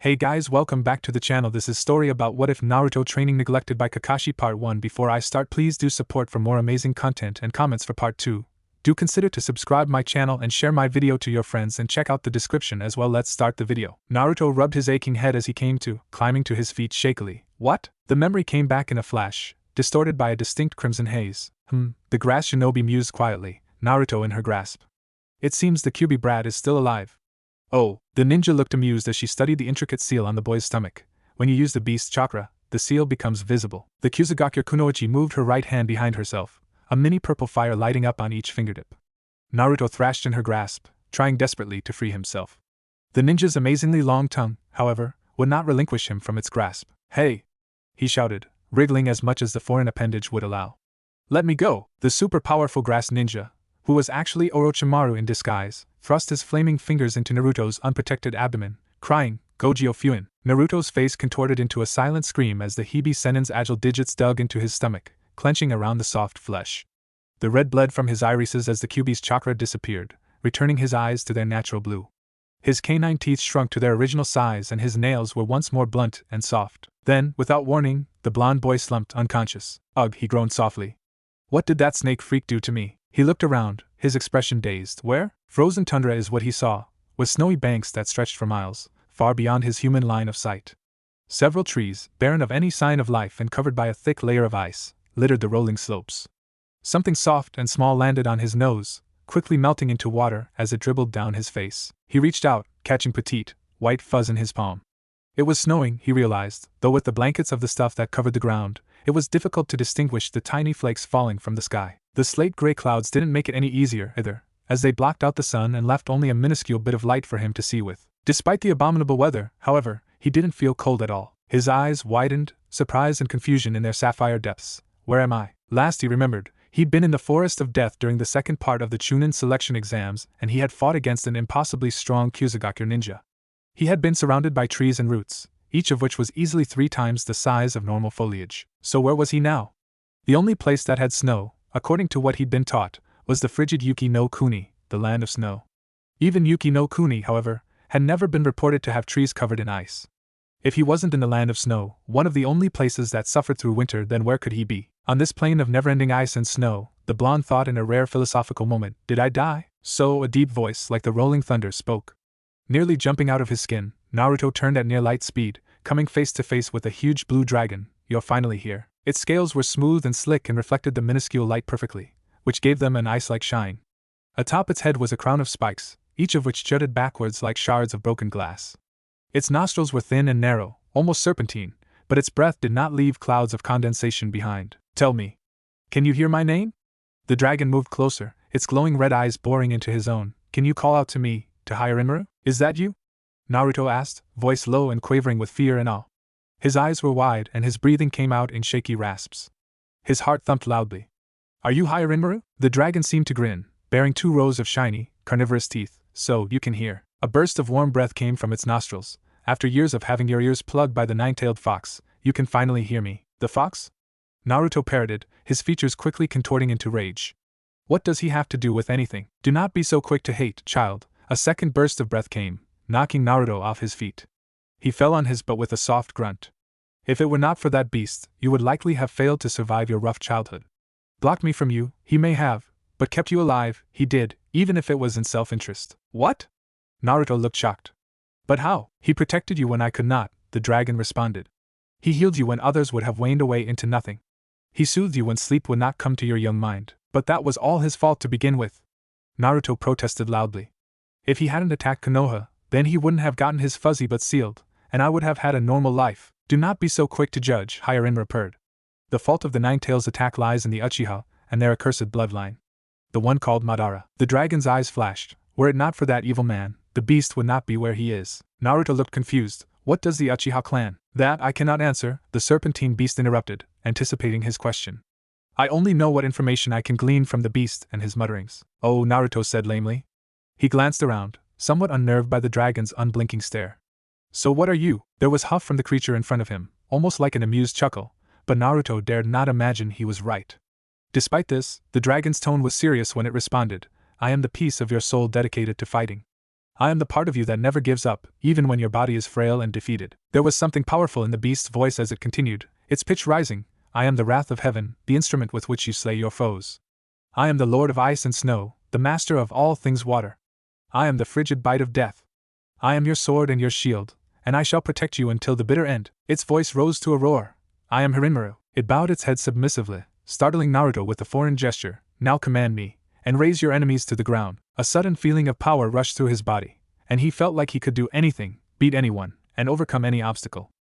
Hey guys, welcome back to the channel. This is story about what if Naruto training neglected by Kakashi part 1. Before I start, please do support for more amazing content and comments for part 2. Do consider to subscribe my channel and share my video to your friends and check out the description as well. Let's start the video. Naruto rubbed his aching head as he came to, climbing to his feet shakily. What? The memory came back in a flash, distorted by a distinct crimson haze. The grass shinobi mused quietly, Naruto in her grasp. It seems the Kyuubi brat is still alive. Oh, the ninja looked amused as she studied the intricate seal on the boy's stomach. When you use the beast's chakra, the seal becomes visible. The Kyuzugaku Kunoichi moved her right hand behind herself, a mini purple fire lighting up on each fingertip. Naruto thrashed in her grasp, trying desperately to free himself. The ninja's amazingly long tongue, however, would not relinquish him from its grasp. Hey! He shouted, wriggling as much as the foreign appendage would allow. Let me go! The super powerful grass ninja, who was actually Orochimaru in disguise, thrust his flaming fingers into Naruto's unprotected abdomen, crying, Gojio Fuin. Naruto's face contorted into a silent scream as the Hibi Sennin's agile digits dug into his stomach, clenching around the soft flesh. The red bled from his irises as the Kyuubi's chakra disappeared, returning his eyes to their natural blue. His canine teeth shrunk to their original size and his nails were once more blunt and soft. Then, without warning, the blond boy slumped unconscious. Ugh, he groaned softly. What did that snake freak do to me? He looked around, his expression dazed. Where? Frozen tundra is what he saw, with snowy banks that stretched for miles, far beyond his human line of sight. Several trees, barren of any sign of life and covered by a thick layer of ice, littered the rolling slopes. Something soft and small landed on his nose, quickly melting into water as it dribbled down his face. He reached out, catching petite, white fuzz in his palm. It was snowing, he realized, though with the blankets of the stuff that covered the ground, it was difficult to distinguish the tiny flakes falling from the sky. The slate-gray clouds didn't make it any easier, either, as they blocked out the sun and left only a minuscule bit of light for him to see with. Despite the abominable weather, however, he didn't feel cold at all. His eyes widened, surprise and confusion in their sapphire depths. Where am I? Last he remembered, he'd been in the Forest of Death during the second part of the Chunin selection exams, and he had fought against an impossibly strong Kyuzugaku ninja. He had been surrounded by trees and roots, each of which was easily 3 times the size of normal foliage. So where was he now? The only place that had snow, according to what he'd been taught, was the frigid Yuki no Kuni, the land of snow. Even Yuki no Kuni, however, had never been reported to have trees covered in ice. If he wasn't in the land of snow, one of the only places that suffered through winter, then where could he be? On this plain of never-ending ice and snow, the blonde thought in a rare philosophical moment, did I die? So a deep voice like the rolling thunder spoke. Nearly jumping out of his skin, Naruto turned at near light speed, coming face to face with a huge blue dragon. You're finally here. Its scales were smooth and slick and reflected the minuscule light perfectly, which gave them an ice-like shine. Atop its head was a crown of spikes, each of which jutted backwards like shards of broken glass. Its nostrils were thin and narrow, almost serpentine, but its breath did not leave clouds of condensation behind. Tell me, can you hear my name? The dragon moved closer, its glowing red eyes boring into his own. Can you call out to me, to Hyarinmaru? Is that you? Naruto asked, voice low and quavering with fear and awe. His eyes were wide and his breathing came out in shaky rasps. His heart thumped loudly. Are you Hyarinmaru? The dragon seemed to grin, bearing 2 rows of shiny, carnivorous teeth. So, you can hear. A burst of warm breath came from its nostrils. After years of having your ears plugged by the 9-tailed fox, you can finally hear me. The fox? Naruto parroted, his features quickly contorting into rage. What does he have to do with anything? Do not be so quick to hate, child. A second burst of breath came, knocking Naruto off his feet. He fell on his butt with a soft grunt. If it were not for that beast, you would likely have failed to survive your rough childhood. Blocked me from you, he may have, but kept you alive, he did, even if it was in self-interest. What? Naruto looked shocked. But how? He protected you when I could not, the dragon responded. He healed you when others would have waned away into nothing. He soothed you when sleep would not come to your young mind, but that was all his fault to begin with. Naruto protested loudly. If he hadn't attacked Konoha, then he wouldn't have gotten his fuzzy butt sealed, and I would have had a normal life. Do not be so quick to judge, Hyarinmaru purred. The fault of the 9-tails attack lies in the Uchiha, and their accursed bloodline. The one called Madara. The dragon's eyes flashed. Were it not for that evil man, the beast would not be where he is. Naruto looked confused. What does the Uchiha clan? That I cannot answer, the serpentine beast interrupted, anticipating his question. I only know what information I can glean from the beast and his mutterings. Oh, Naruto said lamely. He glanced around, somewhat unnerved by the dragon's unblinking stare. So what are you? There was huff from the creature in front of him, almost like an amused chuckle, but Naruto dared not imagine he was right. Despite this, the dragon's tone was serious when it responded, I am the piece of your soul dedicated to fighting. I am the part of you that never gives up, even when your body is frail and defeated. There was something powerful in the beast's voice as it continued, its pitch rising. I am the wrath of heaven, the instrument with which you slay your foes. I am the lord of ice and snow, the master of all things water. I am the frigid bite of death. I am your sword and your shield, and I shall protect you until the bitter end. Its voice rose to a roar. I am Hirinmaru. It bowed its head submissively, startling Naruto with a foreign gesture. Now command me, and raise your enemies to the ground. A sudden feeling of power rushed through his body, and he felt like he could do anything, beat anyone, and overcome any obstacle.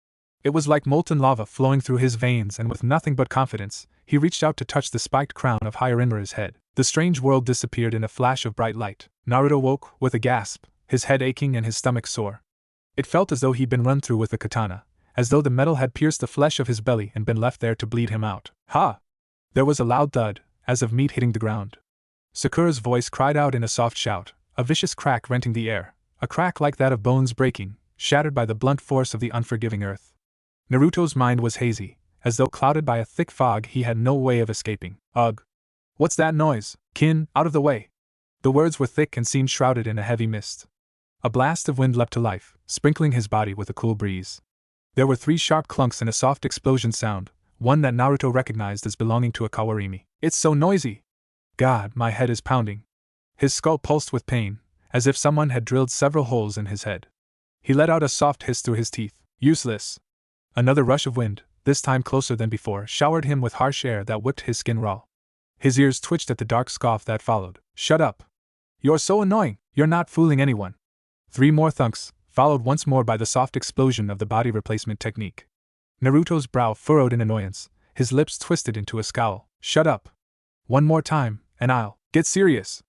It was like molten lava flowing through his veins, and with nothing but confidence, he reached out to touch the spiked crown of Hirinmaru's head. The strange world disappeared in a flash of bright light. Naruto woke, with a gasp, his head aching and his stomach sore. It felt as though he'd been run through with a katana, as though the metal had pierced the flesh of his belly and been left there to bleed him out. Ha! There was a loud thud, as of meat hitting the ground. Sakura's voice cried out in a soft shout, a vicious crack renting the air, a crack like that of bones breaking, shattered by the blunt force of the unforgiving earth. Naruto's mind was hazy, as though clouded by a thick fog he had no way of escaping. Ugh! What's that noise? Kin, out of the way! The words were thick and seemed shrouded in a heavy mist. A blast of wind leapt to life, sprinkling his body with a cool breeze. There were 3 sharp clunks and a soft explosion sound, one that Naruto recognized as belonging to a kawarimi. It's so noisy! God, my head is pounding. His skull pulsed with pain, as if someone had drilled several holes in his head. He let out a soft hiss through his teeth. Useless! Another rush of wind, this time closer than before, showered him with harsh air that whipped his skin raw. His ears twitched at the dark scoff that followed. Shut up! You're so annoying! You're not fooling anyone! 3 more thunks, followed once more by the soft explosion of the body replacement technique. Naruto's brow furrowed in annoyance, his lips twisted into a scowl. Shut up! One more time, and I'll get serious!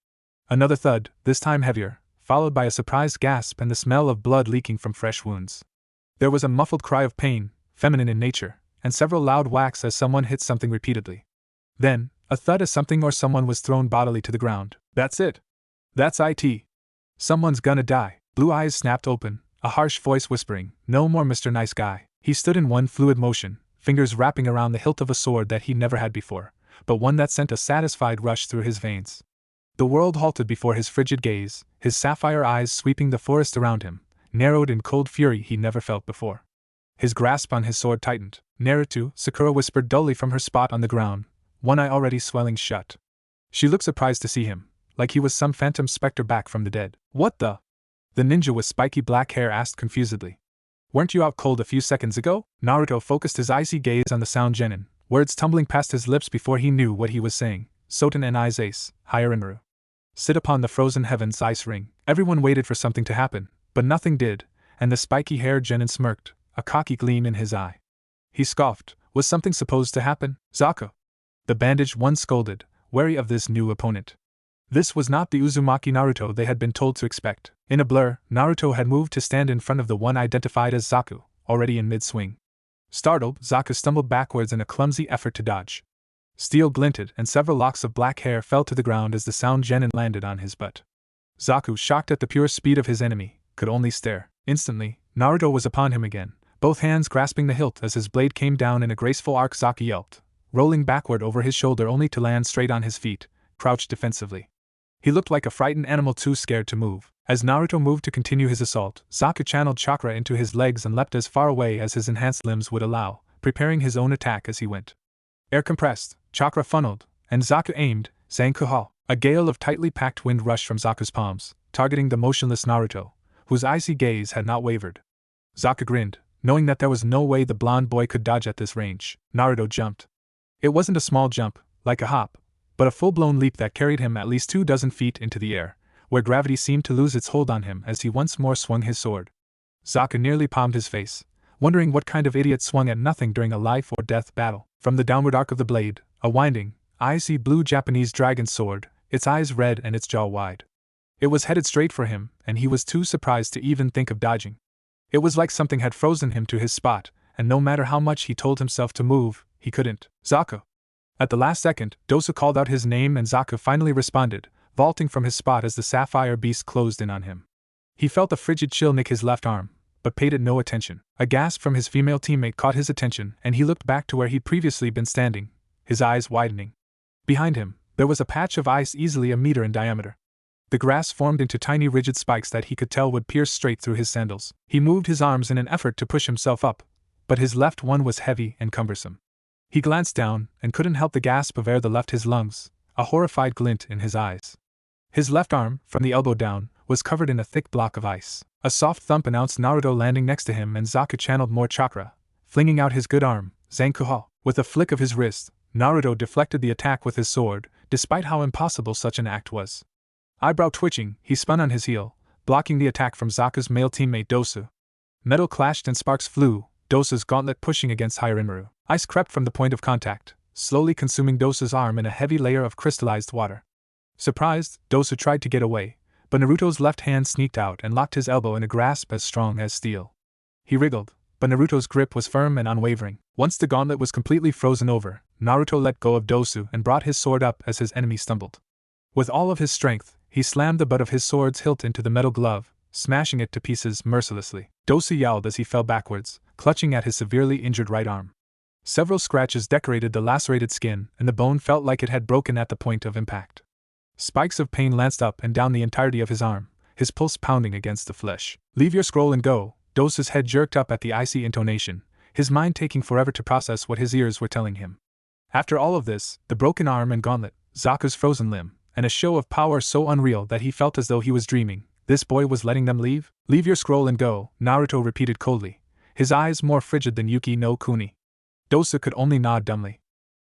Another thud, this time heavier, followed by a surprised gasp and the smell of blood leaking from fresh wounds. There was a muffled cry of pain, feminine in nature, and several loud whacks as someone hit something repeatedly. Then, a thud as something or someone was thrown bodily to the ground. That's it! That's it! Someone's gonna die! Blue eyes snapped open, a harsh voice whispering, "No more Mr. Nice Guy." He stood in one fluid motion, fingers wrapping around the hilt of a sword that he never had before, but one that sent a satisfied rush through his veins. The world halted before his frigid gaze, his sapphire eyes sweeping the forest around him, narrowed in cold fury he never felt before. His grasp on his sword tightened. Naruto, Sakura whispered dully from her spot on the ground, one eye already swelling shut. She looked surprised to see him, like he was some phantom specter back from the dead. What the? The ninja with spiky black hair asked confusedly. Weren't you out cold a few seconds ago? Naruto focused his icy gaze on the sound genin, words tumbling past his lips before he knew what he was saying. Soten and I's ace, Hirinmaru. Sit upon the frozen heaven's ice ring. Everyone waited for something to happen, but nothing did, and the spiky-haired genin smirked, a cocky gleam in his eye. He scoffed. Was something supposed to happen? Zako! The bandaged one scolded, wary of this new opponent. This was not the Uzumaki Naruto they had been told to expect. In a blur, Naruto had moved to stand in front of the one identified as Zaku, already in mid-swing. Startled, Zaku stumbled backwards in a clumsy effort to dodge. Steel glinted and several locks of black hair fell to the ground as the sound genin landed on his butt. Zaku, shocked at the pure speed of his enemy, could only stare. Instantly, Naruto was upon him again, both hands grasping the hilt as his blade came down in a graceful arc. Zaku yelped, rolling backward over his shoulder only to land straight on his feet, crouched defensively. He looked like a frightened animal too scared to move. As Naruto moved to continue his assault, Zaku channeled chakra into his legs and leapt as far away as his enhanced limbs would allow, preparing his own attack as he went. Air compressed, chakra funneled, and Zaku aimed, Zankuha. A gale of tightly packed wind rushed from Zaku's palms, targeting the motionless Naruto, whose icy gaze had not wavered. Zaku grinned, knowing that there was no way the blonde boy could dodge at this range. Naruto jumped. It wasn't a small jump, like a hop, but a full-blown leap that carried him at least 24 feet into the air, where gravity seemed to lose its hold on him as he once more swung his sword. Zaku nearly palmed his face, wondering what kind of idiot swung at nothing during a life-or-death battle. From the downward arc of the blade, a winding, icy blue Japanese dragon soared, its eyes red and its jaw wide. It was headed straight for him, and he was too surprised to even think of dodging. It was like something had frozen him to his spot, and no matter how much he told himself to move, he couldn't. Zaku! At the last second, Dosu called out his name and Zaku finally responded, vaulting from his spot as the sapphire beast closed in on him. He felt a frigid chill nick his left arm, but paid it no attention. A gasp from his female teammate caught his attention, and he looked back to where he'd previously been standing, his eyes widening. Behind him, there was a patch of ice easily a meter in diameter. The grass formed into tiny rigid spikes that he could tell would pierce straight through his sandals. He moved his arms in an effort to push himself up, but his left one was heavy and cumbersome. He glanced down and couldn't help the gasp of air that left his lungs, a horrified glint in his eyes. His left arm, from the elbow down, was covered in a thick block of ice. A soft thump announced Naruto landing next to him, and Zaku channeled more chakra, flinging out his good arm, Zankuha. With a flick of his wrist, Naruto deflected the attack with his sword, despite how impossible such an act was. Eyebrow twitching, he spun on his heel, blocking the attack from Zaku's male teammate Dosu. Metal clashed and sparks flew, Dosu's gauntlet pushing against Hyarinmaru. Ice crept from the point of contact, slowly consuming Dosu's arm in a heavy layer of crystallized water. Surprised, Dosu tried to get away, but Naruto's left hand sneaked out and locked his elbow in a grasp as strong as steel. He wriggled, but Naruto's grip was firm and unwavering. Once the gauntlet was completely frozen over, Naruto let go of Dosu and brought his sword up as his enemy stumbled. With all of his strength, he slammed the butt of his sword's hilt into the metal glove, smashing it to pieces mercilessly. Dosu yelled as he fell backwards, clutching at his severely injured right arm. Several scratches decorated the lacerated skin, and the bone felt like it had broken at the point of impact. Spikes of pain lanced up and down the entirety of his arm, his pulse pounding against the flesh. "Leave your scroll and go." Dosu's head jerked up at the icy intonation, his mind taking forever to process what his ears were telling him. After all of this, the broken arm and gauntlet, Zaku's frozen limb, and a show of power so unreal that he felt as though he was dreaming, this boy was letting them leave? "Leave your scroll and go," Naruto repeated coldly, his eyes more frigid than Yuki no Kuni. Dosu could only nod dumbly.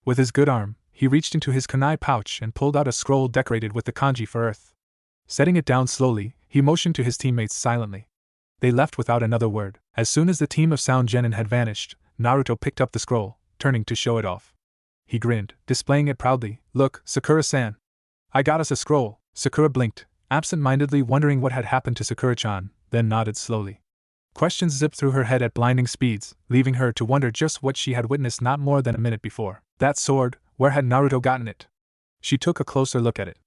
With his good arm, he reached into his kunai pouch and pulled out a scroll decorated with the kanji for earth. Setting it down slowly, he motioned to his teammates silently. They left without another word. As soon as the team of Sound Genin had vanished, Naruto picked up the scroll, turning to show it off. He grinned, displaying it proudly. "Look, Sakura-san. I got us a scroll." Sakura blinked, absent-mindedly wondering what had happened to Sakura-chan, then nodded slowly. Questions zipped through her head at blinding speeds, leaving her to wonder just what she had witnessed not more than a minute before. That sword, where had Naruto gotten it? She took a closer look at it.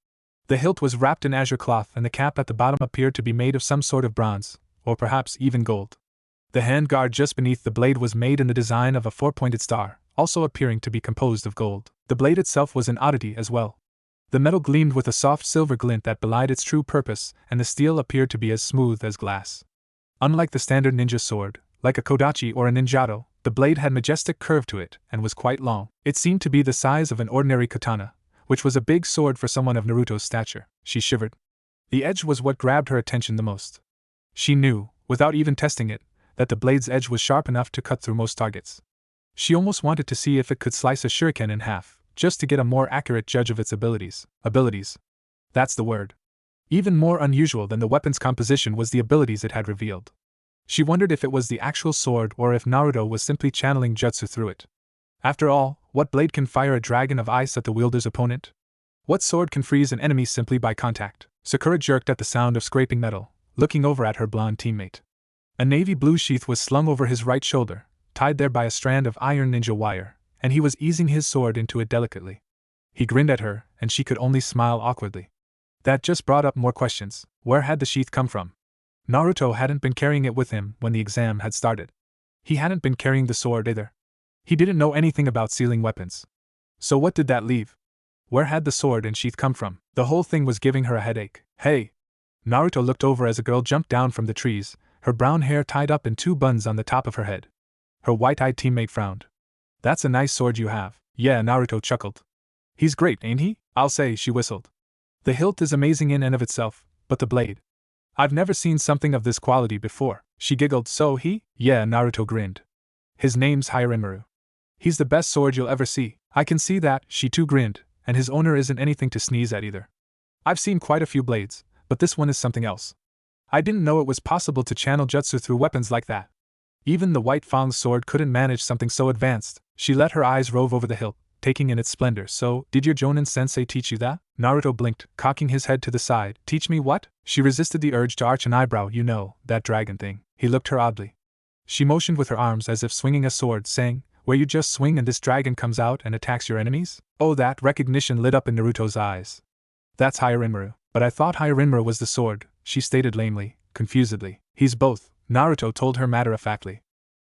The hilt was wrapped in azure cloth and the cap at the bottom appeared to be made of some sort of bronze, or perhaps even gold. The handguard just beneath the blade was made in the design of a four-pointed star, also appearing to be composed of gold. The blade itself was an oddity as well. The metal gleamed with a soft silver glint that belied its true purpose, and the steel appeared to be as smooth as glass. Unlike the standard ninja sword, like a kodachi or a ninjato, the blade had majestic curve to it and was quite long. It seemed to be the size of an ordinary katana, which was a big sword for someone of Naruto's stature. She shivered. The edge was what grabbed her attention the most. She knew, without even testing it, that the blade's edge was sharp enough to cut through most targets. She almost wanted to see if it could slice a shuriken in half, just to get a more accurate judge of its abilities. Abilities. That's the word. Even more unusual than the weapon's composition was the abilities it had revealed. She wondered if it was the actual sword or if Naruto was simply channeling jutsu through it. After all, what blade can fire a dragon of ice at the wielder's opponent? What sword can freeze an enemy simply by contact? Sakura jerked at the sound of scraping metal, looking over at her blonde teammate. A navy blue sheath was slung over his right shoulder, tied there by a strand of iron ninja wire, and he was easing his sword into it delicately. He grinned at her, and she could only smile awkwardly. That just brought up more questions. Where had the sheath come from? Naruto hadn't been carrying it with him when the exam had started. He hadn't been carrying the sword either. He didn't know anything about sealing weapons. So what did that leave? Where had the sword and sheath come from? The whole thing was giving her a headache. "Hey!" Naruto looked over as a girl jumped down from the trees, her brown hair tied up in two buns on the top of her head. Her white-eyed teammate frowned. "That's a nice sword you have." "Yeah," Naruto chuckled. "He's great, ain't he?" "I'll say," she whistled. "The hilt is amazing in and of itself, but the blade. I've never seen something of this quality before." She giggled. "So he?" "Yeah," Naruto grinned. "His name's Hyarinmaru. He's the best sword you'll ever see." "I can see that," she too grinned, "and his owner isn't anything to sneeze at either. I've seen quite a few blades, but this one is something else. I didn't know it was possible to channel jutsu through weapons like that. Even the White Fang's sword couldn't manage something so advanced." She let her eyes rove over the hilt, taking in its splendor. "So, did your Jonin-sensei teach you that?" Naruto blinked, cocking his head to the side. "Teach me what?" She resisted the urge to arch an eyebrow. "You know, that dragon thing." He looked her oddly. She motioned with her arms as if swinging a sword, saying, "Where you just swing and this dragon comes out and attacks your enemies?" Oh, that recognition lit up in Naruto's eyes. "That's Hyarinmaru." "But I thought Hyarinmaru was the sword," she stated lamely, confusedly. "He's both," Naruto told her matter-of-factly.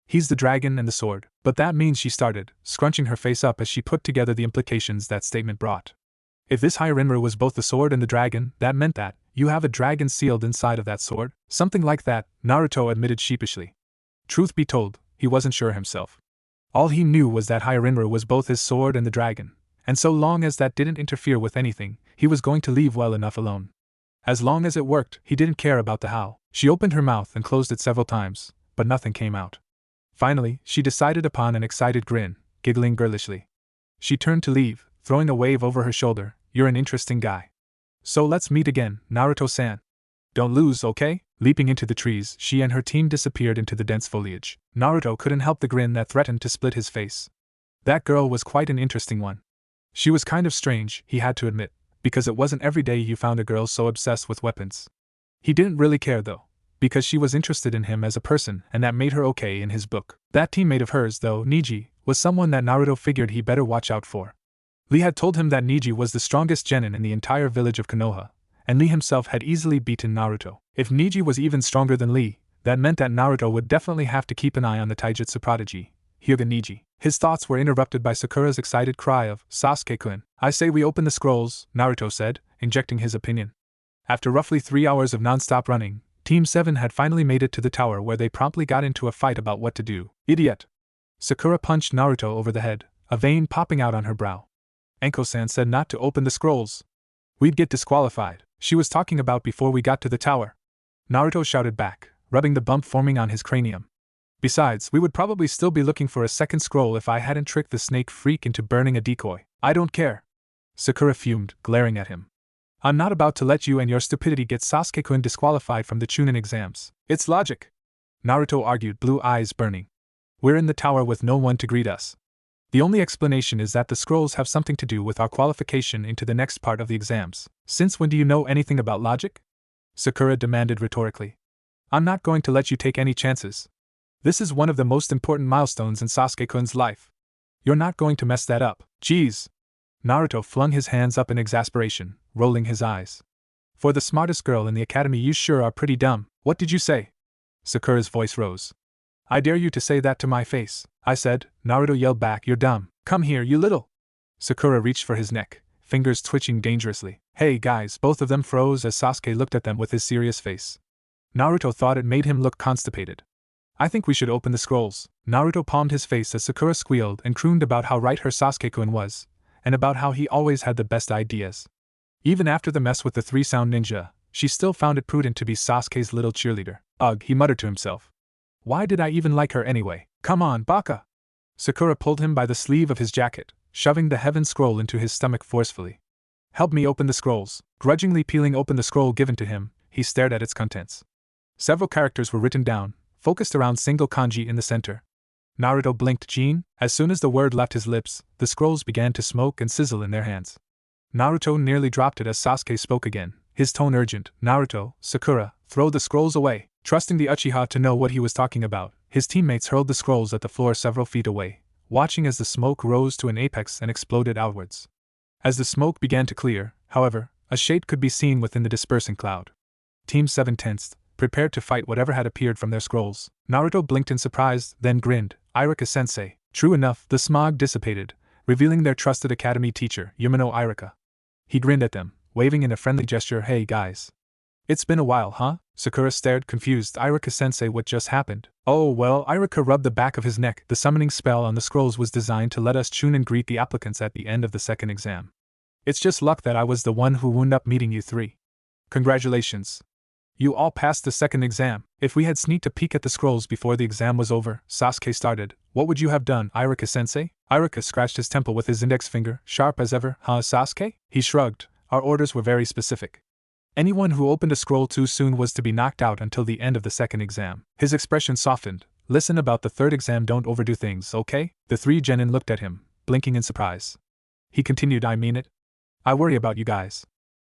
"He's the dragon and the sword." "But that means," she started, scrunching her face up as she put together the implications that statement brought. "If this Hyarinmaru was both the sword and the dragon, that meant that, You have a dragon sealed inside of that sword? Something like that, Naruto admitted sheepishly. Truth be told, he wasn't sure himself. All he knew was that Hyarinru was both his sword and the dragon, and so long as that didn't interfere with anything, he was going to leave well enough alone. As long as it worked, he didn't care about the how. She opened her mouth and closed it several times, but nothing came out. Finally, she decided upon an excited grin, giggling girlishly. She turned to leave, throwing a wave over her shoulder. You're an interesting guy. So let's meet again, Naruto-san. Don't lose, okay? Leaping into the trees, she and her team disappeared into the dense foliage. Naruto couldn't help the grin that threatened to split his face. That girl was quite an interesting one. She was kind of strange, he had to admit, because it wasn't every day you found a girl so obsessed with weapons. He didn't really care though, because she was interested in him as a person and that made her okay in his book. That teammate of hers though, Neji, was someone that Naruto figured he better watch out for. Lee had told him that Neji was the strongest genin in the entire village of Konoha, and Lee himself had easily beaten Naruto. If Neji was even stronger than Lee, that meant that Naruto would definitely have to keep an eye on the taijutsu prodigy, Hyuga Neji. His thoughts were interrupted by Sakura's excited cry of, Sasuke-kun. I say we open the scrolls, Naruto said, injecting his opinion. After roughly 3 hours of non-stop running, Team 7 had finally made it to the tower where they promptly got into a fight about what to do. Idiot! Sakura punched Naruto over the head, a vein popping out on her brow. Enko-san said not to open the scrolls. We'd get disqualified. She was talking about before we got to the tower. Naruto shouted back, rubbing the bump forming on his cranium. Besides, we would probably still be looking for a second scroll if I hadn't tricked the snake freak into burning a decoy. I don't care. Sakura fumed, glaring at him. I'm not about to let you and your stupidity get Sasuke-kun disqualified from the Chunin exams. It's logic. Naruto argued, blue eyes burning. We're in the tower with no one to greet us. The only explanation is that the scrolls have something to do with our qualification into the next part of the exams. Since when do you know anything about logic? Sakura demanded rhetorically. I'm not going to let you take any chances. This is one of the most important milestones in Sasuke-kun's life. You're not going to mess that up. Jeez. Naruto flung his hands up in exasperation, rolling his eyes. For the smartest girl in the academy, you sure are pretty dumb. What did you say? Sakura's voice rose. I dare you to say that to my face. I said, Naruto yelled back, you're dumb. Come here, you little. Sakura reached for his neck, fingers twitching dangerously. Hey guys, both of them froze as Sasuke looked at them with his serious face. Naruto thought it made him look constipated. I think we should open the scrolls. Naruto palmed his face as Sakura squealed and crooned about how right her Sasuke-kun was, and about how he always had the best ideas. Even after the mess with the three-sound ninja, she still found it prudent to be Sasuke's little cheerleader. Ugh, he muttered to himself. Why did I even like her anyway? Come on, Baka! Sakura pulled him by the sleeve of his jacket, shoving the heaven scroll into his stomach forcefully. Help me open the scrolls. Grudgingly peeling open the scroll given to him, he stared at its contents. Several characters were written down, focused around single kanji in the center. Naruto blinked. Jin. As soon as the word left his lips, the scrolls began to smoke and sizzle in their hands. Naruto nearly dropped it as Sasuke spoke again, his tone urgent. Naruto, Sakura, throw the scrolls away. Trusting the Uchiha to know what he was talking about, his teammates hurled the scrolls at the floor several feet away, watching as the smoke rose to an apex and exploded outwards. As the smoke began to clear, however, a shade could be seen within the dispersing cloud. Team 7 tensed, prepared to fight whatever had appeared from their scrolls. Naruto blinked in surprise, then grinned. Irika-sensei. True enough, the smog dissipated, revealing their trusted academy teacher, Yumino Irika. He grinned at them, waving in a friendly gesture. Hey guys. It's been a while, huh? Sakura stared, confused. Irika-sensei, what just happened? Oh well, Irika rubbed the back of his neck. The summoning spell on the scrolls was designed to let us Chunin greet the applicants at the end of the second exam. It's just luck that I was the one who wound up meeting you three. Congratulations. You all passed the second exam. If we had sneaked a peek at the scrolls before the exam was over, Sasuke started, what would you have done, Irika-sensei? Irika scratched his temple with his index finger, sharp as ever. Huh, Sasuke? He shrugged. Our orders were very specific. Anyone who opened a scroll too soon was to be knocked out until the end of the second exam. His expression softened. Listen, about the third exam, don't overdo things, okay? The three genin looked at him, blinking in surprise. He continued, I mean it. I worry about you guys.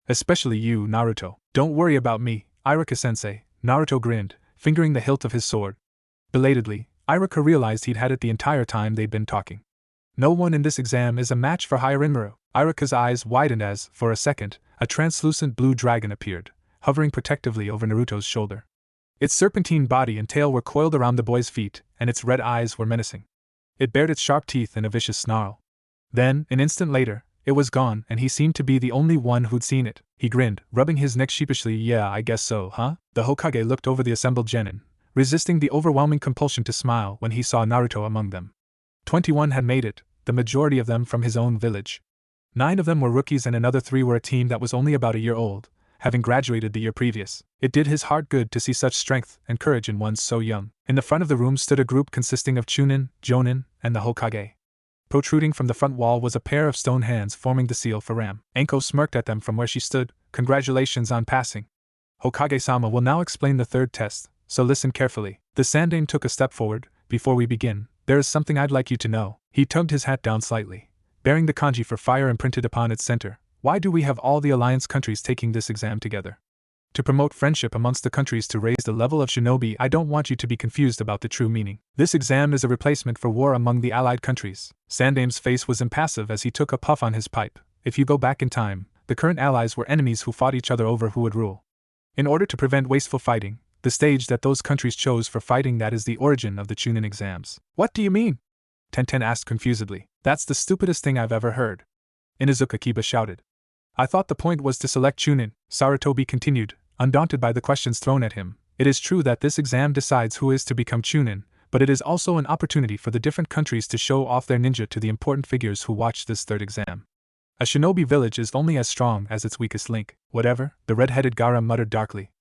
Especially you, Naruto. Don't worry about me, Irika-sensei. Naruto grinned, fingering the hilt of his sword. Belatedly, Irika realized he'd had it the entire time they'd been talking. No one in this exam is a match for Hyarinmaru. Irika's eyes widened as, for a second, a translucent blue dragon appeared, hovering protectively over Naruto's shoulder. Its serpentine body and tail were coiled around the boy's feet, and its red eyes were menacing. It bared its sharp teeth in a vicious snarl. Then, an instant later, It was gone, and he seemed to be the only one who'd seen it. He grinned, rubbing his neck sheepishly. Yeah, I guess so, huh? The Hokage looked over the assembled genin, resisting the overwhelming compulsion to smile when he saw Naruto among them. 21 had made it, the majority of them from his own village. 9 of them were rookies and another 3 were a team that was only about a year old, having graduated the year previous. It did his heart good to see such strength and courage in one so young. In the front of the room stood a group consisting of Chunin, Jonin, and the Hokage. Protruding from the front wall was a pair of stone hands forming the seal for Ram. Anko smirked at them from where she stood. Congratulations on passing. Hokage-sama will now explain the third test, so listen carefully. The Sandaime took a step forward. Before we begin, there is something I'd like you to know. He tugged his hat down slightly, bearing the kanji for fire imprinted upon its center. Why do we have all the alliance countries taking this exam together? To promote friendship amongst the countries to raise the level of shinobi. I don't want you to be confused about the true meaning. This exam is a replacement for war among the allied countries. Sandaime's face was impassive as he took a puff on his pipe. If you go back in time, the current allies were enemies who fought each other over who would rule. In order to prevent wasteful fighting, the stage that those countries chose for fighting that is the origin of the Chunin exams. What do you mean? Tenten asked confusedly. That's the stupidest thing I've ever heard. Inuzuka Kiba shouted. I thought the point was to select Chunin, Sarutobi continued, undaunted by the questions thrown at him. It is true that this exam decides who is to become Chunin, but it is also an opportunity for the different countries to show off their ninja to the important figures who watch this third exam. A shinobi village is only as strong as its weakest link. Whatever, the red-headed Gaara muttered darkly.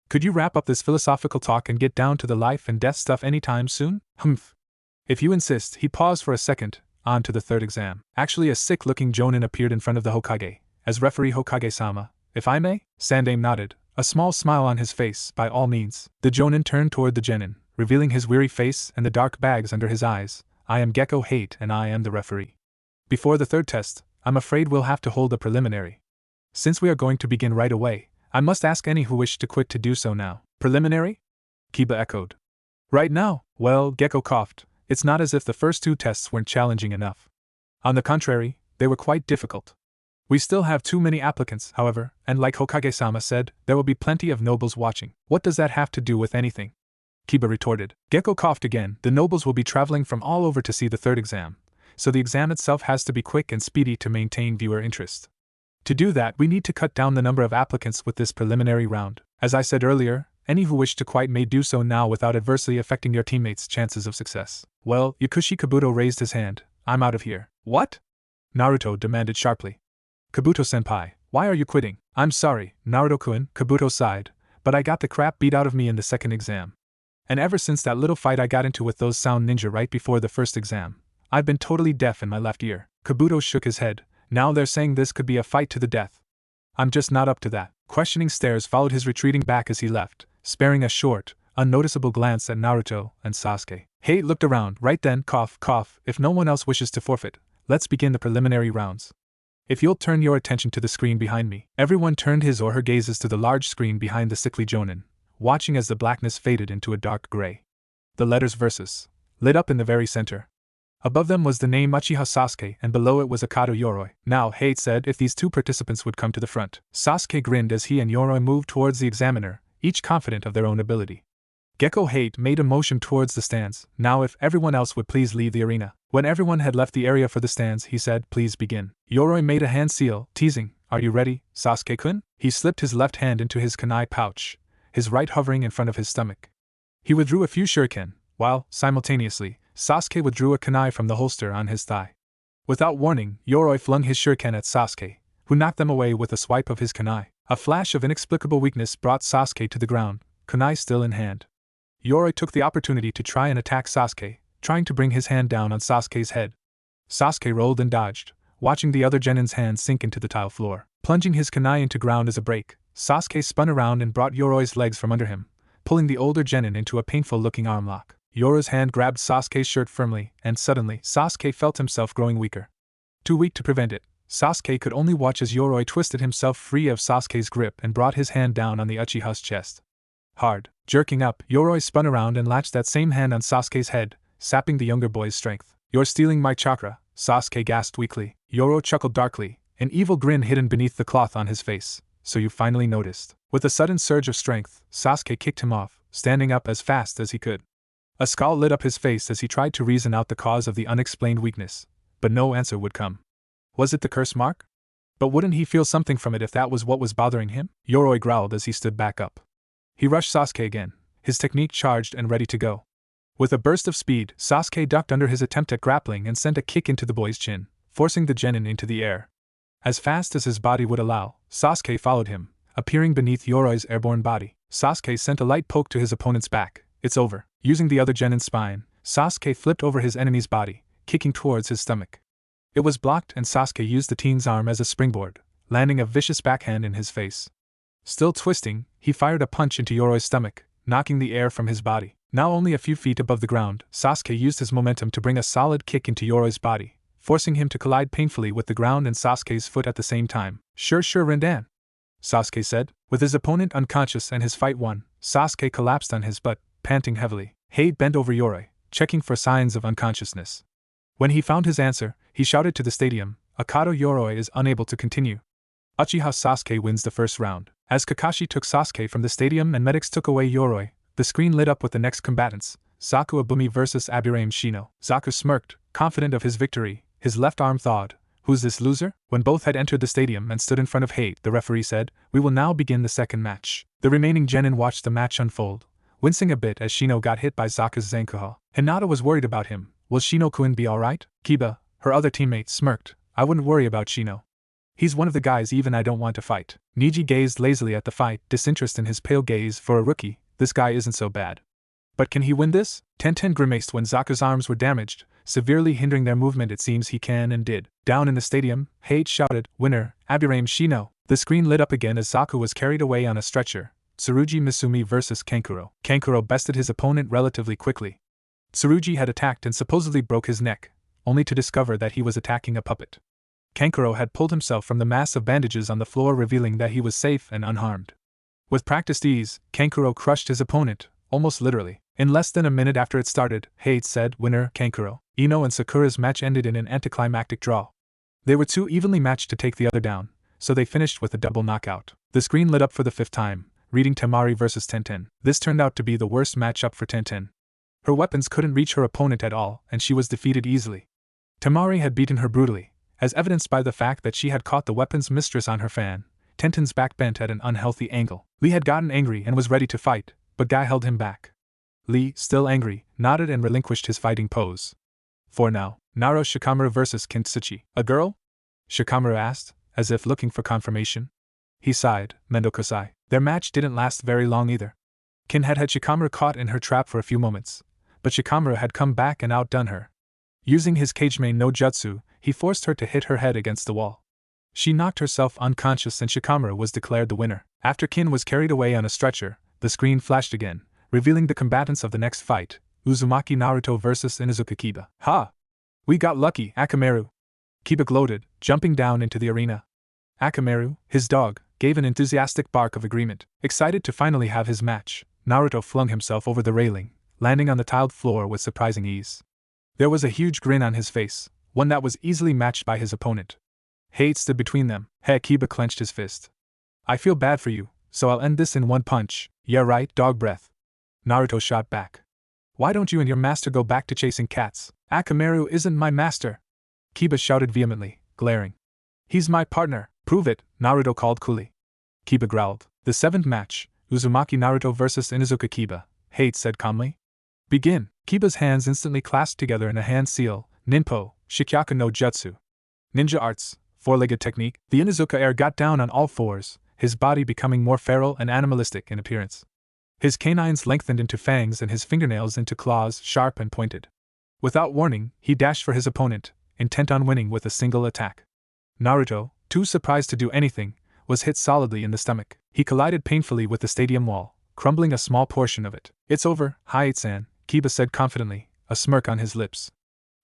Could you wrap up this philosophical talk and get down to the life and death stuff anytime soon? Humph. If you insist. He paused for a second. On to the third exam. Actually, a sick-looking Jonin appeared in front of the Hokage. As referee Hokage-sama, if I may? Sandaime nodded, a small smile on his face. By all means. The Jonin turned toward the genin, revealing his weary face and the dark bags under his eyes. I am Gecko Hate and I am the referee. Before the third test, I'm afraid we'll have to hold a preliminary. Since we are going to begin right away, I must ask any who wish to quit to do so now. Preliminary? Kiba echoed. Right now? Well, Gecko coughed. It's not as if the first 2 tests weren't challenging enough. On the contrary, they were quite difficult. We still have too many applicants, however, and like Hokage-sama said, there will be plenty of nobles watching. What does that have to do with anything? Kiba retorted. Gecko coughed again. The nobles will be traveling from all over to see the third exam, so the exam itself has to be quick and speedy to maintain viewer interest. To do that, we need to cut down the number of applicants with this preliminary round. As I said earlier, any who wish to quit may do so now without adversely affecting your teammates' chances of success. Well, Yakushi Kabuto raised his hand. I'm out of here. What? Naruto demanded sharply. Kabuto-senpai, why are you quitting? I'm sorry, Naruto-kun, Kabuto sighed, but I got the crap beat out of me in the second exam. And ever since that little fight I got into with those sound ninja right before the first exam, I've been totally deaf in my left ear. Kabuto shook his head. Now they're saying this could be a fight to the death. I'm just not up to that. Questioning stares followed his retreating back as he left, sparing a short, unnoticeable glance at Naruto and Sasuke. Hate looked around. Right then, cough, cough, if no one else wishes to forfeit, let's begin the preliminary rounds. If you'll turn your attention to the screen behind me. Everyone turned his or her gazes to the large screen behind the sickly Jonin, watching as the blackness faded into a dark gray. The letters versus lit up in the very center. Above them was the name Uchiha Sasuke and below it was Akato Yoroi. Now, Hate said if these 2 participants would come to the front. Sasuke grinned as he and Yoroi moved towards the examiner, each confident of their own ability. Gecko Hate made a motion towards the stands. Now if everyone else would please leave the arena. When everyone had left the area for the stands, he said, please begin. Yoroi made a hand seal, teasing, are you ready, Sasuke-kun? He slipped his left hand into his kunai pouch, his right hovering in front of his stomach. He withdrew a few shuriken, while, simultaneously, Sasuke withdrew a kunai from the holster on his thigh. Without warning, Yoroi flung his shuriken at Sasuke, who knocked them away with a swipe of his kunai. A flash of inexplicable weakness brought Sasuke to the ground, kunai still in hand. Yoroi took the opportunity to try and attack Sasuke, trying to bring his hand down on Sasuke's head. Sasuke rolled and dodged, watching the other genin's hand sink into the tile floor. Plunging his kunai into ground as a break, Sasuke spun around and brought Yoroi's legs from under him, pulling the older genin into a painful-looking arm lock. Yoroi's hand grabbed Sasuke's shirt firmly, and suddenly, Sasuke felt himself growing weaker. Too weak to prevent it, Sasuke could only watch as Yoroi twisted himself free of Sasuke's grip and brought his hand down on the Uchiha's chest. Hard. Jerking up, Yoroi spun around and latched that same hand on Sasuke's head, sapping the younger boy's strength. You're stealing my chakra, Sasuke gasped weakly. Yoroi chuckled darkly, an evil grin hidden beneath the cloth on his face. So you finally noticed. With a sudden surge of strength, Sasuke kicked him off, standing up as fast as he could. A scowl lit up his face as he tried to reason out the cause of the unexplained weakness, but no answer would come. Was it the curse mark? But wouldn't he feel something from it if that was what was bothering him? Yoroi growled as he stood back up. He rushed Sasuke again, his technique charged and ready to go. With a burst of speed, Sasuke ducked under his attempt at grappling and sent a kick into the boy's chin, forcing the genin into the air. As fast as his body would allow, Sasuke followed him, appearing beneath Yoroi's airborne body. Sasuke sent a light poke to his opponent's back. It's over. Using the other genin's spine, Sasuke flipped over his enemy's body, kicking towards his stomach. It was blocked and Sasuke used the teen's arm as a springboard, landing a vicious backhand in his face. Still twisting, he fired a punch into Yoroi's stomach, knocking the air from his body. Now only a few feet above the ground, Sasuke used his momentum to bring a solid kick into Yoroi's body, forcing him to collide painfully with the ground and Sasuke's foot at the same time. Sure, Rindan, Sasuke said. With his opponent unconscious and his fight won, Sasuke collapsed on his butt, panting heavily. Hade bent over Yoroi, checking for signs of unconsciousness. When he found his answer, he shouted to the stadium, Akato Yoroi is unable to continue. Uchiha Sasuke wins the first round. As Kakashi took Sasuke from the stadium and medics took away Yoroi, the screen lit up with the next combatants, Zaku Abumi vs Abirame Shino. Zaku smirked, confident of his victory, his left arm thawed. Who's this loser? When both had entered the stadium and stood in front of Hade, the referee said, we will now begin the second match. The remaining genin watched the match unfold, wincing a bit as Shino got hit by Zaku's Zankuha. Hinata was worried about him. Will Shino-kun be alright? Kiba, her other teammate, smirked. I wouldn't worry about Shino. He's one of the guys even I don't want to fight. Niji gazed lazily at the fight, disinterest in his pale gaze. For a rookie, this guy isn't so bad. But can he win this? Tenten grimaced when Zaku's arms were damaged, severely hindering their movement. It seems he can and did. Down in the stadium, Hade shouted, winner, Abirame Shino. The screen lit up again as Zaku was carried away on a stretcher. Tsurugi Misumi vs Kankuro. Kankuro bested his opponent relatively quickly. Tsurugi had attacked and supposedly broke his neck, only to discover that he was attacking a puppet. Kankuro had pulled himself from the mass of bandages on the floor, revealing that he was safe and unharmed. With practiced ease, Kankuro crushed his opponent, almost literally. In less than a minute after it started, Hade said, winner, Kankuro. Ino and Sakura's match ended in an anticlimactic draw. They were too evenly matched to take the other down, so they finished with a double knockout. The screen lit up for the fifth time, reading Temari vs Tenten. This turned out to be the worst matchup for Tenten. Her weapons couldn't reach her opponent at all, and she was defeated easily. Temari had beaten her brutally, as evidenced by the fact that she had caught the weapon's mistress on her fan. Tenten's back bent at an unhealthy angle. Lee had gotten angry and was ready to fight, but Guy held him back. Lee, still angry, nodded and relinquished his fighting pose. For now, Naro Shikamaru vs Kintsuchi. A girl? Shikamaru asked, as if looking for confirmation. He sighed, Mendokosai. Their match didn't last very long either. Kin had Shikamaru caught in her trap for a few moments, but Shikamaru had come back and outdone her. Using his Kageme no Jutsu, he forced her to hit her head against the wall. She knocked herself unconscious and Shikamaru was declared the winner. After Kin was carried away on a stretcher, the screen flashed again, revealing the combatants of the next fight, Uzumaki Naruto vs Inuzuka Kiba. Ha! We got lucky, Akamaru! Kiba gloated, jumping down into the arena. Akamaru, his dog, gave an enthusiastic bark of agreement. Excited to finally have his match, Naruto flung himself over the railing, landing on the tiled floor with surprising ease. There was a huge grin on his face, one that was easily matched by his opponent. Hade stood between them. Kiba clenched his fist. I feel bad for you, so I'll end this in one punch. Yeah right, dog breath. Naruto shot back. Why don't you and your master go back to chasing cats? Akamaru isn't my master! Kiba shouted vehemently, glaring. He's my partner. Prove it, Naruto called coolly. Kiba growled. The seventh match, Uzumaki Naruto vs Inuzuka Kiba, Hade said calmly. Begin. Kiba's hands instantly clasped together in a hand seal, Ninpo, Shikyaku no Jutsu. Ninja arts, four-legged technique. The Inuzuka heir got down on all fours, his body becoming more feral and animalistic in appearance. His canines lengthened into fangs and his fingernails into claws, sharp and pointed. Without warning, he dashed for his opponent, intent on winning with a single attack. Naruto, too surprised to do anything, was hit solidly in the stomach. He collided painfully with the stadium wall, crumbling a small portion of it. It's over, Hayate-san, Kiba said confidently, a smirk on his lips.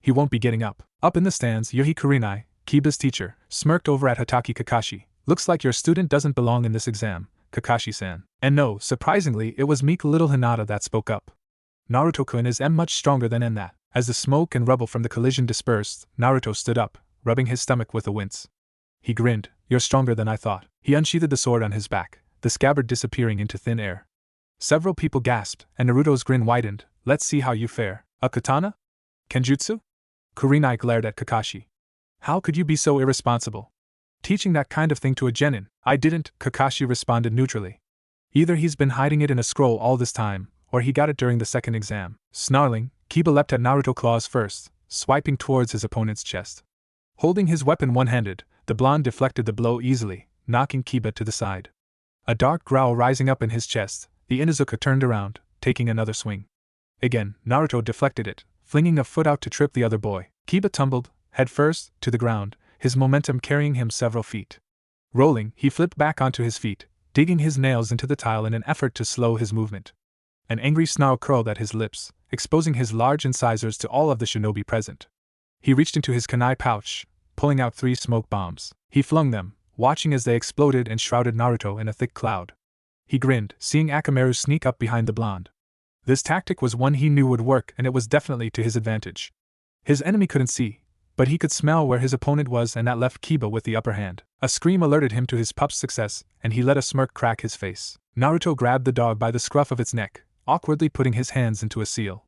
He won't be getting up. Up in the stands, Yohi Kurinai, Kiba's teacher, smirked over at Hatake Kakashi. Looks like your student doesn't belong in this exam, Kakashi-san. And no, surprisingly, it was meek little Hinata that spoke up. Naruto-kun is much stronger than that. As the smoke and rubble from the collision dispersed, Naruto stood up, rubbing his stomach with a wince. He grinned. You're stronger than I thought. He unsheathed the sword on his back, the scabbard disappearing into thin air. Several people gasped, and Naruto's grin widened. Let's see how you fare. A katana? Kenjutsu? Kurinai glared at Kakashi. How could you be so irresponsible? Teaching that kind of thing to a genin? I didn't, Kakashi responded neutrally. Either he's been hiding it in a scroll all this time, or he got it during the second exam. Snarling, Kiba leapt at Naruto claws first, swiping towards his opponent's chest. Holding his weapon one-handed, the blonde deflected the blow easily, knocking Kiba to the side. A dark growl rising up in his chest, the Inuzuka turned around, taking another swing. Again, Naruto deflected it, flinging a foot out to trip the other boy. Kiba tumbled, head first, to the ground, his momentum carrying him several feet. Rolling, he flipped back onto his feet, digging his nails into the tile in an effort to slow his movement. An angry snarl curled at his lips, exposing his large incisors to all of the shinobi present. He reached into his kunai pouch, pulling out 3 smoke bombs. He flung them, watching as they exploded and shrouded Naruto in a thick cloud. He grinned, seeing Akamaru sneak up behind the blonde. This tactic was one he knew would work, and it was definitely to his advantage. His enemy couldn't see, but he could smell where his opponent was, and that left Kiba with the upper hand. A scream alerted him to his pup's success, and he let a smirk crack his face. Naruto grabbed the dog by the scruff of its neck, awkwardly putting his hands into a seal.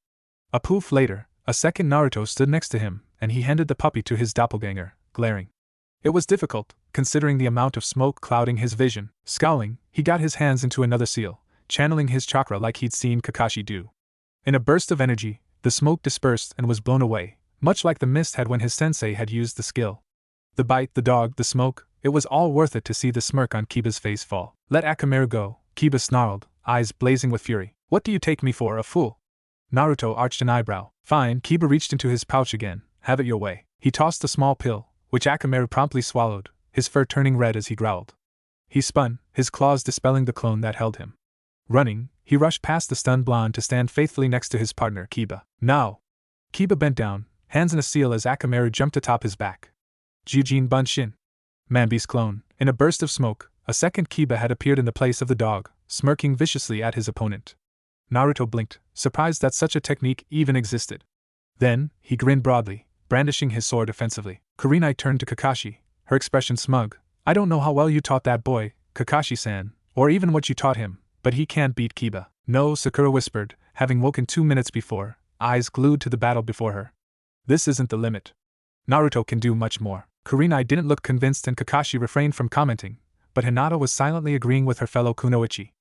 A poof later, a second Naruto stood next to him, and he handed the puppy to his doppelganger, glaring. It was difficult, considering the amount of smoke clouding his vision. Scowling, he got his hands into another seal, channeling his chakra like he'd seen Kakashi do. In a burst of energy, the smoke dispersed and was blown away, much like the mist had when his sensei had used the skill. The bite, the dog, the smoke, it was all worth it to see the smirk on Kiba's face fall. Let Akamaru go, Kiba snarled, eyes blazing with fury. What do you take me for, a fool? Naruto arched an eyebrow. Fine, Kiba reached into his pouch again. Have it your way. He tossed the small pill, which Akamaru promptly swallowed, his fur turning red as he growled. He spun, his claws dispelling the clone that held him. Running, he rushed past the stunned blonde to stand faithfully next to his partner, Kiba. Now! Kiba bent down, hands in a seal as Akamaru jumped atop his back. Jujin Bunshin. Mambi's clone. In a burst of smoke, a second Kiba had appeared in the place of the dog, smirking viciously at his opponent. Naruto blinked, surprised that such a technique even existed. Then, he grinned broadly, brandishing his sword offensively. Kurenai turned to Kakashi, her expression smug. I don't know how well you taught that boy, Kakashi-san, or even what you taught him, but he can't beat Kiba. No, Sakura whispered, having woken 2 minutes before, eyes glued to the battle before her. This isn't the limit. Naruto can do much more. Kurenai didn't look convinced and Kakashi refrained from commenting, but Hinata was silently agreeing with her fellow kunoichi.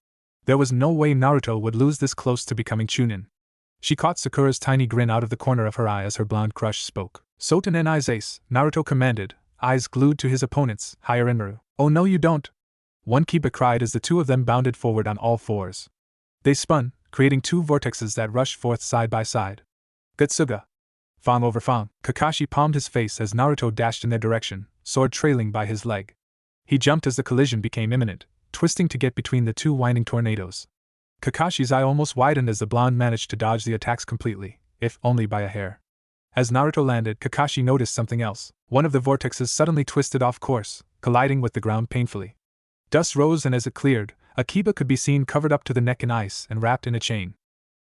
There was no way Naruto would lose this close to becoming Chunin. She caught Sakura's tiny grin out of the corner of her eye as her blonde crush spoke. Soten en Ace, Naruto commanded, eyes glued to his opponent's, higher Enmaru. Oh no you don't! One Kiba cried as the two of them bounded forward on all fours. They spun, creating 2 vortexes that rushed forth side by side. Gutsuga! Fang over Fang. Kakashi palmed his face as Naruto dashed in their direction, sword trailing by his leg. He jumped as the collision became imminent, twisting to get between the 2 winding tornadoes. Kakashi's eye almost widened as the blonde managed to dodge the attacks completely, if only by a hair. As Naruto landed, Kakashi noticed something else. One of the vortexes suddenly twisted off course, colliding with the ground painfully. Dust rose and as it cleared, a Kiba could be seen covered up to the neck in ice and wrapped in a chain.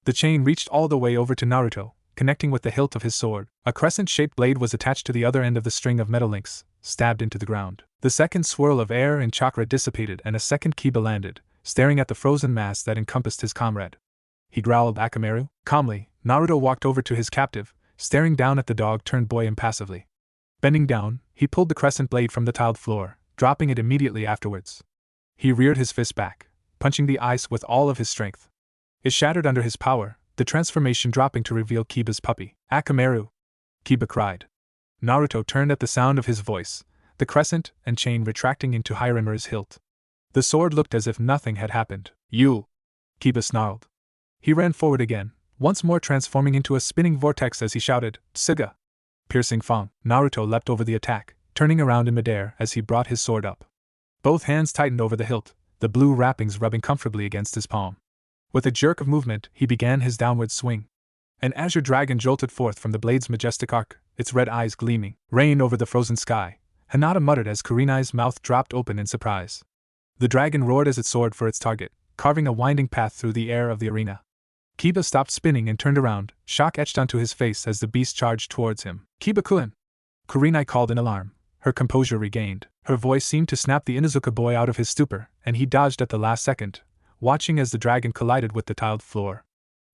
The chain reached all the way over to Naruto, connecting with the hilt of his sword. A crescent-shaped blade was attached to the other end of the string of metal links, stabbed into the ground. The second swirl of air and chakra dissipated and a second Kiba landed, staring at the frozen mass that encompassed his comrade. He growled, Akamaru. Calmly, Naruto walked over to his captive, staring down at the dog-turned boy impassively. Bending down, he pulled the crescent blade from the tiled floor, dropping it immediately afterwards. He reared his fist back, punching the ice with all of his strength. It shattered under his power, the transformation dropping to reveal Kiba's puppy. Akamaru! Kiba cried. Naruto turned at the sound of his voice, the crescent and chain retracting into Hiramaru's hilt. The sword looked as if nothing had happened. You! Kiba snarled. He ran forward again, once more transforming into a spinning vortex as he shouted, Tsuga! Piercing Fang. Naruto leapt over the attack, turning around in midair as he brought his sword up. Both hands tightened over the hilt, the blue wrappings rubbing comfortably against his palm. With a jerk of movement, he began his downward swing. An azure dragon jolted forth from the blade's majestic arc, its red eyes gleaming. Rain over the frozen sky, Hinata muttered as Kurenai's mouth dropped open in surprise. The dragon roared as it soared for its target, carving a winding path through the air of the arena. Kiba stopped spinning and turned around, shock etched onto his face as the beast charged towards him. Kiba-kun! Kurenai called in alarm, her composure regained. Her voice seemed to snap the Inuzuka boy out of his stupor, and he dodged at the last second, watching as the dragon collided with the tiled floor.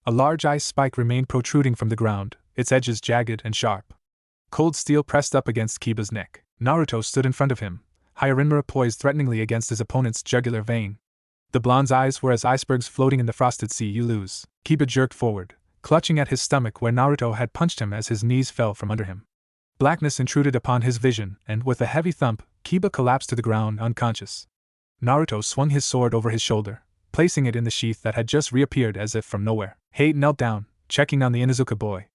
A large ice spike remained protruding from the ground, its edges jagged and sharp. cold steel pressed up against Kiba's neck. Naruto stood in front of him, Hyarinmura poised threateningly against his opponent's jugular vein. The blonde's eyes were as icebergs floating in the frosted sea. You lose. Kiba jerked forward, clutching at his stomach where Naruto had punched him as his knees fell from under him. Blackness intruded upon his vision, and with a heavy thump, Kiba collapsed to the ground unconscious. Naruto swung his sword over his shoulder, placing it in the sheath that had just reappeared as if from nowhere. Hate knelt down, checking on the Inuzuka boy.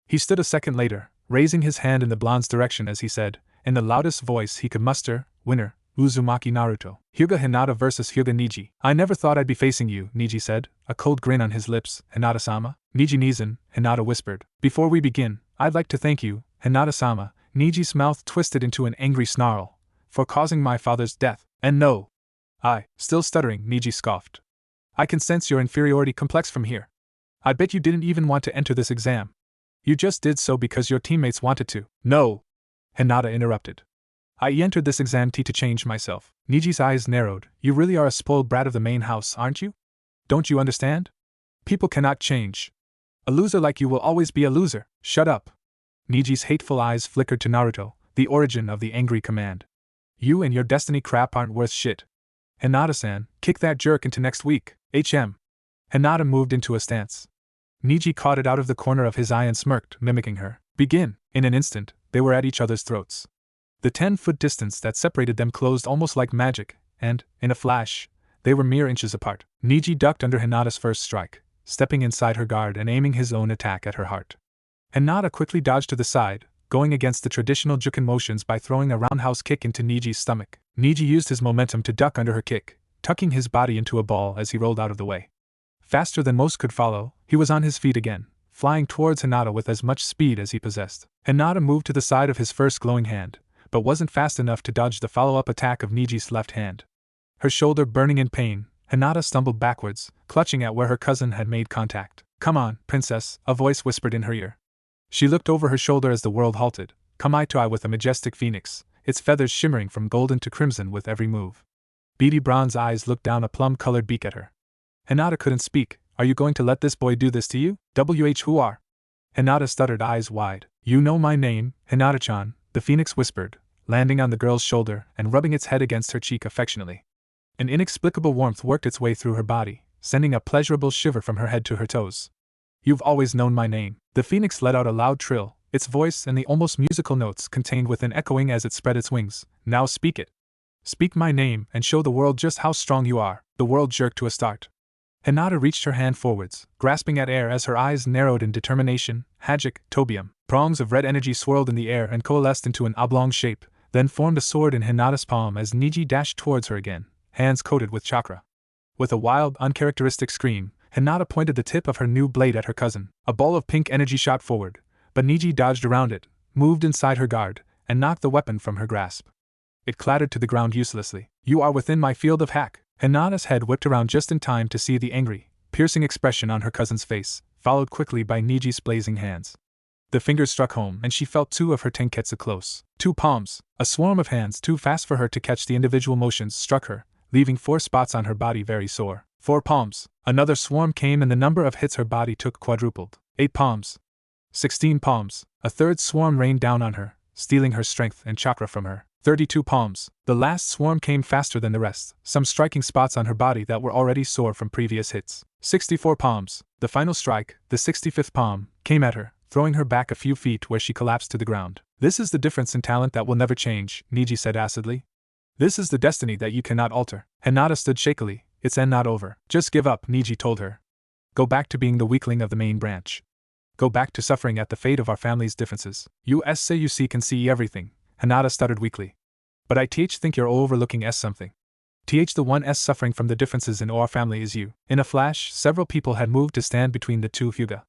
He stood a second later, raising his hand in the blonde's direction as he said, in the loudest voice he could muster, "Winner, Uzumaki Naruto. Hyuga Hinata vs. Hyuga Niji." "I never thought I'd be facing you," Niji said, a cold grin on his lips. "Hinata-sama?" "Niji Nizan," Hinata whispered. "Before we begin, I'd like to thank you, Hinata-sama." Niji's mouth twisted into an angry snarl, "for causing my father's death." "And no." Still stuttering, Niji scoffed. "I can sense your inferiority complex from here. I bet you didn't even want to enter this exam. You just did so because your teammates wanted to." "No," Hinata interrupted. "I entered this exam to change myself." Niji's eyes narrowed. "You really are a spoiled brat of the main house, aren't you? Don't you understand? People cannot change. A loser like you will always be a loser." "Shut up." Niji's hateful eyes flickered to Naruto, the origin of the angry command. "You and your destiny crap aren't worth shit. Hinata-san, kick that jerk into next week, HM." Hinata moved into a stance. Niji caught it out of the corner of his eye and smirked, mimicking her. "Begin." In an instant, they were at each other's throats. The 10-foot distance that separated them closed almost like magic, and, in a flash, they were mere inches apart. Niji ducked under Hinata's first strike, stepping inside her guard and aiming his own attack at her heart. Hinata quickly dodged to the side, going against the traditional juken motions by throwing a roundhouse kick into Niji's stomach. Niji used his momentum to duck under her kick, tucking his body into a ball as he rolled out of the way. Faster than most could follow, he was on his feet again, flying towards Hinata with as much speed as he possessed. Hinata moved to the side of his first glowing hand, but wasn't fast enough to dodge the follow-up attack of Niji's left hand. Her shoulder burning in pain, Hinata stumbled backwards, clutching at where her cousin had made contact. "Come on, princess," a voice whispered in her ear. She looked over her shoulder as the world halted, come eye to eye with a majestic phoenix, its feathers shimmering from golden to crimson with every move. Beady bronze eyes looked down a plum-colored beak at her. Hinata couldn't speak. "Are you going to let this boy do this to you? Who are?" Hinata stuttered, eyes wide. "You know my name, Hinata-chan," the phoenix whispered, landing on the girl's shoulder and rubbing its head against her cheek affectionately. An inexplicable warmth worked its way through her body, sending a pleasurable shiver from her head to her toes. "You've always known my name." The phoenix let out a loud trill, its voice and the almost musical notes contained within echoing as it spread its wings. "Now speak it. Speak my name and show the world just how strong you are." The world jerked to a start. Hinata reached her hand forwards, grasping at air as her eyes narrowed in determination. Hajik, Tobium. Prongs of red energy swirled in the air and coalesced into an oblong shape, then formed a sword in Hinata's palm as Niji dashed towards her again, hands coated with chakra. With a wild, uncharacteristic scream, Hinata pointed the tip of her new blade at her cousin. A ball of pink energy shot forward, but Niji dodged around it, moved inside her guard, and knocked the weapon from her grasp. It clattered to the ground uselessly. "You are within my field of hack." Hinata's head whipped around just in time to see the angry, piercing expression on her cousin's face, followed quickly by Niji's blazing hands. The fingers struck home and she felt two of her tenketsu close. 2 palms, a swarm of hands too fast for her to catch the individual motions struck her, leaving 4 spots on her body very sore. 4 palms, another swarm came and the number of hits her body took quadrupled. 8 palms. 16 palms, a third swarm rained down on her, stealing her strength and chakra from her. 32 palms, the last swarm came faster than the rest, some striking spots on her body that were already sore from previous hits. 64 palms, the final strike, the 65th palm, came at her, throwing her back a few feet where she collapsed to the ground. "This is the difference in talent that will never change," Niji said acidly. "This is the destiny that you cannot alter." Hinata stood shakily, "It's end not over." "Just give up," Niji told her. "Go back to being the weakling of the main branch. Go back to suffering at the fate of our family's differences." "You say you see can see everything," Hinata stuttered weakly. "But I think you're overlooking something. The one suffering from the differences in our family is you." In a flash, several people had moved to stand between the two Hyuga.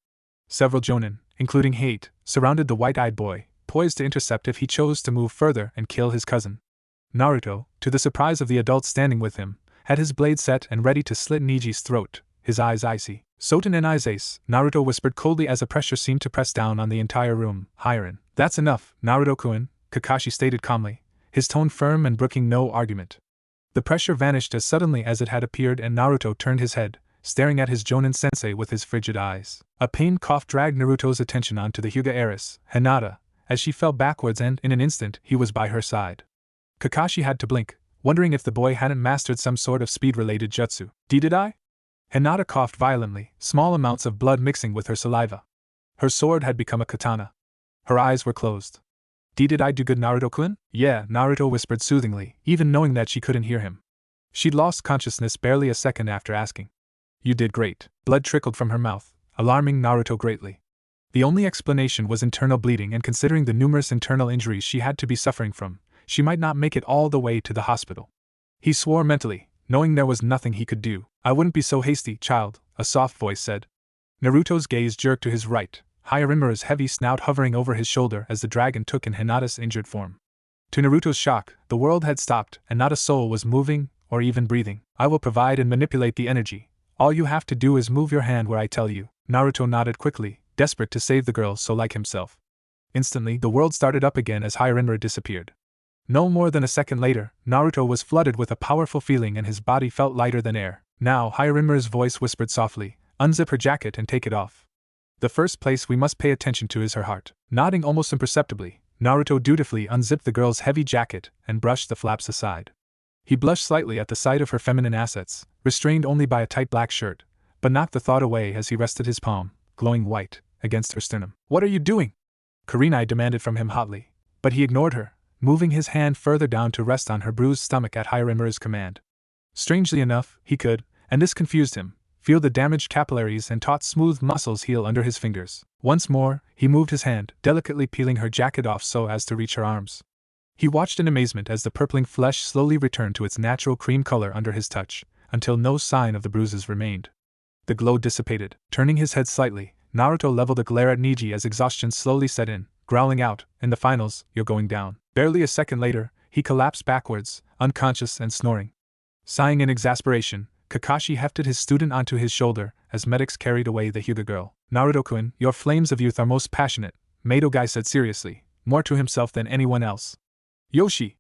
Several jonin, including Hate, surrounded the white-eyed boy, poised to intercept if he chose to move further and kill his cousin. Naruto, to the surprise of the adults standing with him, had his blade set and ready to slit Niji's throat, his eyes icy. "Soten and Ace," Naruto whispered coldly as a pressure seemed to press down on the entire room. "Hiren." "That's enough, Naruto-kun," Kakashi stated calmly, his tone firm and brooking no argument. The pressure vanished as suddenly as it had appeared and Naruto turned his head, staring at his Jonin-sensei with his frigid eyes. A pained cough dragged Naruto's attention onto the Hyuga heiress, Hinata, as she fell backwards and, in an instant, he was by her side. Kakashi had to blink, wondering if the boy hadn't mastered some sort of speed-related jutsu. Did I? Hinata coughed violently, small amounts of blood mixing with her saliva. Her sword had become a katana. Her eyes were closed. Did I do good, Naruto-kun? Yeah, Naruto whispered soothingly, even knowing that she couldn't hear him. She'd lost consciousness barely a second after asking. You did great. Blood trickled from her mouth, alarming Naruto greatly. The only explanation was internal bleeding, and considering the numerous internal injuries she had to be suffering from, she might not make it all the way to the hospital. He swore mentally, knowing there was nothing he could do. I wouldn't be so hasty, child, a soft voice said. Naruto's gaze jerked to his right, Hyarimura's heavy snout hovering over his shoulder as the dragon took in Hinata's injured form. To Naruto's shock, the world had stopped and not a soul was moving or even breathing. I will provide and manipulate the energy. All you have to do is move your hand where I tell you. Naruto nodded quickly, desperate to save the girl so like himself. Instantly, the world started up again as Hyarimura disappeared. No more than a second later, Naruto was flooded with a powerful feeling and his body felt lighter than air. Now, Hyarimura's voice whispered softly, unzip her jacket and take it off. The first place we must pay attention to is her heart. Nodding almost imperceptibly, Naruto dutifully unzipped the girl's heavy jacket and brushed the flaps aside. He blushed slightly at the sight of her feminine assets, restrained only by a tight black shirt, but knocked the thought away as he rested his palm, glowing white, against her sternum. What are you doing? Kurenai demanded from him hotly, but he ignored her, moving his hand further down to rest on her bruised stomach at Hyarimura's command. Strangely enough, he could, and this confused him, feel the damaged capillaries and taut smooth muscles heal under his fingers. Once more, he moved his hand, delicately peeling her jacket off so as to reach her arms. He watched in amazement as the purpling flesh slowly returned to its natural cream color under his touch, until no sign of the bruises remained. The glow dissipated. Turning his head slightly, Naruto leveled a glare at Neji as exhaustion slowly set in, growling out, in the finals, you're going down. Barely a second later, he collapsed backwards, unconscious and snoring. Sighing in exasperation, Kakashi hefted his student onto his shoulder as medics carried away the Hyuga girl. Naruto-kun, your flames of youth are most passionate, Madogai said seriously, more to himself than anyone else. Yoshi!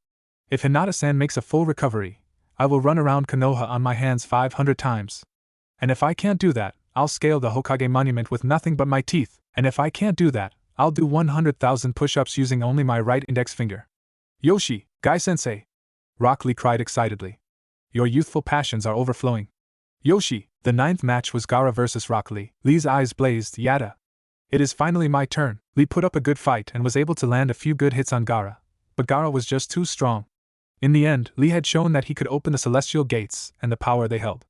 If Hinata-san makes a full recovery, I will run around Konoha on my hands 500 times. And if I can't do that, I'll scale the Hokage monument with nothing but my teeth. And if I can't do that, I'll do 100,000 push-ups using only my right index finger. Yoshi, Gai-sensei! Rock Lee cried excitedly. Your youthful passions are overflowing. Yoshi, the 9th match was Gaara versus Rock Lee. Lee's eyes blazed, Yada. It is finally my turn. Lee put up a good fight and was able to land a few good hits on Gaara, but Gaara was just too strong. In the end, Lee had shown that he could open the celestial gates and the power they held.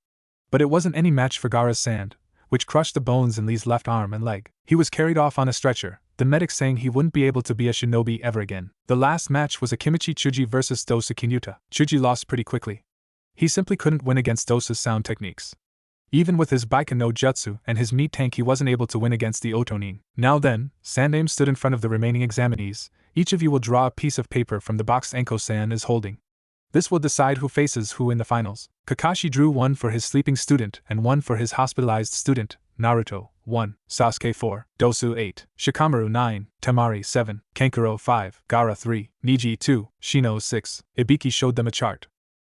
But it wasn't any match for Gaara's sand, which crushed the bones in Lee's left arm and leg. He was carried off on a stretcher, the medic saying he wouldn't be able to be a shinobi ever again. The last match was Akimichi Chuji versus Dosa Kinyuta. Chuji lost pretty quickly. He simply couldn't win against Dosa's sound techniques. Even with his Baiken no Jutsu and his meat tank, he wasn't able to win against the Otonin. Now then, Sandaime stood in front of the remaining examinees. Each of you will draw a piece of paper from the box Enko-san is holding. This will decide who faces who in the finals. Kakashi drew one for his sleeping student and one for his hospitalized student. Naruto, 1, Sasuke 4, Dosu 8, Shikamaru 9, Temari 7, Kankuro 5, Gaara 3, Neji 2, Shino 6. Ibiki showed them a chart.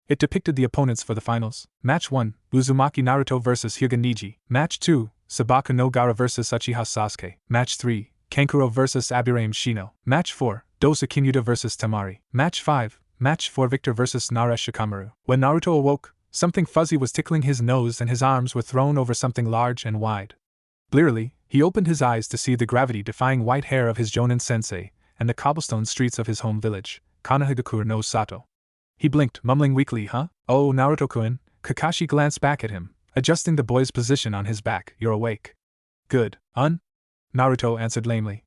It depicted the opponents for the finals. Match 1, Uzumaki Naruto vs Hyuga Neji. Match 2, Sabaka no Gaara vs Uchiha Sasuke. Match 3, Kankuro vs Aburaim Shino. Match 4, Dosa Kinyuta vs Temari. Match 5, Match 4 Victor vs Naresh Shikamaru. When Naruto awoke, something fuzzy was tickling his nose and his arms were thrown over something large and wide. Blearily, he opened his eyes to see the gravity-defying white hair of his Jonin sensei and the cobblestone streets of his home village, Kanahigakure no Sato. He blinked, mumbling weakly, huh? Oh, Naruto-kun. Kakashi glanced back at him, adjusting the boy's position on his back. You're awake. Good. Naruto answered lamely.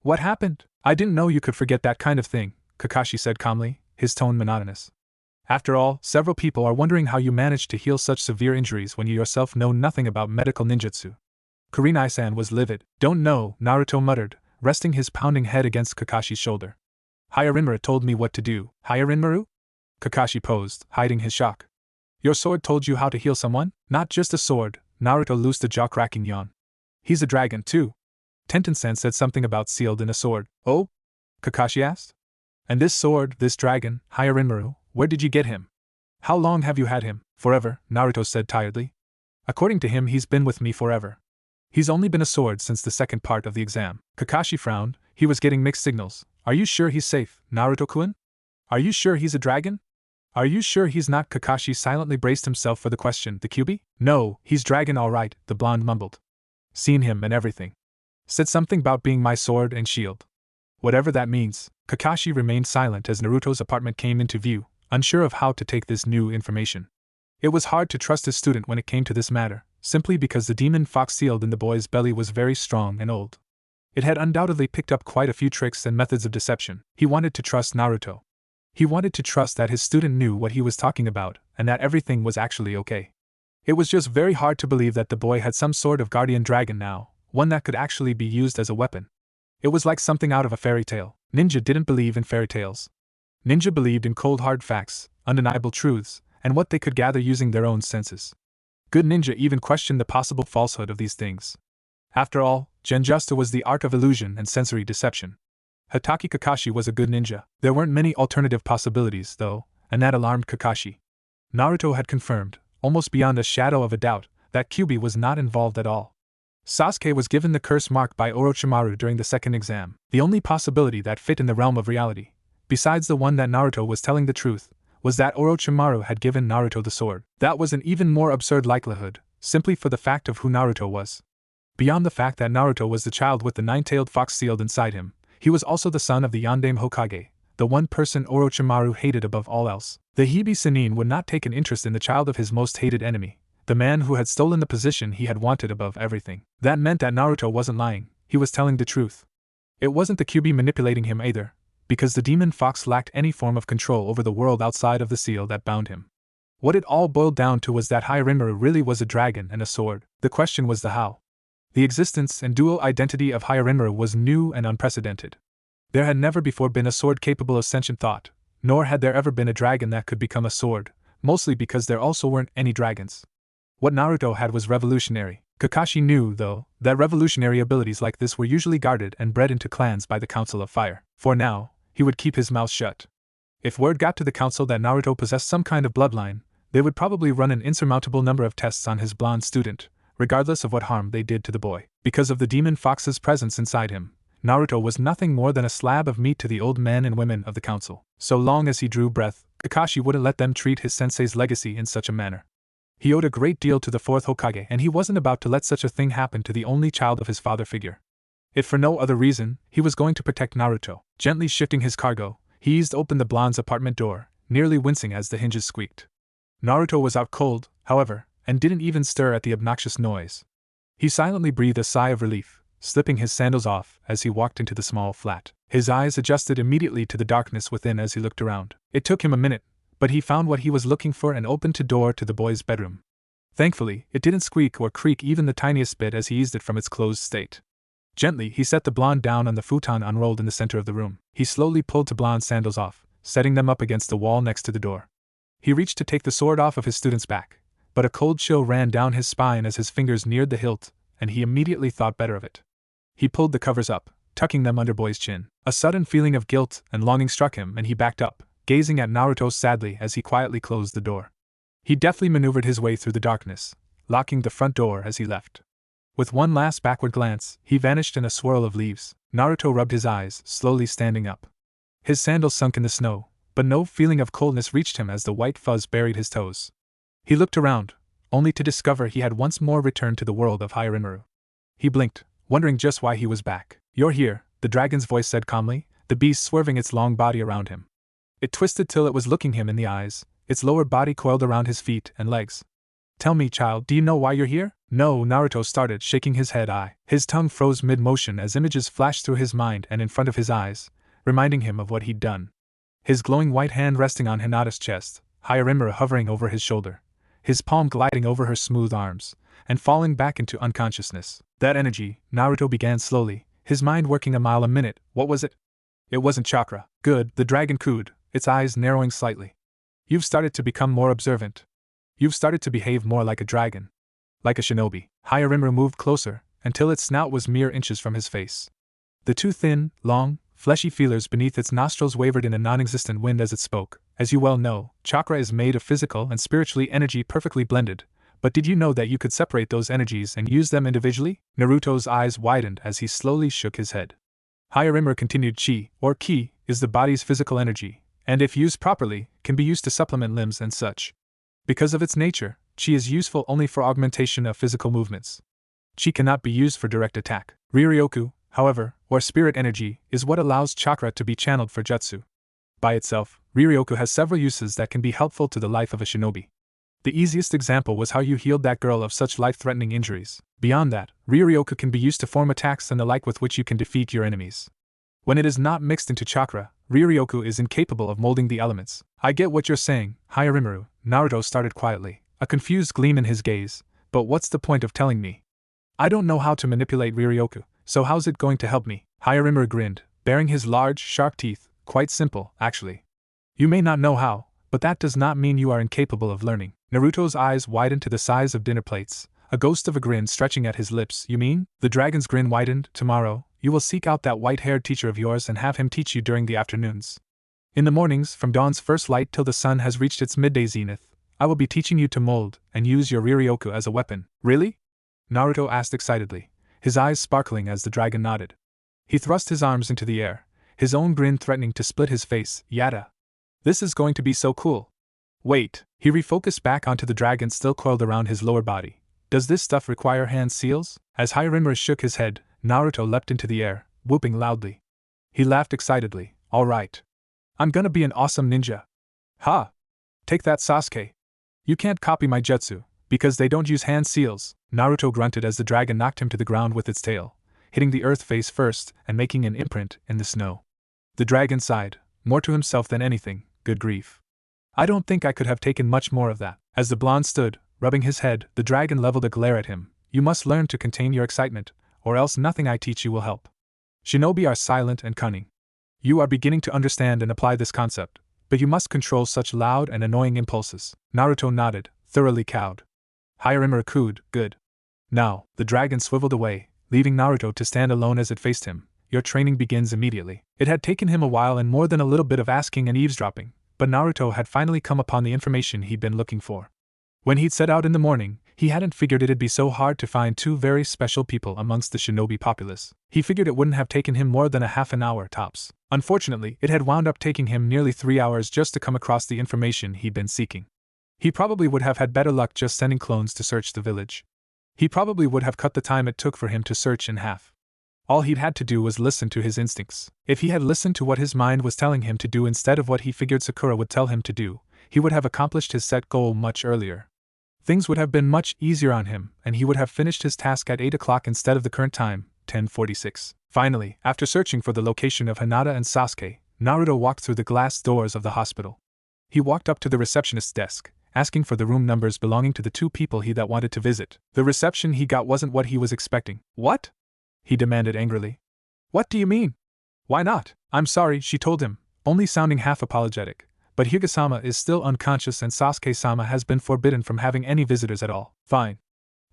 What happened? I didn't know you could forget that kind of thing, Kakashi said calmly, his tone monotonous. After all, several people are wondering how you managed to heal such severe injuries when you yourself know nothing about medical ninjutsu. Kurenai-san was livid. Don't know, Naruto muttered, resting his pounding head against Kakashi's shoulder. Hyarimura told me what to do. Hyarimura? Kakashi posed, hiding his shock. Your sword told you how to heal someone? Not just a sword, Naruto loosed a jaw-cracking yawn. He's a dragon, too. Tenten-san said something about sealed in a sword. Oh? Kakashi asked. And this sword, this dragon, Hyarimura, where did you get him? How long have you had him? Forever, Naruto said tiredly. According to him, he's been with me forever. He's only been a sword since the second part of the exam. Kakashi frowned, He was getting mixed signals. Are you sure he's safe, Naruto-kun? Are you sure he's a dragon? Are you sure he's not? Kakashi silently braced himself for the question. The Kyuubi? No, he's dragon all right, the blonde mumbled. Seen him and everything. Said something about being my sword and shield. Whatever that means. Kakashi remained silent as Naruto's apartment came into view, unsure of how to take this new information. It was hard to trust his student when it came to this matter, simply because the demon fox sealed in the boy's belly was very strong and old. It had undoubtedly picked up quite a few tricks and methods of deception. He wanted to trust Naruto. He wanted to trust that his student knew what he was talking about, and that everything was actually okay. It was just very hard to believe that the boy had some sort of guardian dragon now, one that could actually be used as a weapon. It was like something out of a fairy tale. Ninja didn't believe in fairy tales. Ninja believed in cold hard facts, undeniable truths, and what they could gather using their own senses. Good ninja even questioned the possible falsehood of these things. After all, Genjusta was the art of illusion and sensory deception. Hatake Kakashi was a good ninja. There weren't many alternative possibilities, though, and that alarmed Kakashi. Naruto had confirmed, almost beyond a shadow of a doubt, that Kyuubi was not involved at all. Sasuke was given the curse mark by Orochimaru during the second exam. The only possibility that fit in the realm of reality, besides the one that Naruto was telling the truth, was that Orochimaru had given Naruto the sword. That was an even more absurd likelihood, simply for the fact of who Naruto was. Beyond the fact that Naruto was the child with the nine-tailed fox sealed inside him, he was also the son of the Yondaime Hokage, the one person Orochimaru hated above all else. The Hibi Sannin would not take an interest in the child of his most hated enemy, the man who had stolen the position he had wanted above everything. That meant that Naruto wasn't lying, he was telling the truth. It wasn't the Kyuubi manipulating him either, because the demon fox lacked any form of control over the world outside of the seal that bound him. What it all boiled down to was that Hyarinmaru really was a dragon and a sword. The question was the how. The existence and dual identity of Hyarinmaru was new and unprecedented. There had never before been a sword capable of sentient thought, nor had there ever been a dragon that could become a sword, mostly because there also weren't any dragons. What Naruto had was revolutionary. Kakashi knew, though, that revolutionary abilities like this were usually guarded and bred into clans by the Council of Fire. For now, he would keep his mouth shut. If word got to the council that Naruto possessed some kind of bloodline, they would probably run an insurmountable number of tests on his blonde student, regardless of what harm they did to the boy. Because of the demon fox's presence inside him, Naruto was nothing more than a slab of meat to the old men and women of the council. So long as he drew breath, Kakashi wouldn't let them treat his sensei's legacy in such a manner. He owed a great deal to the fourth Hokage, and he wasn't about to let such a thing happen to the only child of his father figure. If for no other reason, he was going to protect Naruto. Gently shifting his cargo, he eased open the blonde's apartment door, nearly wincing as the hinges squeaked. Naruto was out cold, however, and didn't even stir at the obnoxious noise. He silently breathed a sigh of relief, slipping his sandals off as he walked into the small flat. His eyes adjusted immediately to the darkness within as he looked around. It took him a minute, but he found what he was looking for and opened the door to the boy's bedroom. Thankfully, it didn't squeak or creak even the tiniest bit as he eased it from its closed state. Gently, he set the blonde down on the futon unrolled in the center of the room. He slowly pulled the blonde's sandals off, setting them up against the wall next to the door. He reached to take the sword off of his student's back, but a cold chill ran down his spine as his fingers neared the hilt, and he immediately thought better of it. He pulled the covers up, tucking them under boy's chin. A sudden feeling of guilt and longing struck him and he backed up, gazing at Naruto sadly as he quietly closed the door. He deftly maneuvered his way through the darkness, locking the front door as he left. With one last backward glance, he vanished in a swirl of leaves. Naruto rubbed his eyes, slowly standing up. His sandals sunk in the snow, but no feeling of coldness reached him as the white fuzz buried his toes. He looked around, only to discover he had once more returned to the world of Hyarinmaru. He blinked, wondering just why he was back. "You're here," the dragon's voice said calmly, the beast swerving its long body around him. It twisted till it was looking him in the eyes, its lower body coiled around his feet and legs. "Tell me, child, do you know why you're here?" "No," Naruto started, shaking his head. His tongue froze mid-motion as images flashed through his mind and in front of his eyes, reminding him of what he'd done. His glowing white hand resting on Hinata's chest, Hyarinmaru hovering over his shoulder, his palm gliding over her smooth arms, and falling back into unconsciousness. That energy, Naruto began slowly, his mind working a mile a minute. What was it? It wasn't chakra. Good, the dragon cooed, its eyes narrowing slightly. You've started to become more observant. You've started to behave more like a dragon. Like a shinobi. Hyarinmaru moved closer, until its snout was mere inches from his face. The two thin, long, fleshy feelers beneath its nostrils wavered in a non-existent wind as it spoke. As you well know, chakra is made of physical and spiritually energy perfectly blended. But did you know that you could separate those energies and use them individually? Naruto's eyes widened as he slowly shook his head. Higher continued. Chi, or ki, is the body's physical energy, and if used properly, can be used to supplement limbs and such. Because of its nature, chi is useful only for augmentation of physical movements. Chi cannot be used for direct attack. Riryoku, however, or spirit energy, is what allows chakra to be channeled for jutsu. By itself, Riryoku has several uses that can be helpful to the life of a shinobi. The easiest example was how you healed that girl of such life-threatening injuries. Beyond that, Riryoku can be used to form attacks and the like with which you can defeat your enemies. When it is not mixed into chakra, Riryoku is incapable of molding the elements. I get what you're saying, Hayarimaru, Naruto started quietly, a confused gleam in his gaze, but what's the point of telling me? I don't know how to manipulate Riryoku, so how's it going to help me? Hayarimaru grinned, baring his large, sharp teeth. Quite simple, actually. You may not know how, but that does not mean you are incapable of learning. Naruto's eyes widened to the size of dinner plates, a ghost of a grin stretching at his lips. You mean? The dragon's grin widened. Tomorrow, you will seek out that white-haired teacher of yours and have him teach you during the afternoons. In the mornings, from dawn's first light till the sun has reached its midday zenith, I will be teaching you to mold and use your Riryoku as a weapon. Really? Naruto asked excitedly, his eyes sparkling as the dragon nodded. He thrust his arms into the air, his own grin threatening to split his face. Yada. This is going to be so cool. Wait, he refocused back onto the dragon still coiled around his lower body. Does this stuff require hand seals? As Hayarimaru shook his head, Naruto leapt into the air, whooping loudly. He laughed excitedly. All right. I'm gonna be an awesome ninja. Ha! Take that, Sasuke. You can't copy my jutsu, because they don't use hand seals. Naruto grunted as the dragon knocked him to the ground with its tail, hitting the earth face first and making an imprint in the snow. The dragon sighed, more to himself than anything. Good grief. I don't think I could have taken much more of that. As the blonde stood, rubbing his head, the dragon leveled a glare at him. You must learn to contain your excitement, or else nothing I teach you will help. Shinobi are silent and cunning. You are beginning to understand and apply this concept, but you must control such loud and annoying impulses. Naruto nodded, thoroughly cowed. Hayarimaru cooed, good. Now, the dragon swiveled away, leaving Naruto to stand alone as it faced him. Your training begins immediately. It had taken him a while and more than a little bit of asking and eavesdropping, but Naruto had finally come upon the information he'd been looking for. When he'd set out in the morning, he hadn't figured it'd be so hard to find two very special people amongst the shinobi populace. He figured it wouldn't have taken him more than a half an hour tops. Unfortunately, it had wound up taking him nearly 3 hours just to come across the information he'd been seeking. He probably would have had better luck just sending clones to search the village. He probably would have cut the time it took for him to search in half. All he'd had to do was listen to his instincts. If he had listened to what his mind was telling him to do instead of what he figured Sakura would tell him to do, he would have accomplished his set goal much earlier. Things would have been much easier on him, and he would have finished his task at 8 o'clock instead of the current time, 10:46. Finally, after searching for the location of Hinata and Sasuke, Naruto walked through the glass doors of the hospital. He walked up to the receptionist's desk, asking for the room numbers belonging to the two people he that wanted to visit. The reception he got wasn't what he was expecting. What? He demanded angrily. What do you mean? Why not? I'm sorry, she told him, only sounding half apologetic. But Hyuga-sama is still unconscious and Sasuke-sama has been forbidden from having any visitors at all. Fine.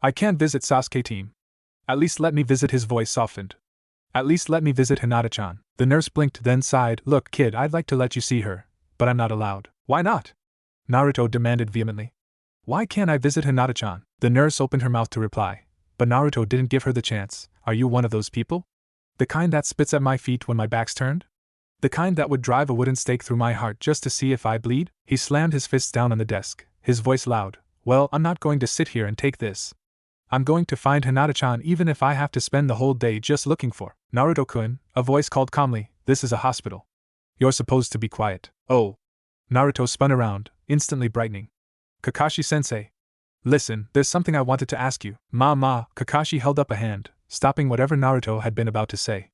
I can't visit Sasuke-team. At least let me visit. His voice softened. At least let me visit Hinata-chan. The nurse blinked then sighed. Look, kid, I'd like to let you see her, but I'm not allowed. Why not? Naruto demanded vehemently. Why can't I visit Hinata-chan? The nurse opened her mouth to reply, but Naruto didn't give her the chance. Are you one of those people? The kind that spits at my feet when my back's turned? The kind that would drive a wooden stake through my heart just to see if I bleed? He slammed his fists down on the desk, his voice loud. Well, I'm not going to sit here and take this. I'm going to find Hinata-chan even if I have to spend the whole day just looking for Naruto-kun, a voice called calmly. This is a hospital. You're supposed to be quiet. Oh. Naruto spun around, instantly brightening. Kakashi-sensei. Listen, there's something I wanted to ask you. Kakashi held up a hand, stopping whatever Naruto had been about to say.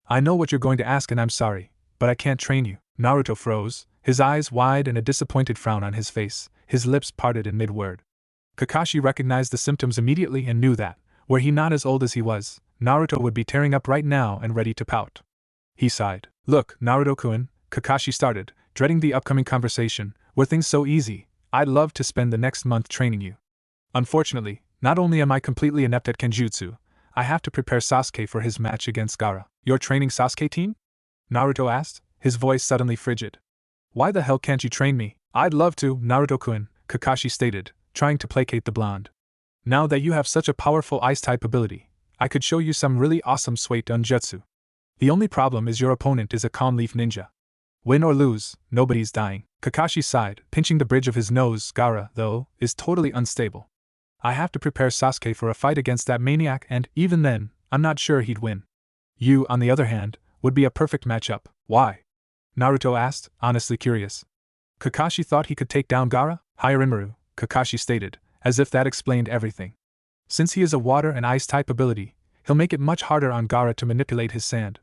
I know what you're going to ask and I'm sorry, but I can't train you. Naruto froze, his eyes wide and a disappointed frown on his face, his lips parted in mid-word. Kakashi recognized the symptoms immediately and knew that, were he not as old as he was, Naruto would be tearing up right now and ready to pout. He sighed. Look, Naruto-kun, Kakashi started, dreading the upcoming conversation. Were things so easy, I'd love to spend the next month training you. Unfortunately, not only am I completely inept at Kenjutsu, I have to prepare Sasuke for his match against Gaara. You're training Sasuke team? Naruto asked, his voice suddenly frigid. Why the hell can't you train me? I'd love to, Naruto-kun, Kakashi stated, trying to placate the blonde. Now that you have such a powerful ice-type ability, I could show you some really awesome Suiton jutsu. The only problem is your opponent is a calm leaf ninja. Win or lose, nobody's dying. Kakashi sighed, pinching the bridge of his nose. Gaara, though, is totally unstable. I have to prepare Sasuke for a fight against that maniac, and, even then, I'm not sure he'd win. You, on the other hand, would be a perfect matchup. Why? Naruto asked, honestly curious. Kakashi thought he could take down Gaara? Hyarinmaru, Kakashi stated, as if that explained everything. Since he is a water and ice type ability, he'll make it much harder on Gaara to manipulate his sand.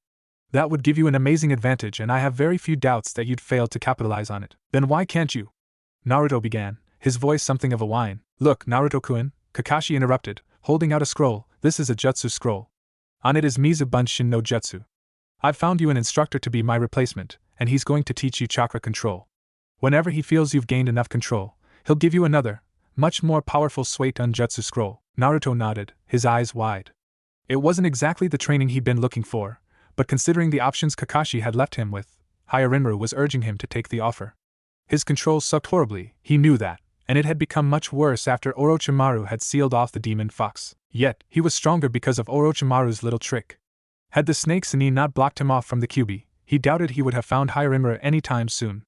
That would give you an amazing advantage, and I have very few doubts that you'd fail to capitalize on it. Then why can't you? Naruto began, his voice something of a whine. Look, Naruto-kun, Kakashi interrupted, holding out a scroll. This is a jutsu scroll. On it is Mizu Bunshin no Jutsu. I've found you an instructor to be my replacement, and he's going to teach you chakra control. Whenever he feels you've gained enough control, he'll give you another, much more powerful Suiton Jutsu scroll. Naruto nodded, his eyes wide. It wasn't exactly the training he'd been looking for, but considering the options Kakashi had left him with, Hyarinmaru was urging him to take the offer. His control sucked horribly, he knew that, and it had become much worse after Orochimaru had sealed off the demon fox. Yet, he was stronger because of Orochimaru's little trick. Had the snake Sannin not blocked him off from the Kyuubi, he doubted he would have found Hyarinmaru any time soon.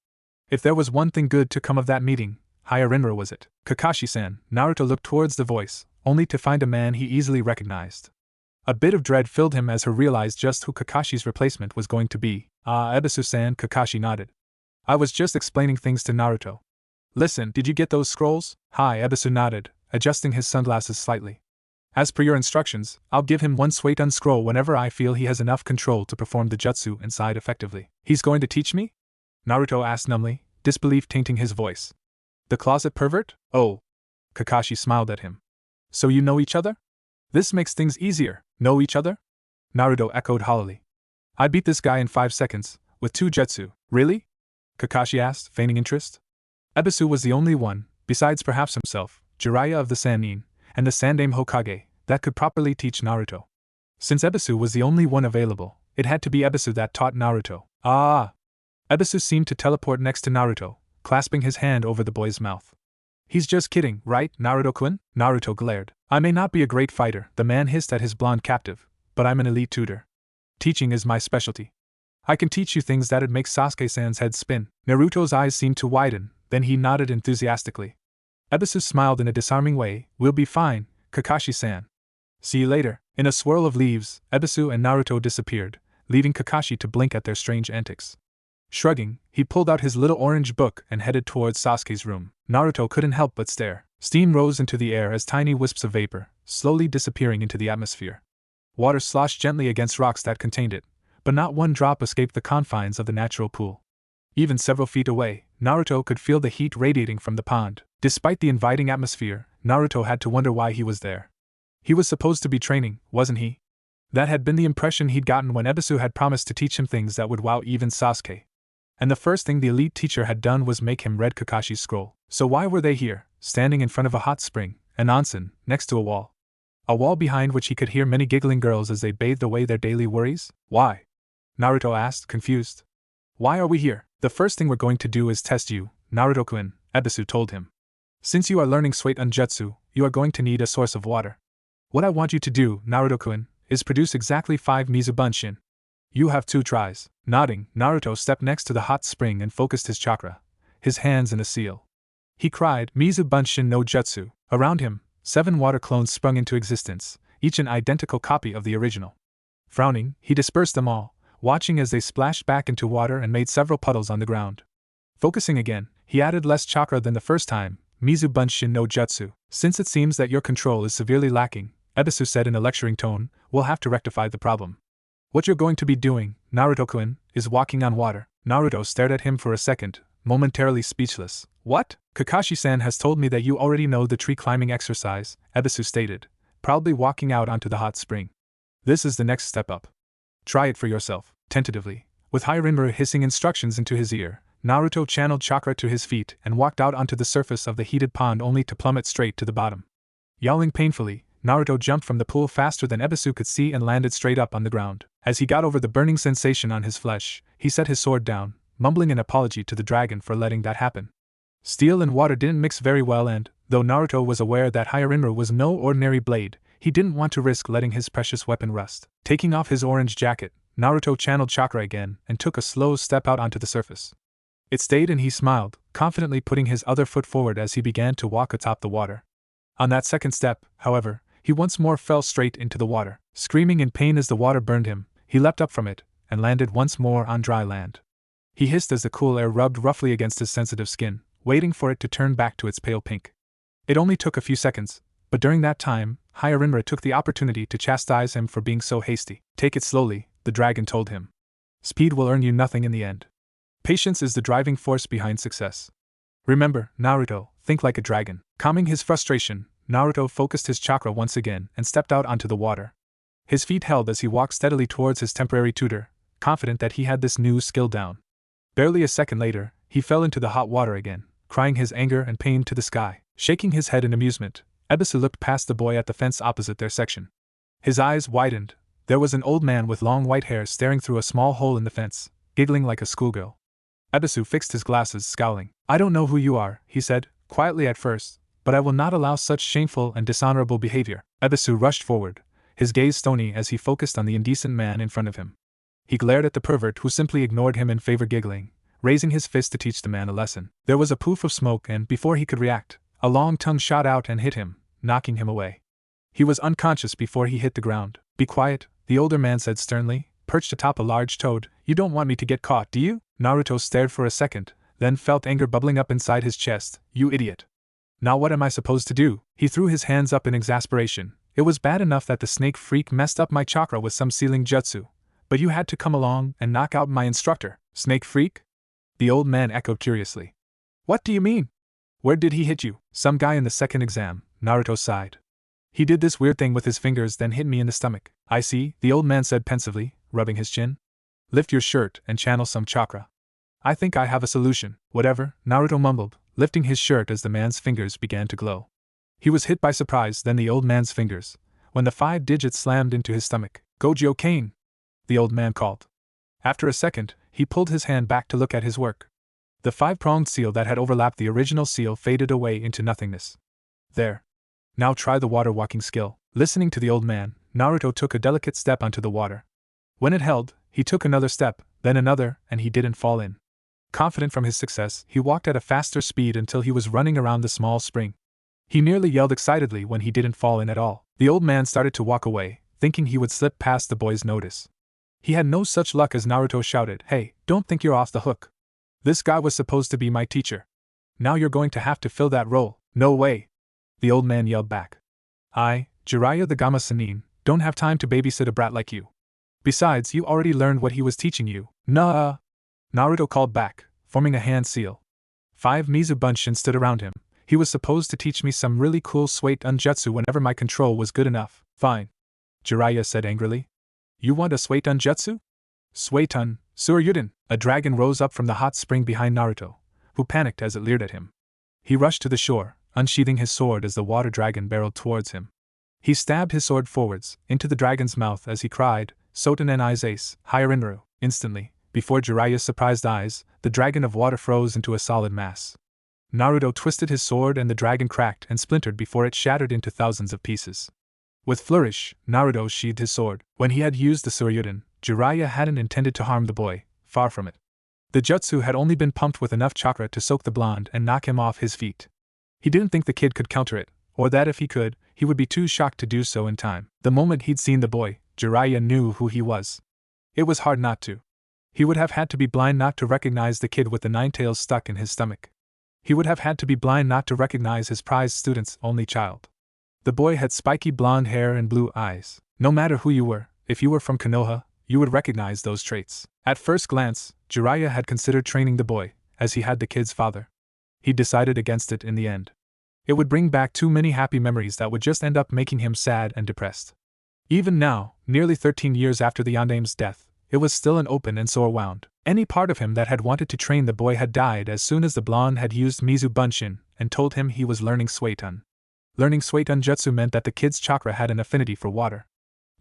If there was one thing good to come of that meeting, Hyarinmaru was it. Kakashi-san, Naruto looked towards the voice, only to find a man he easily recognized. A bit of dread filled him as he realized just who Kakashi's replacement was going to be. Ah, Ebisu-san, Kakashi nodded. I was just explaining things to Naruto. Listen, did you get those scrolls? Hi, Ebisu nodded, adjusting his sunglasses slightly. As per your instructions, I'll give him one Suiton scroll whenever I feel he has enough control to perform the jutsu inside effectively. He's going to teach me? Naruto asked numbly, disbelief tainting his voice. The closet pervert? Oh. Kakashi smiled at him. So you know each other? This makes things easier. Know each other? Naruto echoed hollowly. I beat this guy in 5 seconds, with 2 jutsu. Really? Kakashi asked, feigning interest. Ebisu was the only one, besides perhaps himself, Jiraiya of the Sannin, and the Sandaime Hokage, that could properly teach Naruto. Since Ebisu was the only one available, it had to be Ebisu that taught Naruto. Ah! Ebisu seemed to teleport next to Naruto, clasping his hand over the boy's mouth. He's just kidding, right, Naruto-kun? Naruto glared. I may not be a great fighter, the man hissed at his blonde captive, but I'm an elite tutor. Teaching is my specialty. I can teach you things that'd make Sasuke-san's head spin. Naruto's eyes seemed to widen, then he nodded enthusiastically. Ebisu smiled in a disarming way. We'll be fine, Kakashi-san. See you later. In a swirl of leaves, Ebisu and Naruto disappeared, leaving Kakashi to blink at their strange antics. Shrugging, he pulled out his little orange book and headed towards Sasuke's room. Naruto couldn't help but stare. Steam rose into the air as tiny wisps of vapor, slowly disappearing into the atmosphere. Water sloshed gently against rocks that contained it, but not one drop escaped the confines of the natural pool. Even several feet away, Naruto could feel the heat radiating from the pond. Despite the inviting atmosphere, Naruto had to wonder why he was there. He was supposed to be training, wasn't he? That had been the impression he'd gotten when Ebisu had promised to teach him things that would wow even Sasuke. And the first thing the elite teacher had done was make him read Kakashi's scroll. So why were they here, standing in front of a hot spring, an onsen, next to a wall? A wall behind which he could hear many giggling girls as they bathed away their daily worries? Why? Naruto asked, confused. Why are we here? The first thing we're going to do is test you, Naruto-kun, Ebisu told him. Since you are learning Suiton Jutsu, you are going to need a source of water. What I want you to do, Naruto-kun, is produce exactly 5 Mizu Bunshin. You have 2 tries. Nodding, Naruto stepped next to the hot spring and focused his chakra, his hands in a seal. He cried, Mizu Bunshin no Jutsu. Around him, 7 water clones sprung into existence, each an identical copy of the original. Frowning, he dispersed them all, watching as they splashed back into water and made several puddles on the ground. Focusing again, he added less chakra than the first time, Mizu Bunshin no Jutsu. Since it seems that your control is severely lacking, Ebisu said in a lecturing tone, we'll have to rectify the problem. What you're going to be doing, Naruto-kun, is walking on water. Naruto stared at him for a second, momentarily speechless. What? Kakashi-san has told me that you already know the tree climbing exercise, Ebisu stated, proudly walking out onto the hot spring. This is the next step up. Try it for yourself. Tentatively, with Hyarinmaru hissing instructions into his ear, Naruto channeled chakra to his feet and walked out onto the surface of the heated pond only to plummet straight to the bottom. Yowling painfully, Naruto jumped from the pool faster than Ebisu could see and landed straight up on the ground. As he got over the burning sensation on his flesh, he set his sword down, mumbling an apology to the dragon for letting that happen. Steel and water didn't mix very well and, though Naruto was aware that Hyarinmaru was no ordinary blade, he didn't want to risk letting his precious weapon rust. Taking off his orange jacket, Naruto channeled chakra again and took a slow step out onto the surface. It stayed and he smiled, confidently putting his other foot forward as he began to walk atop the water. On that second step, however, he once more fell straight into the water. Screaming in pain as the water burned him, he leapt up from it and landed once more on dry land. He hissed as the cool air rubbed roughly against his sensitive skin, waiting for it to turn back to its pale pink. It only took a few seconds, but during that time, Hyarinra took the opportunity to chastise him for being so hasty. Take it slowly, the dragon told him. Speed will earn you nothing in the end. Patience is the driving force behind success. Remember, Naruto, think like a dragon. Calming his frustration, Naruto focused his chakra once again and stepped out onto the water. His feet held as he walked steadily towards his temporary tutor, confident that he had this new skill down. Barely a second later, he fell into the hot water again, crying his anger and pain to the sky. Shaking his head in amusement, Ebisu looked past the boy at the fence opposite their section. His eyes widened. There was an old man with long white hair staring through a small hole in the fence, giggling like a schoolgirl. Ebisu fixed his glasses, scowling. I don't know who you are, he said, quietly at first, but I will not allow such shameful and dishonorable behavior. Ebisu rushed forward, his gaze stony as he focused on the indecent man in front of him. He glared at the pervert who simply ignored him and favored giggling, raising his fist to teach the man a lesson. There was a poof of smoke and, before he could react, a long tongue shot out and hit him, knocking him away. He was unconscious before he hit the ground. Be quiet, the older man said sternly, perched atop a large toad. You don't want me to get caught, do you? Naruto stared for a second, then felt anger bubbling up inside his chest. You idiot. Now what am I supposed to do? He threw his hands up in exasperation. It was bad enough that the snake freak messed up my chakra with some sealing jutsu, but you had to come along and knock out my instructor. Snake freak? The old man echoed curiously. What do you mean? Where did he hit you? Some guy in the second exam, Naruto sighed. He did this weird thing with his fingers, then hit me in the stomach. I see, the old man said pensively, rubbing his chin. Lift your shirt and channel some chakra. I think I have a solution. Whatever, Naruto mumbled, lifting his shirt as the man's fingers began to glow. He was hit by surprise, then the old man's fingers, when the 5 digits slammed into his stomach. Gojo Kane! The old man called. After a second, he pulled his hand back to look at his work. The 5-pronged seal that had overlapped the original seal faded away into nothingness. There. Now try the water walking skill. Listening to the old man, Naruto took a delicate step onto the water. When it held, he took another step, then another, and he didn't fall in. Confident from his success, he walked at a faster speed until he was running around the small spring. He nearly yelled excitedly when he didn't fall in at all. The old man started to walk away, thinking he would slip past the boy's notice. He had no such luck as Naruto shouted, Hey, don't think you're off the hook. This guy was supposed to be my teacher. Now you're going to have to fill that role. No way. The old man yelled back. I, Jiraiya the Gamma Sennin, don't have time to babysit a brat like you. Besides, you already learned what he was teaching you. Nah. Naruto called back, forming a hand seal. 5 Mizubunshin stood around him. He was supposed to teach me some really cool Suiton jutsu whenever my control was good enough. Fine. Jiraiya said angrily. You want a Suiton jutsu? Suiton, Suryuden. A dragon rose up from the hot spring behind Naruto, who panicked as it leered at him. He rushed to the shore, unsheathing his sword as the water dragon barreled towards him. He stabbed his sword forwards, into the dragon's mouth as he cried, Soten en Ace, Hyarinru. Instantly, before Jiraiya's surprised eyes, the dragon of water froze into a solid mass. Naruto twisted his sword and the dragon cracked and splintered before it shattered into thousands of pieces. With flourish, Naruto sheathed his sword. When he had used the Suryuden, Jiraiya hadn't intended to harm the boy, far from it. The jutsu had only been pumped with enough chakra to soak the blonde and knock him off his feet. He didn't think the kid could counter it, or that if he could, he would be too shocked to do so in time. The moment he'd seen the boy, Jiraiya knew who he was. It was hard not to. He would have had to be blind not to recognize the kid with the 9 tails stuck in his stomach. He would have had to be blind not to recognize his prized student's only child. The boy had spiky blonde hair and blue eyes. No matter who you were, if you were from Konoha, you would recognize those traits. At first glance, Jiraiya had considered training the boy, as he had the kid's father. He decided against it in the end. It would bring back too many happy memories that would just end up making him sad and depressed. Even now, nearly 13 years after the Yandame's death, it was still an open and sore wound. Any part of him that had wanted to train the boy had died as soon as the blonde had used Mizubunshin and told him he was learning Suiton. Learning Suiton jutsu meant that the kid's chakra had an affinity for water.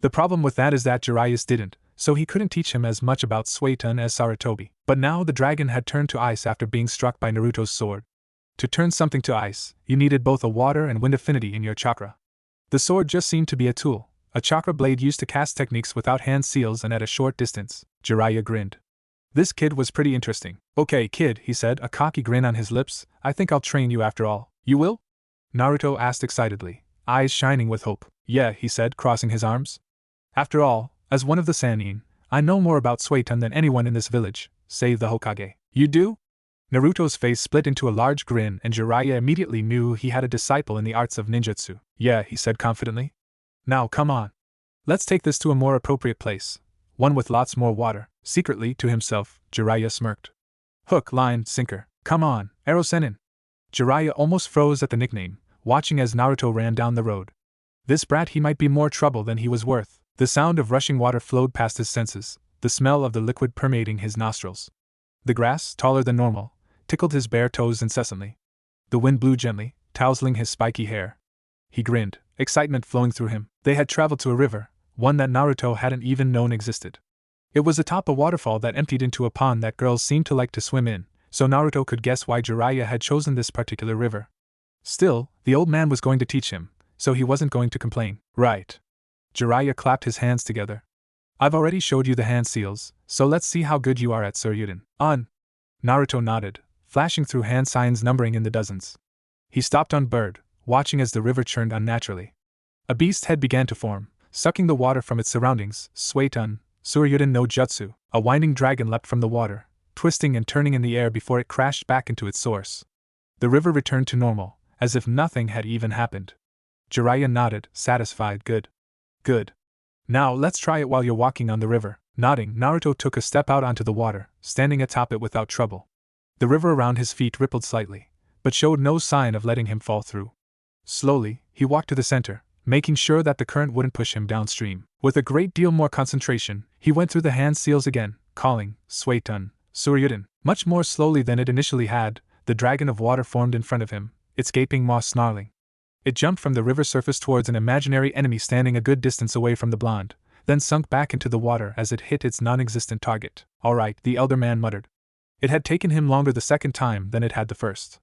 The problem with that is that Jiraiya's didn't, so he couldn't teach him as much about Suiton as Sarutobi. But now the dragon had turned to ice after being struck by Naruto's sword. To turn something to ice, you needed both a water and wind affinity in your chakra. The sword just seemed to be a tool, A chakra blade used to cast techniques without hand seals and at a short distance. Jiraiya grinned. This kid was pretty interesting. Okay, kid, he said, a cocky grin on his lips, I think I'll train you after all. You will? Naruto asked excitedly, eyes shining with hope. Yeah, he said, crossing his arms. After all, as one of the Sannin, I know more about Suiton than anyone in this village, save the Hokage. You do? Naruto's face split into a large grin and Jiraiya immediately knew he had a disciple in the arts of ninjutsu. Yeah, he said confidently. Now come on. Let's take this to a more appropriate place. One with lots more water. Secretly, to himself, Jiraiya smirked. Hook, line, sinker. Come on, Erosenin. Jiraiya almost froze at the nickname, watching as Naruto ran down the road. This brat, he might be more trouble than he was worth. The sound of rushing water flowed past his senses, the smell of the liquid permeating his nostrils. The grass, taller than normal, tickled his bare toes incessantly. The wind blew gently, tousling his spiky hair. He grinned, excitement flowing through him. They had traveled to a river, one that Naruto hadn't even known existed. It was atop a waterfall that emptied into a pond that girls seemed to like to swim in, so Naruto could guess why Jiraiya had chosen this particular river. Still, the old man was going to teach him, so he wasn't going to complain. Right. Jiraiya clapped his hands together. I've already showed you the hand seals, so let's see how good you are at Suryuden. On. Naruto nodded, flashing through hand signs numbering in the dozens. He stopped on Bird, watching as the river churned unnaturally. A beast head began to form, sucking the water from its surroundings. Suiton, Suryuden no Jutsu. A winding dragon leapt from the water, twisting and turning in the air before it crashed back into its source. The river returned to normal, as if nothing had even happened. Jiraiya nodded, satisfied. Good. Good. Now let's try it while you're walking on the river. Nodding, Naruto took a step out onto the water, standing atop it without trouble. The river around his feet rippled slightly, but showed no sign of letting him fall through. Slowly, he walked to the center, making sure that the current wouldn't push him downstream. With a great deal more concentration, he went through the hand seals again, calling, Suiton, Suryuden. Much more slowly than it initially had, the dragon of water formed in front of him, its gaping maw snarling. It jumped from the river surface towards an imaginary enemy standing a good distance away from the blonde, then sunk back into the water as it hit its non-existent target. All right, the elder man muttered. It had taken him longer the second time than it had the first.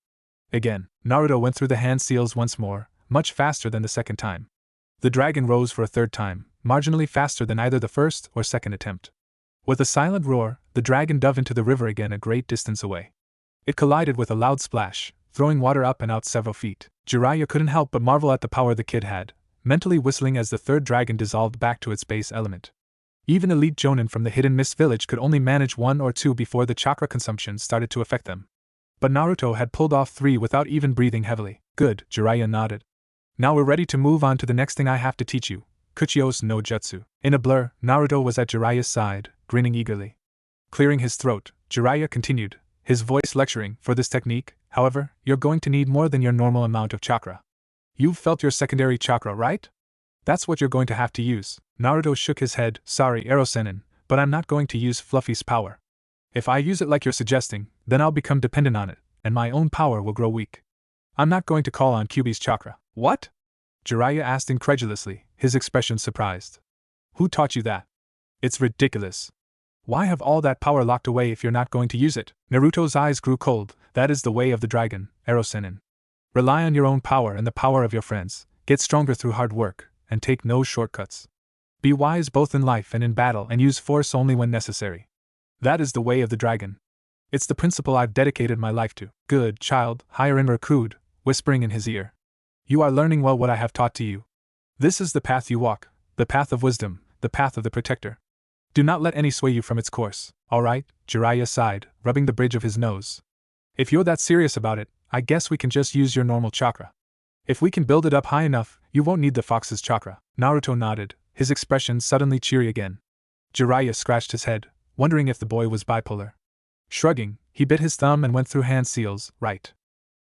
Again, Naruto went through the hand seals once more, much faster than the second time. The dragon rose for a third time, marginally faster than either the first or second attempt. With a silent roar, the dragon dove into the river again a great distance away. It collided with a loud splash, throwing water up and out several feet. Jiraiya couldn't help but marvel at the power the kid had, mentally whistling as the third dragon dissolved back to its base element. Even elite jonin from the hidden mist village could only manage one or two before the chakra consumption started to affect them. But Naruto had pulled off 3 without even breathing heavily. Good, Jiraiya nodded. Now we're ready to move on to the next thing I have to teach you, Kuchiyos no Jutsu. In a blur, Naruto was at Jiraiya's side, grinning eagerly. Clearing his throat, Jiraiya continued, his voice lecturing. For this technique, however, you're going to need more than your normal amount of chakra. You've felt your secondary chakra, right? That's what you're going to have to use. Naruto shook his head. Sorry, Erosenin, but I'm not going to use Fluffy's power. If I use it like you're suggesting, then I'll become dependent on it, and my own power will grow weak. I'm not going to call on Kyuubi's chakra. What? Jiraiya asked incredulously, his expression surprised. Who taught you that? It's ridiculous. Why have all that power locked away if you're not going to use it? Naruto's eyes grew cold. That is the way of the dragon, Erosenin. Rely on your own power and the power of your friends, get stronger through hard work, and take no shortcuts. Be wise both in life and in battle and use force only when necessary. That is the way of the dragon. It's the principle I've dedicated my life to. Good, child, Hyarin cooed, whispering in his ear. You are learning well what I have taught to you. This is the path you walk, the path of wisdom, the path of the protector. Do not let any sway you from its course. All right, Jiraiya sighed, rubbing the bridge of his nose. If you're that serious about it, I guess we can just use your normal chakra. If we can build it up high enough, you won't need the fox's chakra. Naruto nodded, his expression suddenly cheery again. Jiraiya scratched his head, wondering if the boy was bipolar. Shrugging, he bit his thumb and went through hand seals. Right.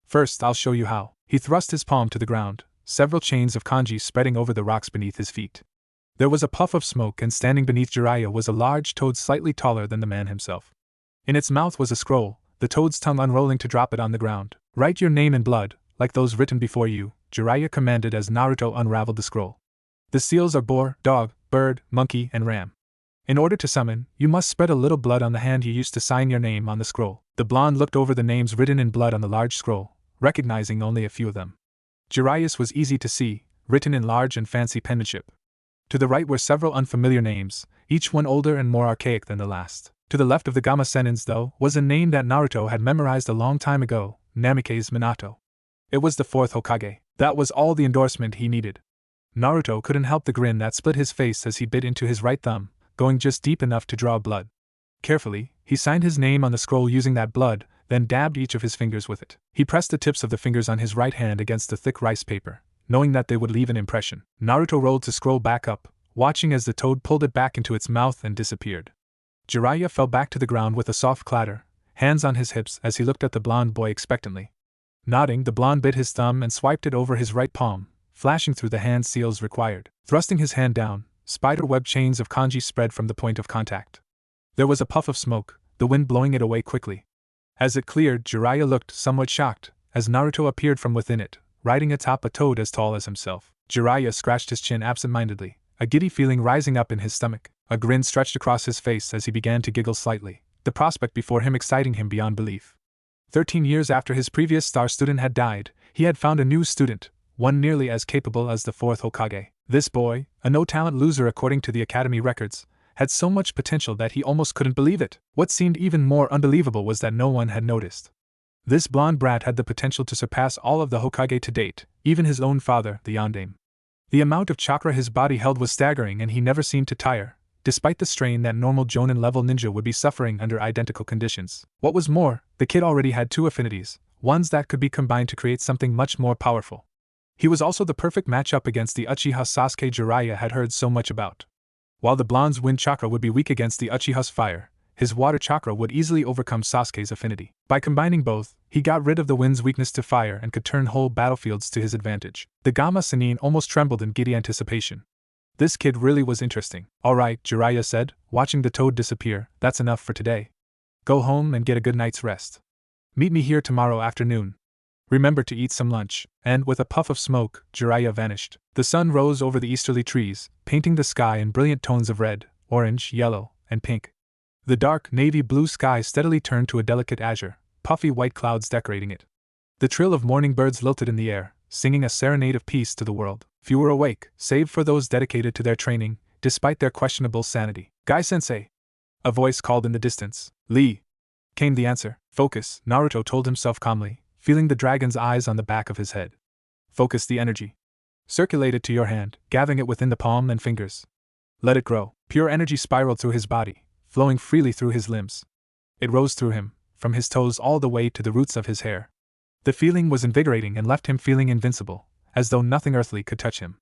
First, I'll show you how. He thrust his palm to the ground, several chains of kanji spreading over the rocks beneath his feet. There was a puff of smoke, and standing beneath Jiraiya was a large toad slightly taller than the man himself. In its mouth was a scroll, the toad's tongue unrolling to drop it on the ground. Write your name in blood, like those written before you, Jiraiya commanded as Naruto unraveled the scroll. The seals are boar, dog, bird, monkey, and ram. In order to summon, you must spread a little blood on the hand you used to sign your name on the scroll. The blonde looked over the names written in blood on the large scroll, recognizing only a few of them. Jiraiya's was easy to see, written in large and fancy penmanship. To the right were several unfamiliar names, each one older and more archaic than the last. To the left of the Gamma Senins, though, was a name that Naruto had memorized a long time ago, Namikaze Minato. It was the fourth Hokage. That was all the endorsement he needed. Naruto couldn't help the grin that split his face as he bit into his right thumb, going just deep enough to draw blood. Carefully, he signed his name on the scroll using that blood, then dabbed each of his fingers with it. He pressed the tips of the fingers on his right hand against the thick rice paper, knowing that they would leave an impression. Naruto rolled the scroll back up, watching as the toad pulled it back into its mouth and disappeared. Jiraiya fell back to the ground with a soft clatter, hands on his hips as he looked at the blonde boy expectantly. Nodding, the blonde bit his thumb and swiped it over his right palm, flashing through the hand seals required. Thrusting his hand down, spider-web chains of kanji spread from the point of contact. There was a puff of smoke, the wind blowing it away quickly. As it cleared, Jiraiya looked somewhat shocked, as Naruto appeared from within it, riding atop a toad as tall as himself. Jiraiya scratched his chin absent-mindedly, a giddy feeling rising up in his stomach. A grin stretched across his face as he began to giggle slightly, the prospect before him exciting him beyond belief. 13 years after his previous star student had died, he had found a new student, one nearly as capable as the fourth Hokage. This boy, a no-talent loser according to the academy records, had so much potential that he almost couldn't believe it. What seemed even more unbelievable was that no one had noticed. This blonde brat had the potential to surpass all of the Hokage to date, even his own father, the Yondaime. The amount of chakra his body held was staggering and he never seemed to tire, despite the strain that normal Jonin-level ninja would be suffering under identical conditions. What was more, the kid already had two affinities, ones that could be combined to create something much more powerful. He was also the perfect matchup against the Uchiha Sasuke Jiraiya had heard so much about. While the blonde's wind chakra would be weak against the Uchiha's fire, his water chakra would easily overcome Sasuke's affinity. By combining both, he got rid of the wind's weakness to fire and could turn whole battlefields to his advantage. The Gamma Sennin almost trembled in giddy anticipation. This kid really was interesting. Alright, Jiraiya said, watching the toad disappear, that's enough for today. Go home and get a good night's rest. Meet me here tomorrow afternoon. Remember to eat some lunch. And with a puff of smoke, Jiraiya vanished. The sun rose over the easterly trees, painting the sky in brilliant tones of red, orange, yellow, and pink. The dark navy blue sky steadily turned to a delicate azure, puffy white clouds decorating it. The trill of morning birds lilted in the air, singing a serenade of peace to the world. Few were awake, save for those dedicated to their training, despite their questionable sanity. Guy-sensei! A voice called in the distance. Lee! Came the answer. Focus, Naruto told himself calmly, feeling the dragon's eyes on the back of his head. Focus the energy. Circulate it to your hand, gathering it within the palm and fingers. Let it grow. Pure energy spiraled through his body, flowing freely through his limbs. It rose through him, from his toes all the way to the roots of his hair. The feeling was invigorating and left him feeling invincible, as though nothing earthly could touch him.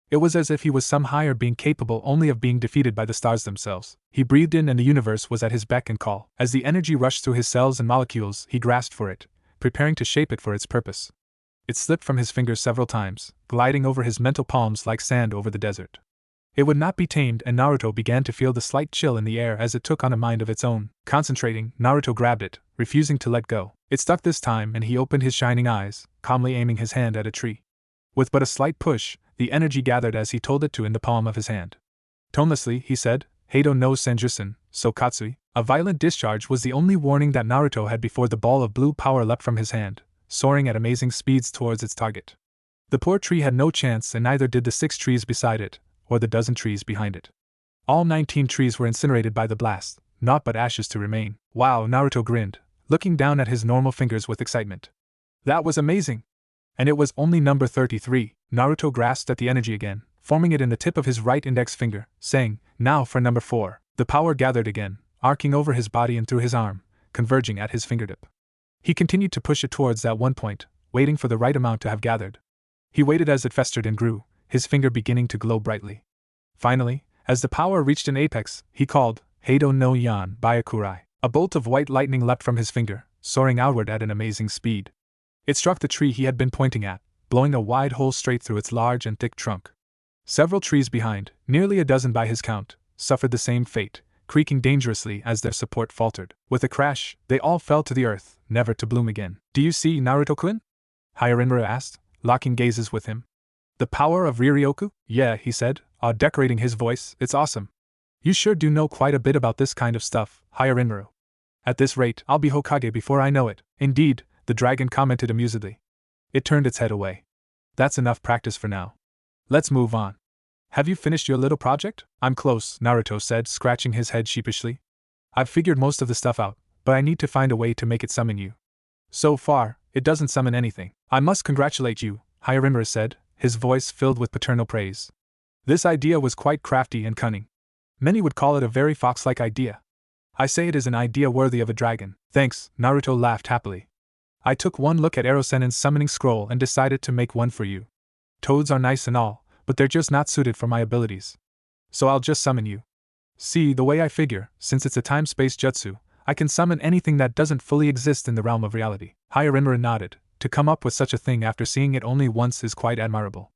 It was as if he was some higher being capable only of being defeated by the stars themselves. He breathed in and the universe was at his beck and call. As the energy rushed through his cells and molecules, he grasped for it, preparing to shape it for its purpose. It slipped from his fingers several times, gliding over his mental palms like sand over the desert. It would not be tamed, and Naruto began to feel the slight chill in the air as it took on a mind of its own. Concentrating, Naruto grabbed it, refusing to let go. It stuck this time, and he opened his shining eyes, calmly aiming his hand at a tree. With but a slight push, the energy gathered as he told it to in the palm of his hand. Tonelessly, he said, Heido no Senjutsu, Sokatsui. A violent discharge was the only warning that Naruto had before the ball of blue power leapt from his hand, soaring at amazing speeds towards its target. The poor tree had no chance, and neither did the 6 trees beside it, or the dozen trees behind it. All 19 trees were incinerated by the blast, naught but ashes to remain. Wow, Naruto grinned, looking down at his normal fingers with excitement. That was amazing! And it was only number 33. Naruto grasped at the energy again, forming it in the tip of his right index finger, saying, now for number 4. The power gathered again, arcing over his body and through his arm, converging at his fingertip. He continued to push it towards that one point, waiting for the right amount to have gathered. He waited as it festered and grew, his finger beginning to glow brightly. Finally, as the power reached an apex, he called, Heido no Yan Byakurai. A bolt of white lightning leapt from his finger, soaring outward at an amazing speed. It struck the tree he had been pointing at, blowing a wide hole straight through its large and thick trunk. Several trees behind, nearly a dozen by his count, suffered the same fate, creaking dangerously as their support faltered. With a crash, they all fell to the earth, never to bloom again. Do you see, Naruto-kun? Hyarinmura asked, locking gazes with him. The power of Riryoku? Yeah, he said, decorating his voice, it's awesome. You sure do know quite a bit about this kind of stuff, Hyarinmura. At this rate, I'll be Hokage before I know it. Indeed, the dragon commented amusedly. It turned its head away. That's enough practice for now. Let's move on. Have you finished your little project? I'm close, Naruto said, scratching his head sheepishly. I've figured most of the stuff out, but I need to find a way to make it summon you. So far, it doesn't summon anything. I must congratulate you, Hyarimura said, his voice filled with paternal praise. This idea was quite crafty and cunning. Many would call it a very fox-like idea. I say it is an idea worthy of a dragon. Thanks, Naruto laughed happily. I took one look at Erosenen's summoning scroll and decided to make one for you. Toads are nice and all, but they're just not suited for my abilities. So I'll just summon you. See, the way I figure, since it's a time-space jutsu, I can summon anything that doesn't fully exist in the realm of reality. Hyarimura nodded. To come up with such a thing after seeing it only once is quite admirable.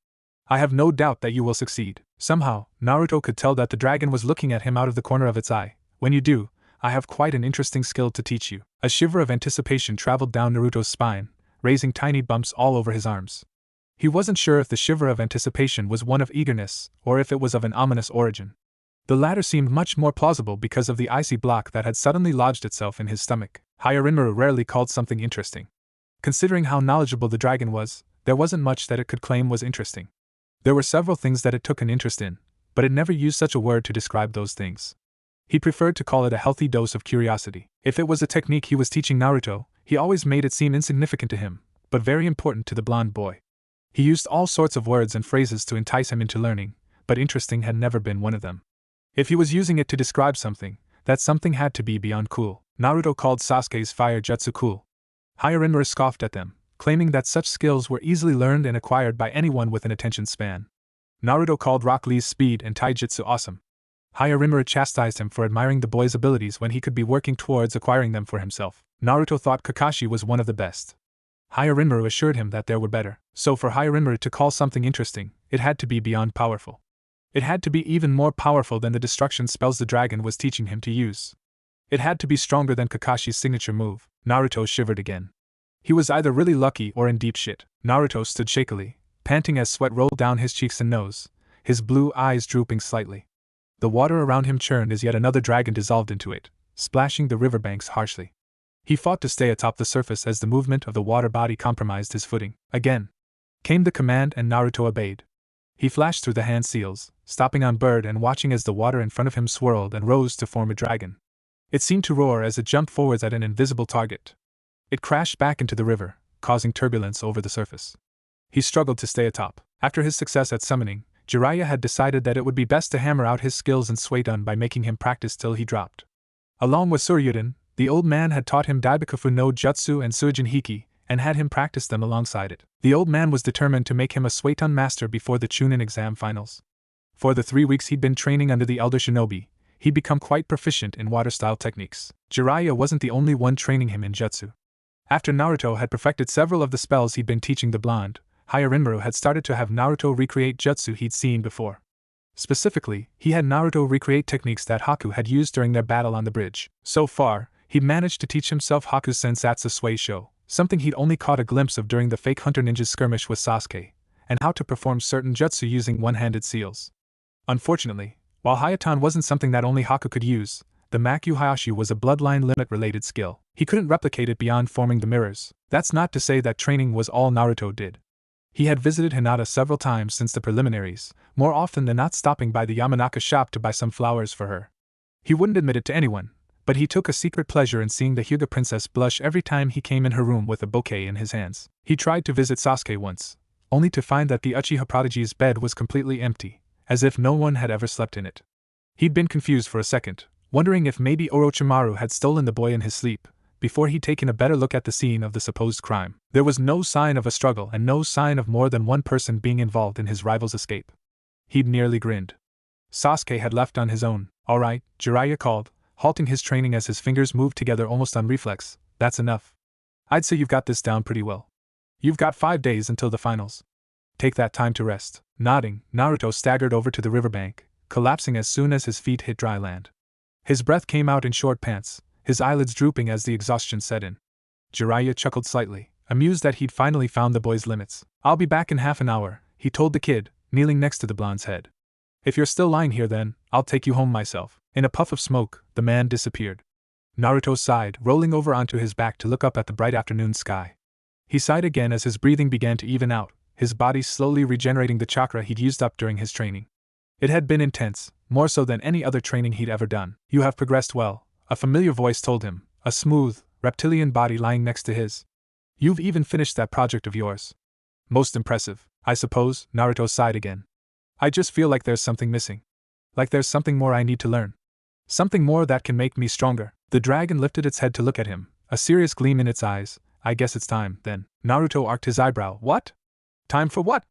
I have no doubt that you will succeed. Somehow, Naruto could tell that the dragon was looking at him out of the corner of its eye. When you do, I have quite an interesting skill to teach you. A shiver of anticipation traveled down Naruto's spine, raising tiny bumps all over his arms. He wasn't sure if the shiver of anticipation was one of eagerness, or if it was of an ominous origin. The latter seemed much more plausible because of the icy block that had suddenly lodged itself in his stomach. Hyarimura rarely called something interesting. Considering how knowledgeable the dragon was, there wasn't much that it could claim was interesting. There were several things that it took an interest in, but it never used such a word to describe those things. He preferred to call it a healthy dose of curiosity. If it was a technique he was teaching Naruto, he always made it seem insignificant to him, but very important to the blonde boy. He used all sorts of words and phrases to entice him into learning, but interesting had never been one of them. If he was using it to describe something, that something had to be beyond cool. Naruto called Sasuke's fire jutsu cool. Hyarimura scoffed at them, claiming that such skills were easily learned and acquired by anyone with an attention span. Naruto called Rock Lee's speed and taijutsu awesome. Hyarimura chastised him for admiring the boy's abilities when he could be working towards acquiring them for himself. Naruto thought Kakashi was one of the best. Hyarimura assured him that there were better. So for Hyarimura to call something interesting, it had to be beyond powerful. It had to be even more powerful than the destruction spells the dragon was teaching him to use. It had to be stronger than Kakashi's signature move. Naruto shivered again. He was either really lucky or in deep shit. Naruto stood shakily, panting as sweat rolled down his cheeks and nose, his blue eyes drooping slightly. The water around him churned as yet another dragon dissolved into it, splashing the riverbanks harshly. He fought to stay atop the surface as the movement of the water body compromised his footing. Again came the command and Naruto obeyed. He flashed through the hand seals, stopping on bird and watching as the water in front of him swirled and rose to form a dragon. It seemed to roar as it jumped forwards at an invisible target. It crashed back into the river, causing turbulence over the surface. He struggled to stay atop. After his success at summoning, Jiraiya had decided that it would be best to hammer out his skills in Suiton by making him practice till he dropped. Along with Suryuden, the old man had taught him Daibakafu no Jutsu and Suijin Hiki, and had him practice them alongside it. The old man was determined to make him a Suiton master before the Chunin exam finals. For the 3 weeks he'd been training under the elder shinobi, he'd become quite proficient in water-style techniques. Jiraiya wasn't the only one training him in jutsu. After Naruto had perfected several of the spells he'd been teaching the blonde, Hyarimura had started to have Naruto recreate jutsu he'd seen before. Specifically, he had Naruto recreate techniques that Haku had used during their battle on the bridge. So far, he'd managed to teach himself Haku's Sensatsu Suisho, something he'd only caught a glimpse of during the fake Hunter Ninja's skirmish with Sasuke, and how to perform certain jutsu using one-handed seals. Unfortunately, while Hayatan wasn't something that only Haku could use, the Makyu Hayashi was a bloodline limit-related skill. He couldn't replicate it beyond forming the mirrors. That's not to say that training was all Naruto did. He had visited Hinata several times since the preliminaries, more often than not stopping by the Yamanaka shop to buy some flowers for her. He wouldn't admit it to anyone, but he took a secret pleasure in seeing the Hyuga princess blush every time he came in her room with a bouquet in his hands. He tried to visit Sasuke once, only to find that the Uchiha prodigy's bed was completely empty, as if no one had ever slept in it. He'd been confused for a second, wondering if maybe Orochimaru had stolen the boy in his sleep, before he'd taken a better look at the scene of the supposed crime. There was no sign of a struggle and no sign of more than one person being involved in his rival's escape. He'd nearly grinned. Sasuke had left on his own. All right, Jiraiya called, halting his training as his fingers moved together almost on reflex. That's enough. I'd say you've got this down pretty well. You've got 5 days until the finals. Take that time to rest. Nodding, Naruto staggered over to the riverbank, collapsing as soon as his feet hit dry land. His breath came out in short pants, his eyelids drooping as the exhaustion set in. Jiraiya chuckled slightly, amused that he'd finally found the boy's limits. I'll be back in half an hour, he told the kid, kneeling next to the blonde's head. If you're still lying here then, I'll take you home myself. In a puff of smoke, the man disappeared. Naruto sighed, rolling over onto his back to look up at the bright afternoon sky. He sighed again as his breathing began to even out, his body slowly regenerating the chakra he'd used up during his training. It had been intense, more so than any other training he'd ever done. You have progressed well, a familiar voice told him, a smooth, reptilian body lying next to his. You've even finished that project of yours. Most impressive, I suppose, Naruto sighed again. I just feel like there's something missing. Like there's something more I need to learn. Something more that can make me stronger. The dragon lifted its head to look at him, a serious gleam in its eyes. I guess it's time, then. Naruto arched his eyebrow. What? Time for what?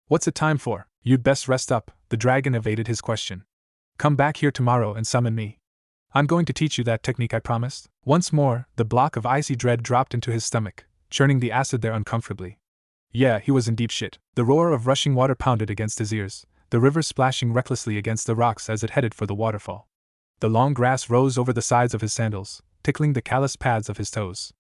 What's it time for? You'd best rest up, the dragon evaded his question. Come back here tomorrow and summon me. I'm going to teach you that technique I promised. Once more, the block of icy dread dropped into his stomach, churning the acid there uncomfortably. Yeah, he was in deep shit. The roar of rushing water pounded against his ears, the river splashing recklessly against the rocks as it headed for the waterfall. The long grass rose over the sides of his sandals, tickling the calloused pads of his toes.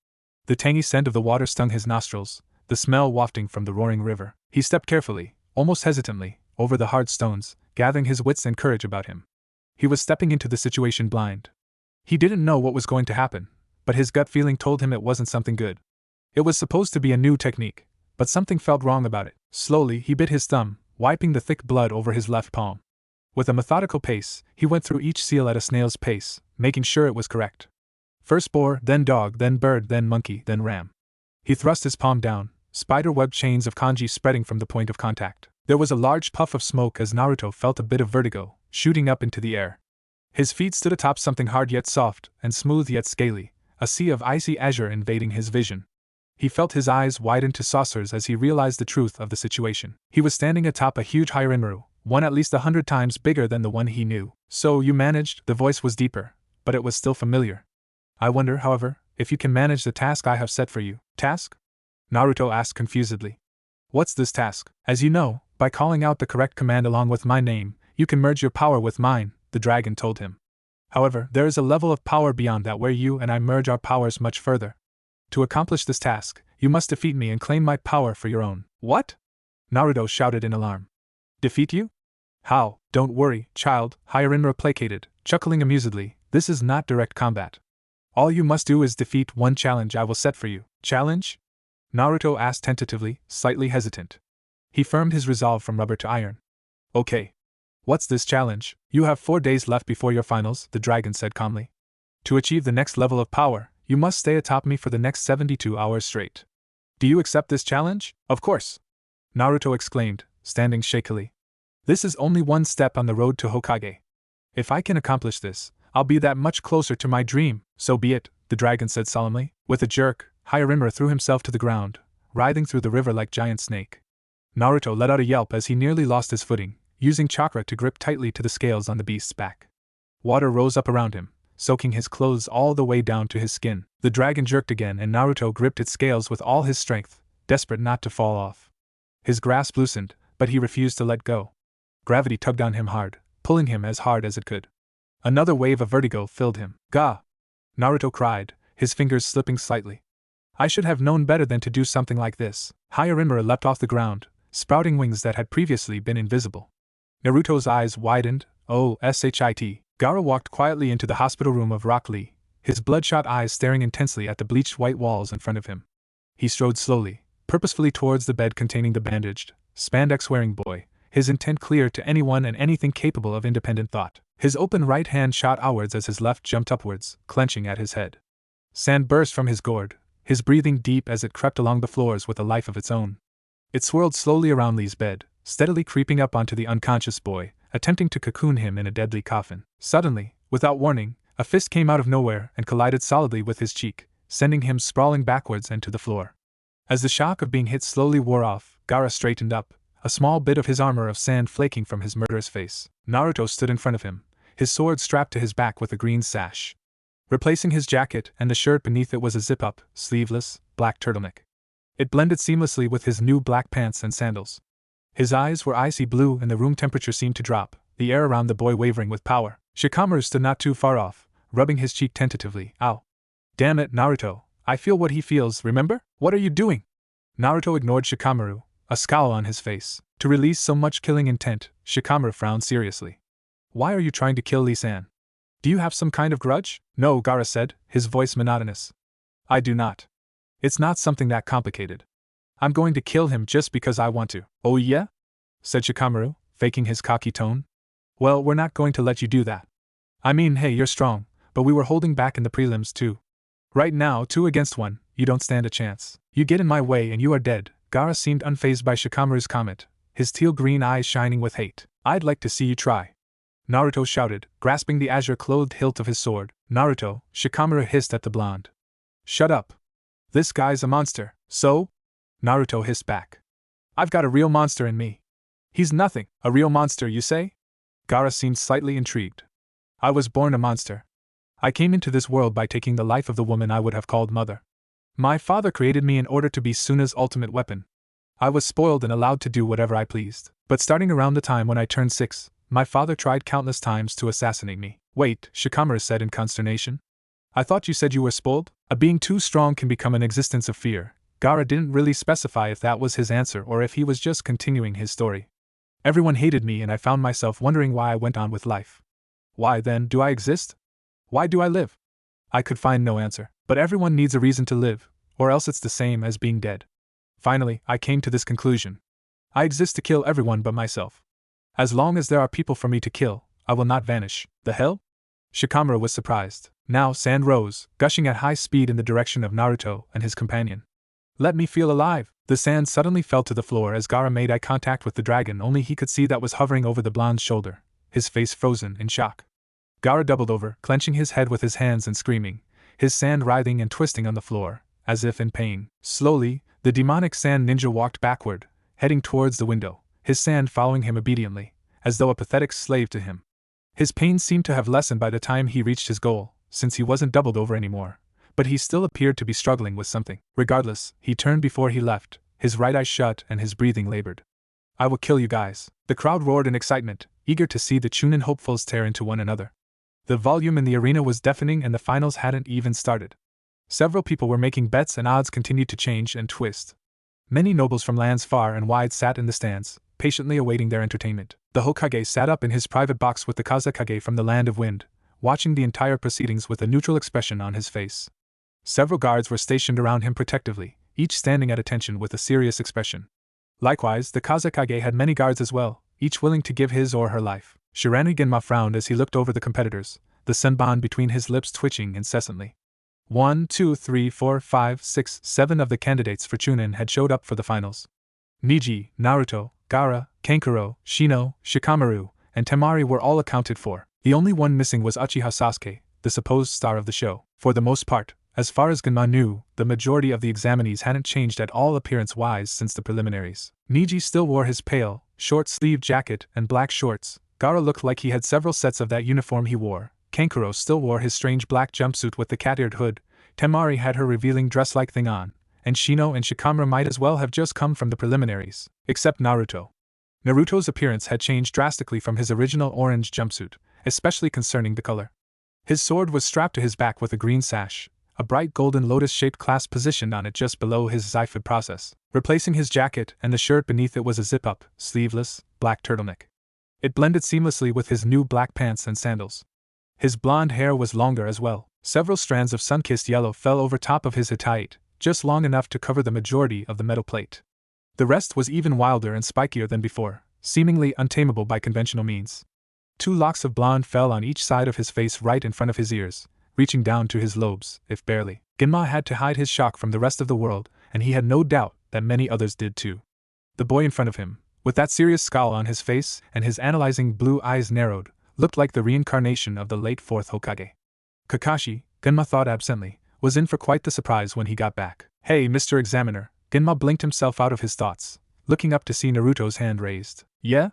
The tangy scent of the water stung his nostrils, the smell wafting from the roaring river. He stepped carefully, almost hesitantly, over the hard stones, gathering his wits and courage about him. He was stepping into the situation blind. He didn't know what was going to happen, but his gut feeling told him it wasn't something good. It was supposed to be a new technique, but something felt wrong about it. Slowly, he bit his thumb, wiping the thick blood over his left palm. With a methodical pace, he went through each seal at a snail's pace, making sure it was correct. First boar, then dog, then bird, then monkey, then ram. He thrust his palm down, spider-web chains of kanji spreading from the point of contact. There was a large puff of smoke as Naruto felt a bit of vertigo, shooting up into the air. His feet stood atop something hard yet soft, and smooth yet scaly, a sea of icy azure invading his vision. He felt his eyes widen to saucers as he realized the truth of the situation. He was standing atop a huge Hyarinmaru, one at least 100 times bigger than the one he knew. So you managed? The voice was deeper, but it was still familiar. I wonder, however, if you can manage the task I have set for you. Task? Naruto asked confusedly. What's this task? As you know, by calling out the correct command along with my name, you can merge your power with mine, the dragon told him. However, there is a level of power beyond that where you and I merge our powers much further. To accomplish this task, you must defeat me and claim my power for your own. What? Naruto shouted in alarm. Defeat you? How? Don't worry, child, Hyarinmaru placated, chuckling amusedly. This is not direct combat. All you must do is defeat one challenge I will set for you. Challenge? Naruto asked tentatively, slightly hesitant. He firmed his resolve from rubber to iron. Okay. What's this challenge? You have 4 days left before your finals, the dragon said calmly. To achieve the next level of power, you must stay atop me for the next 72 hours straight. Do you accept this challenge? Of course! Naruto exclaimed, standing shakily. This is only one step on the road to Hokage. If I can accomplish this, I'll be that much closer to my dream. So be it, the dragon said solemnly. With a jerk, Hyarinmaru threw himself to the ground, writhing through the river like giant snake. Naruto let out a yelp as he nearly lost his footing, using chakra to grip tightly to the scales on the beast's back. Water rose up around him, soaking his clothes all the way down to his skin. The dragon jerked again and Naruto gripped its scales with all his strength, desperate not to fall off. His grasp loosened, but he refused to let go. Gravity tugged on him hard, pulling him as hard as it could. Another wave of vertigo filled him. Gah! Naruto cried, his fingers slipping slightly. I should have known better than to do something like this. Hyarinmaru leapt off the ground, sprouting wings that had previously been invisible. Naruto's eyes widened. Oh, shit. Gaara walked quietly into the hospital room of Rock Lee, his bloodshot eyes staring intensely at the bleached white walls in front of him. He strode slowly, purposefully towards the bed containing the bandaged, spandex-wearing boy, his intent clear to anyone and anything capable of independent thought. His open right hand shot outwards as his left jumped upwards, clenching at his head. Sand burst from his gourd, his breathing deep as it crept along the floors with a life of its own. It swirled slowly around Lee's bed, steadily creeping up onto the unconscious boy, attempting to cocoon him in a deadly coffin. Suddenly, without warning, a fist came out of nowhere and collided solidly with his cheek, sending him sprawling backwards and to the floor. As the shock of being hit slowly wore off, Gaara straightened up, a small bit of his armor of sand flaking from his murderous face. Naruto stood in front of him, his sword strapped to his back with a green sash. Replacing his jacket and the shirt beneath it was a zip-up, sleeveless, black turtleneck. It blended seamlessly with his new black pants and sandals. His eyes were icy blue and the room temperature seemed to drop, the air around the boy wavering with power. Shikamaru stood not too far off, rubbing his cheek tentatively. Ow. Damn it, Naruto, I feel what he feels, remember? What are you doing? Naruto ignored Shikamaru, a scowl on his face. To release so much killing intent, Shikamaru frowned seriously. Why are you trying to kill Lee-san? Do you have some kind of grudge? No, Gaara said, his voice monotonous. I do not. It's not something that complicated. I'm going to kill him just because I want to. Oh yeah? Said Shikamaru, faking his cocky tone. Well, we're not going to let you do that. I mean, hey, you're strong, but we were holding back in the prelims too. Right now, 2 against 1, you don't stand a chance. You get in my way and you are dead. Gaara seemed unfazed by Shikamaru's comment, his teal-green eyes shining with hate. I'd like to see you try. Naruto shouted, grasping the azure-clothed hilt of his sword. Naruto, Shikamaru hissed at the blonde. Shut up. This guy's a monster. So? Naruto hissed back. I've got a real monster in me. He's nothing. A real monster, you say? Gaara seemed slightly intrigued. I was born a monster. I came into this world by taking the life of the woman I would have called mother. My father created me in order to be Suna's ultimate weapon. I was spoiled and allowed to do whatever I pleased. But starting around the time when I turned 6, my father tried countless times to assassinate me. Wait, Shikamaru said in consternation. I thought you said you were spoiled? A being too strong can become an existence of fear. Gaara didn't really specify if that was his answer or if he was just continuing his story. Everyone hated me and I found myself wondering why I went on with life. Why, then, do I exist? Why do I live? I could find no answer, but everyone needs a reason to live, or else it's the same as being dead. Finally, I came to this conclusion. I exist to kill everyone but myself. As long as there are people for me to kill, I will not vanish. The hell? Shikamaru was surprised. Now sand rose, gushing at high speed in the direction of Naruto and his companion. Let me feel alive. The sand suddenly fell to the floor as Gaara made eye contact with the dragon, only he could see that was hovering over the blonde's shoulder, his face frozen in shock. Gaara doubled over, clenching his head with his hands and screaming, his sand writhing and twisting on the floor, as if in pain. Slowly, the demonic sand ninja walked backward, heading towards the window, his sand following him obediently, as though a pathetic slave to him. His pain seemed to have lessened by the time he reached his goal, since he wasn't doubled over anymore, but he still appeared to be struggling with something. Regardless, he turned before he left, his right eye shut and his breathing labored. I will kill you guys. The crowd roared in excitement, eager to see the Chunin hopefuls tear into one another. The volume in the arena was deafening and the finals hadn't even started. Several people were making bets and odds continued to change and twist. Many nobles from lands far and wide sat in the stands, patiently awaiting their entertainment. The Hokage sat up in his private box with the Kazekage from the Land of Wind, watching the entire proceedings with a neutral expression on his face. Several guards were stationed around him protectively, each standing at attention with a serious expression. Likewise, the Kazekage had many guards as well, each willing to give his or her life. Shirani Genma frowned as he looked over the competitors, the senbon between his lips twitching incessantly. 1, 2, 3, 4, 5, 6, 7 of the candidates for Chunin had showed up for the finals. Neji, Naruto, Gaara, Kankuro, Shino, Shikamaru, and Temari were all accounted for. The only one missing was Uchiha Sasuke, the supposed star of the show. For the most part, as far as Genma knew, the majority of the examinees hadn't changed at all appearance-wise since the preliminaries. Neji still wore his pale, short-sleeved jacket and black shorts. Gaara looked like he had several sets of that uniform he wore. Kankuro still wore his strange black jumpsuit with the cat-eared hood. Temari had her revealing dress-like thing on, and Shino and Shikamaru might as well have just come from the preliminaries, except Naruto. Naruto's appearance had changed drastically from his original orange jumpsuit, especially concerning the color. His sword was strapped to his back with a green sash, a bright golden lotus-shaped clasp positioned on it just below his Zyphid process. Replacing his jacket and the shirt beneath it was a zip-up, sleeveless, black turtleneck. It blended seamlessly with his new black pants and sandals. His blonde hair was longer as well. Several strands of sun-kissed yellow fell over top of his hitate, just long enough to cover the majority of the metal plate. The rest was even wilder and spikier than before, seemingly untamable by conventional means. 2 locks of blonde fell on each side of his face right in front of his ears, reaching down to his lobes, if barely. Genma had to hide his shock from the rest of the world, and he had no doubt that many others did too. The boy in front of him, with that serious scowl on his face and his analyzing blue eyes narrowed, looked like the reincarnation of the late 4th Hokage. Kakashi, Genma thought absently, was in for quite the surprise when he got back. Hey, Mr. Examiner, Genma blinked himself out of his thoughts, looking up to see Naruto's hand raised. Yeah?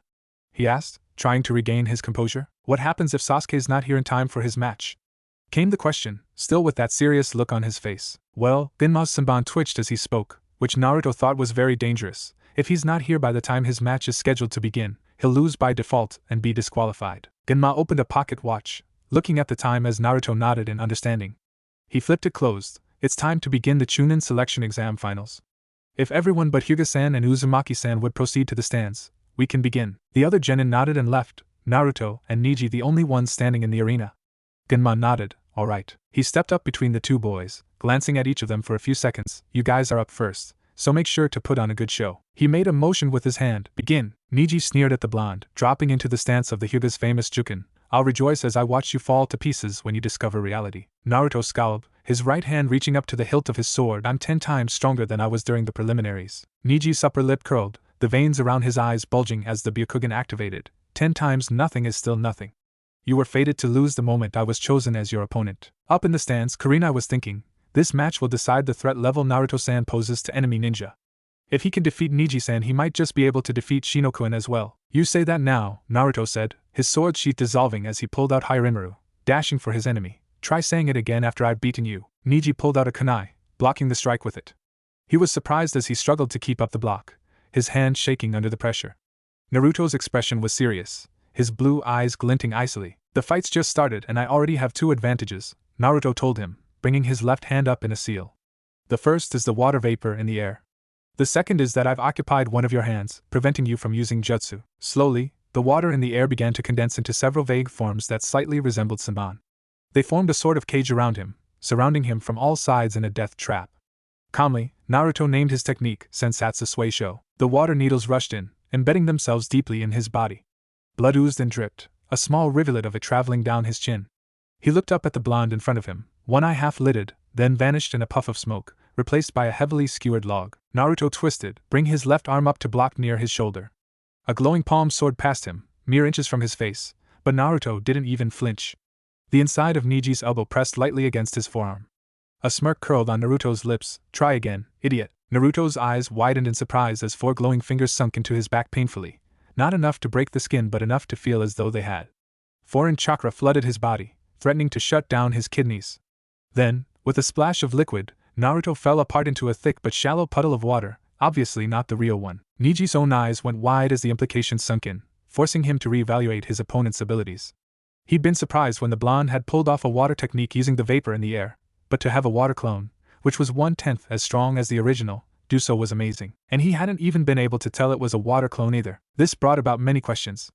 He asked, trying to regain his composure. What happens if Sasuke's not here in time for his match? Came the question, still with that serious look on his face. Well, Genma's senbon twitched as he spoke, which Naruto thought was very dangerous. If he's not here by the time his match is scheduled to begin, he'll lose by default and be disqualified. Genma opened a pocket watch, looking at the time as Naruto nodded in understanding. He flipped it closed. It's time to begin the Chunin selection exam finals. If everyone but Hyuga-san and Uzumaki-san would proceed to the stands, we can begin. The other genin nodded and left, Naruto and Neji the only ones standing in the arena. Genma nodded, all right. He stepped up between the 2 boys, glancing at each of them for a few seconds. You guys are up first. so make sure to put on a good show. He made a motion with his hand. Begin. Neji sneered at the blonde, dropping into the stance of the Hyuga's famous Juken. I'll rejoice as I watch you fall to pieces when you discover reality. Naruto scowled, his right hand reaching up to the hilt of his sword. I'm 10 times stronger than I was during the preliminaries. Niji's upper lip curled, the veins around his eyes bulging as the Byakugan activated. 10 times nothing is still nothing. You were fated to lose the moment I was chosen as your opponent. Up in the stands, Kurenai was thinking, this match will decide the threat level Naruto-san poses to enemy ninja. If he can defeat Niji-san, he might just be able to defeat Shinokuin as well. You say that now, Naruto said, his sword sheath dissolving as he pulled out Hairinmaru, dashing for his enemy. Try saying it again after I've beaten you. Niji pulled out a kunai, blocking the strike with it. He was surprised as he struggled to keep up the block, his hand shaking under the pressure. Naruto's expression was serious, his blue eyes glinting icily. The fight's just started and I already have 2 advantages, Naruto told him, bringing his left hand up in a seal. The first is the water vapor in the air. The second is that I've occupied one of your hands, preventing you from using jutsu. Slowly, the water in the air began to condense into several vague forms that slightly resembled Senbon. They formed a sort of cage around him, surrounding him from all sides in a death trap. Calmly, Naruto named his technique Sensatsu Suisho. The water needles rushed in, embedding themselves deeply in his body. Blood oozed and dripped, a small rivulet of it traveling down his chin. He looked up at the blonde in front of him, one eye half-lidded, then vanished in a puff of smoke, replaced by a heavily skewered log. Naruto twisted, bring his left arm up to block near his shoulder. A glowing palm soared past him, mere inches from his face, but Naruto didn't even flinch. The inside of Niji's elbow pressed lightly against his forearm. A smirk curled on Naruto's lips. Try again, idiot. Naruto's eyes widened in surprise as 4 glowing fingers sunk into his back painfully, not enough to break the skin but enough to feel as though they had. Foreign chakra flooded his body, threatening to shut down his kidneys. Then, with a splash of liquid, Naruto fell apart into a thick but shallow puddle of water, obviously not the real one. Niji's own eyes went wide as the implications sunk in, forcing him to reevaluate his opponent's abilities. He'd been surprised when the blonde had pulled off a water technique using the vapor in the air, but to have a water clone, which was 1/10 as strong as the original, do so was amazing. And he hadn't even been able to tell it was a water clone either. This brought about many questions.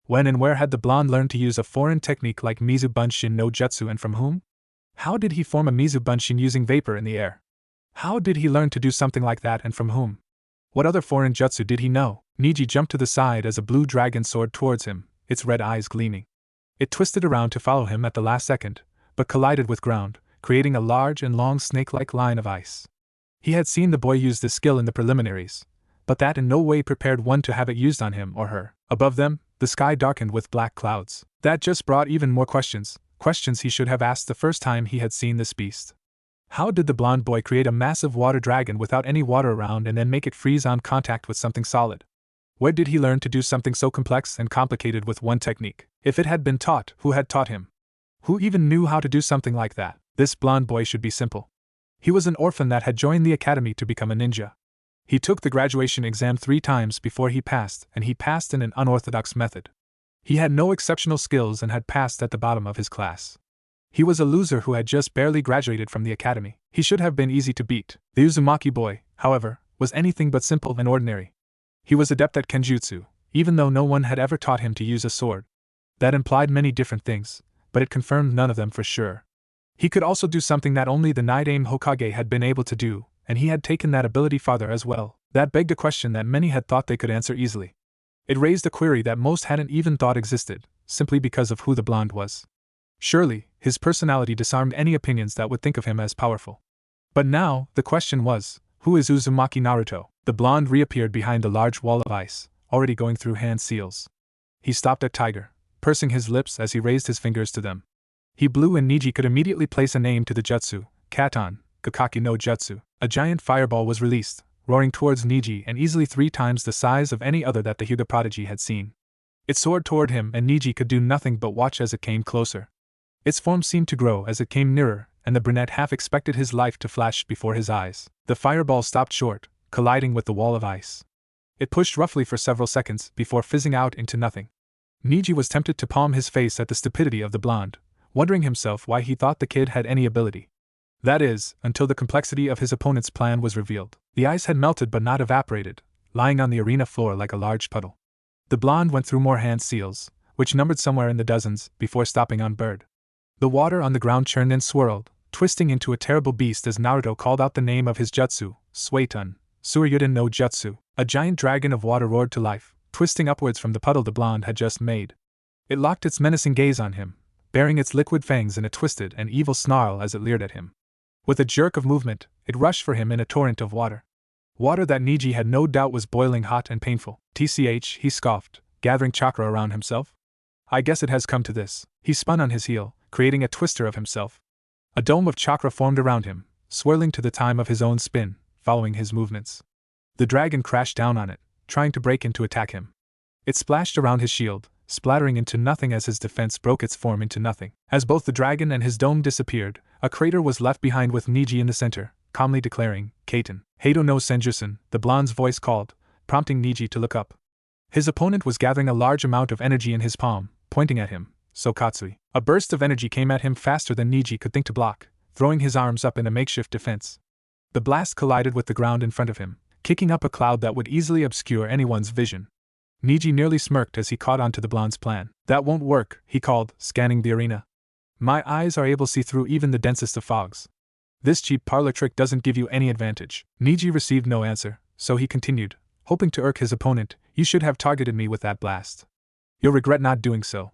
When and where had the blonde learned to use a foreign technique like Mizu Bunshin no Jutsu, and from whom? How did he form a Mizu Bunshin using vapor in the air? How did he learn to do something like that and from whom? What other foreign jutsu did he know? Niji jumped to the side as a blue dragon soared towards him, its red eyes gleaming. It twisted around to follow him at the last second, but collided with ground, creating a large and long snake-like line of ice. He had seen the boy use this skill in the preliminaries, but that in no way prepared one to have it used on him or her. Above them, the sky darkened with black clouds. That just brought even more questions, questions he should have asked the first time he had seen this beast. How did the blonde boy create a massive water dragon without any water around and then make it freeze on contact with something solid? Where did he learn to do something so complex and complicated with one technique? If it had been taught, who had taught him? Who even knew how to do something like that? This blonde boy should be simple. He was an orphan that had joined the academy to become a ninja. He took the graduation exam 3 times before he passed, and he passed in an unorthodox method. He had no exceptional skills and had passed at the bottom of his class. He was a loser who had just barely graduated from the academy. He should have been easy to beat. The Uzumaki boy, however, was anything but simple and ordinary. He was adept at kenjutsu, even though no one had ever taught him to use a sword. That implied many different things, but it confirmed none of them for sure. He could also do something that only the Night-Aim Hokage had been able to do, and he had taken that ability farther as well. That begged a question that many had thought they could answer easily. It raised a query that most hadn't even thought existed, simply because of who the blonde was. Surely, his personality disarmed any opinions that would think of him as powerful. But now, the question was, who is Uzumaki Naruto? The blonde reappeared behind the large wall of ice, already going through hand seals. He stopped at Tiger, pursing his lips as he raised his fingers to them. He blew and Niji could immediately place a name to the jutsu, Katon, Kakaki no Jutsu. A giant fireball was released, roaring towards Niji and easily 3 times the size of any other that the Hyuga prodigy had seen. It soared toward him and Niji could do nothing but watch as it came closer. Its form seemed to grow as it came nearer, and the brunette half expected his life to flash before his eyes. The fireball stopped short, colliding with the wall of ice. It pushed roughly for several seconds before fizzing out into nothing. Niji was tempted to palm his face at the stupidity of the blonde, wondering himself why he thought the kid had any ability. That is, until the complexity of his opponent's plan was revealed. The ice had melted but not evaporated, lying on the arena floor like a large puddle. The blonde went through more hand seals, which numbered somewhere in the dozens, before stopping on Bird. The water on the ground churned and swirled, twisting into a terrible beast as Naruto called out the name of his jutsu, Suetun, Suryuden no Jutsu. A giant dragon of water roared to life, twisting upwards from the puddle the blonde had just made. It locked its menacing gaze on him, baring its liquid fangs in a twisted and evil snarl as it leered at him. With a jerk of movement, it rushed for him in a torrent of water. Water that Niji had no doubt was boiling hot and painful. TCH, he scoffed, gathering chakra around himself. I guess it has come to this. He spun on his heel, creating a twister of himself. A dome of chakra formed around him, swirling to the time of his own spin, following his movements. The dragon crashed down on it, trying to break in to attack him. It splashed around his shield, splattering into nothing as his defense broke its form into nothing. As both the dragon and his dome disappeared, a crater was left behind with Niji in the center, calmly declaring, Kaiten. Heido no Senjusen, the blonde's voice called, prompting Niji to look up. His opponent was gathering a large amount of energy in his palm, pointing at him, Sokatsui. A burst of energy came at him faster than Niji could think to block, throwing his arms up in a makeshift defense. The blast collided with the ground in front of him, kicking up a cloud that would easily obscure anyone's vision. Niji nearly smirked as he caught on to the blonde's plan. That won't work, he called, scanning the arena. My eyes are able to see through even the densest of fogs. This cheap parlor trick doesn't give you any advantage. Niji received no answer, so he continued, hoping to irk his opponent. You should have targeted me with that blast. You'll regret not doing so.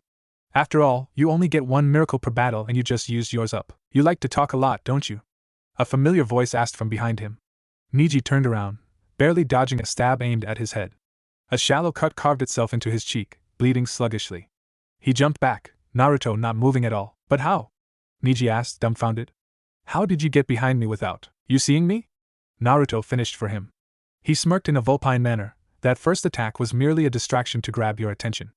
After all, you only get one miracle per battle and you just used yours up. You like to talk a lot, don't you? A familiar voice asked from behind him. Niji turned around, barely dodging a stab aimed at his head. A shallow cut carved itself into his cheek, bleeding sluggishly. He jumped back, Naruto not moving at all. But how? Niji asked, dumbfounded. How did you get behind me without you seeing me? Naruto finished for him. He smirked in a vulpine manner. That first attack was merely a distraction to grab your attention.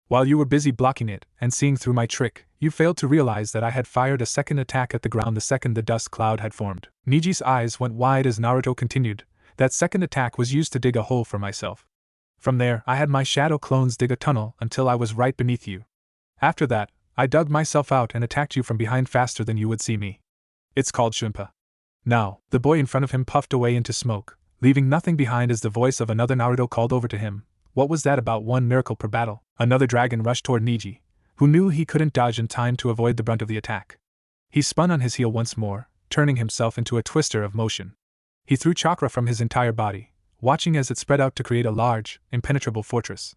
While you were busy blocking it and seeing through my trick, you failed to realize that I had fired a second attack at the ground the second the dust cloud had formed. Niji's eyes went wide as Naruto continued. That second attack was used to dig a hole for myself. From there, I had my shadow clones dig a tunnel until I was right beneath you. After that, I dug myself out and attacked you from behind faster than you would see me. It's called Shunpa. Now, the boy in front of him puffed away into smoke, leaving nothing behind as the voice of another Naruto called over to him. What was that about one miracle per battle? Another dragon rushed toward Niji, who knew he couldn't dodge in time to avoid the brunt of the attack. He spun on his heel once more, turning himself into a twister of motion. He threw chakra from his entire body, watching as it spread out to create a large, impenetrable fortress.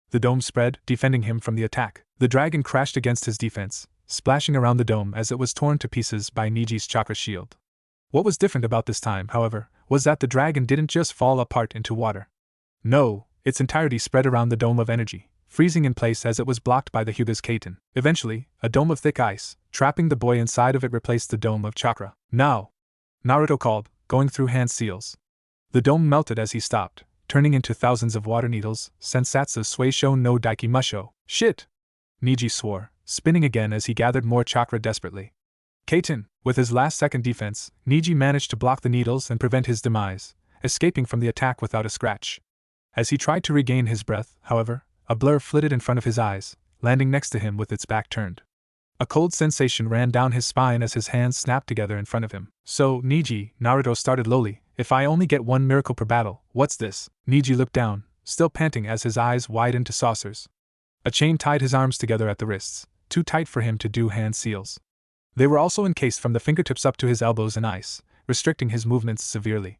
The dome spread, defending him from the attack. The dragon crashed against his defense, splashing around the dome as it was torn to pieces by Niji's chakra shield. What was different about this time, however, was that the dragon didn't just fall apart into water. No, its entirety spread around the dome of energy, freezing in place as it was blocked by the Hyuga's Kaiten. Eventually, a dome of thick ice, trapping the boy inside of it, replaced the dome of chakra. Now! Naruto called, going through hand seals. The dome melted as he stopped, turning into thousands of water needles. Sensatsu Suisho no Daiki Musho. Shit! Niji swore, spinning again as he gathered more chakra desperately. Kaiten, with his last second defense, Niji managed to block the needles and prevent his demise, escaping from the attack without a scratch. As he tried to regain his breath, however, a blur flitted in front of his eyes, landing next to him with its back turned. A cold sensation ran down his spine as his hands snapped together in front of him. So, Niji, Naruto started lowly, if I only get one miracle per battle, what's this? Niji looked down, still panting as his eyes widened to saucers. A chain tied his arms together at the wrists, too tight for him to do hand seals. They were also encased from the fingertips up to his elbows in ice, restricting his movements severely.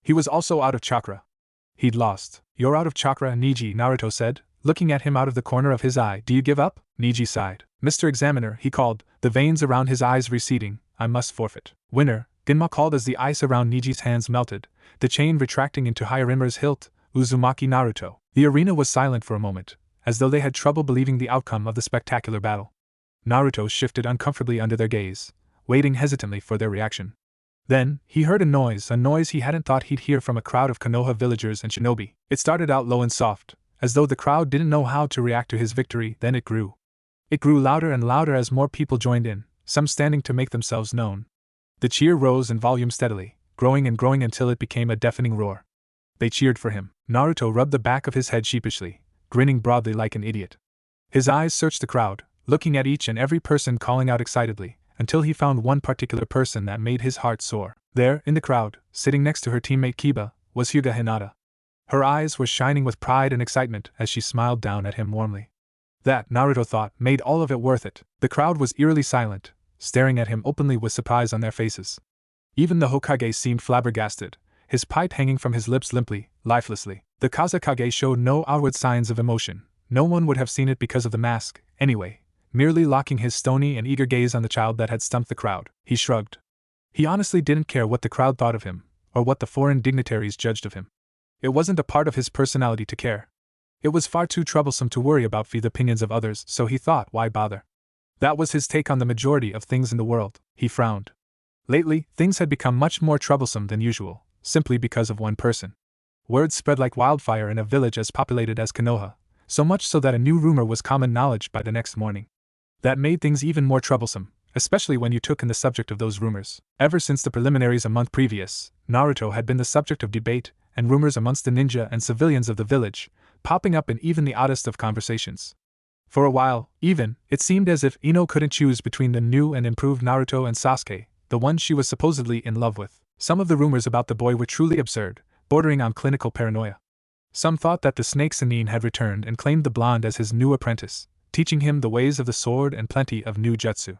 He was also out of chakra. He'd lost. You're out of chakra, Niji, Naruto said, looking at him out of the corner of his eye. Do you give up? Niji sighed. Mr. Examiner, he called, the veins around his eyes receding. I must forfeit. Winner, Ginma called as the ice around Niji's hands melted, the chain retracting into Hyarimura's hilt. Uzumaki Naruto. The arena was silent for a moment, as though they had trouble believing the outcome of the spectacular battle. Naruto shifted uncomfortably under their gaze, waiting hesitantly for their reaction. Then, he heard a noise he hadn't thought he'd hear from a crowd of Konoha villagers and shinobi. It started out low and soft, as though the crowd didn't know how to react to his victory. Then it grew. It grew louder and louder as more people joined in, some standing to make themselves known. The cheer rose in volume steadily, growing and growing until it became a deafening roar. They cheered for him. Naruto rubbed the back of his head sheepishly, grinning broadly like an idiot. His eyes searched the crowd, looking at each and every person calling out excitedly, until he found one particular person that made his heart soar. There, in the crowd, sitting next to her teammate Kiba, was Hyuga Hinata. Her eyes were shining with pride and excitement as she smiled down at him warmly. That, Naruto thought, made all of it worth it. The crowd was eerily silent, staring at him openly with surprise on their faces. Even the Hokage seemed flabbergasted, his pipe hanging from his lips limply, lifelessly. The Kazekage showed no outward signs of emotion. No one would have seen it because of the mask, anyway, merely locking his stony and eager gaze on the child that had stumped the crowd. He shrugged. He honestly didn't care what the crowd thought of him, or what the foreign dignitaries judged of him. It wasn't a part of his personality to care. It was far too troublesome to worry about the opinions of others, so he thought, why bother? That was his take on the majority of things in the world. He frowned. Lately, things had become much more troublesome than usual, simply because of one person. Word spread like wildfire in a village as populated as Konoha, so much so that a new rumor was common knowledge by the next morning. That made things even more troublesome, especially when you took in the subject of those rumors. Ever since the preliminaries a month previous, Naruto had been the subject of debate and rumors amongst the ninja and civilians of the village, popping up in even the oddest of conversations. For a while, even, it seemed as if Ino couldn't choose between the new and improved Naruto and Sasuke, the one she was supposedly in love with. Some of the rumors about the boy were truly absurd, bordering on clinical paranoia. Some thought that the snake Sannin had returned and claimed the blonde as his new apprentice, teaching him the ways of the sword and plenty of new jutsu.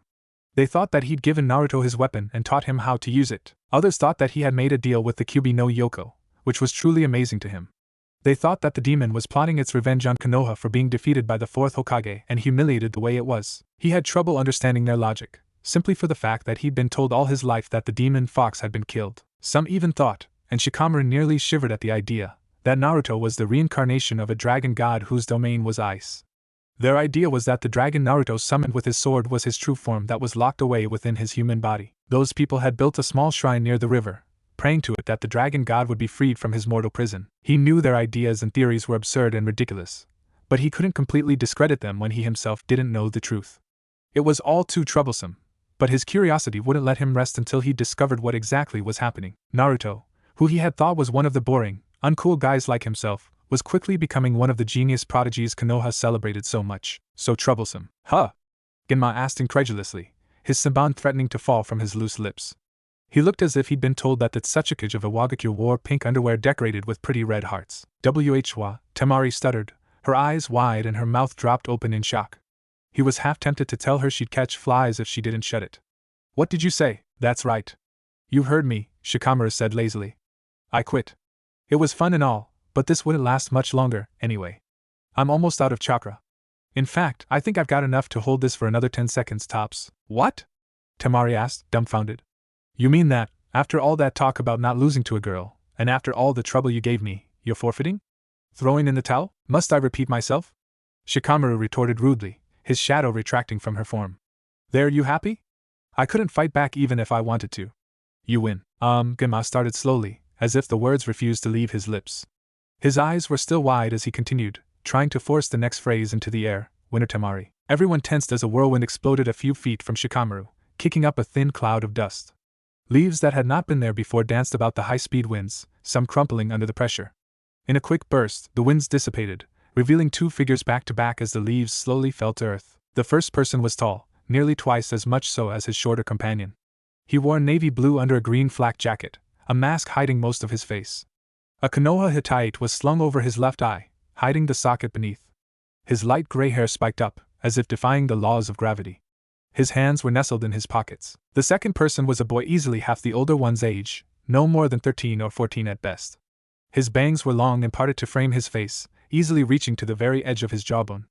They thought that he'd given Naruto his weapon and taught him how to use it. Others thought that he had made a deal with the Kyuubi no Yoko, which was truly amazing to him. They thought that the demon was plotting its revenge on Konoha for being defeated by the fourth Hokage and humiliated the way it was. He had trouble understanding their logic, simply for the fact that he'd been told all his life that the demon fox had been killed. Some even thought, and Shikamaru nearly shivered at the idea, that Naruto was the reincarnation of a dragon god whose domain was ice. Their idea was that the dragon Naruto summoned with his sword was his true form that was locked away within his human body. Those people had built a small shrine near the river, praying to it that the dragon god would be freed from his mortal prison. He knew their ideas and theories were absurd and ridiculous, but he couldn't completely discredit them when he himself didn't know the truth. It was all too troublesome, but his curiosity wouldn't let him rest until he discovered what exactly was happening. Naruto, who he had thought was one of the boring, uncool guys like himself, was quickly becoming one of the genius prodigies Konoha celebrated so much. So troublesome. Huh? Genma asked incredulously, his saban threatening to fall from his loose lips. He looked as if he'd been told that the Tsuchikage of a Wagakure wore pink underwear decorated with pretty red hearts. Whwa, Temari stuttered, her eyes wide and her mouth dropped open in shock. He was half tempted to tell her she'd catch flies if she didn't shut it. What did you say? That's right. You heard me, Shikamaru said lazily. I quit. It was fun and all, but this wouldn't last much longer, anyway. I'm almost out of chakra. In fact, I think I've got enough to hold this for another 10 seconds tops. What? Temari asked, dumbfounded. You mean that, after all that talk about not losing to a girl, and after all the trouble you gave me, you're forfeiting? Throwing in the towel? Must I repeat myself? Shikamaru retorted rudely, his shadow retracting from her form. There, you happy? I couldn't fight back even if I wanted to. You win. Genma started slowly, as if the words refused to leave his lips. His eyes were still wide as he continued, trying to force the next phrase into the air. Winner Temari. Everyone tensed as a whirlwind exploded a few feet from Shikamaru, kicking up a thin cloud of dust. Leaves that had not been there before danced about the high-speed winds, some crumpling under the pressure. In a quick burst, the winds dissipated, revealing two figures back-to-back as the leaves slowly fell to earth. The first person was tall, nearly twice as much so as his shorter companion. He wore navy blue under a green flak jacket, a mask hiding most of his face. A Konoha Hittite was slung over his left eye, hiding the socket beneath. His light gray hair spiked up, as if defying the laws of gravity. His hands were nestled in his pockets. The second person was a boy easily half the older one's age, no more than 13 or 14 at best. His bangs were long and parted to frame his face, easily reaching to the very edge of his jawbone.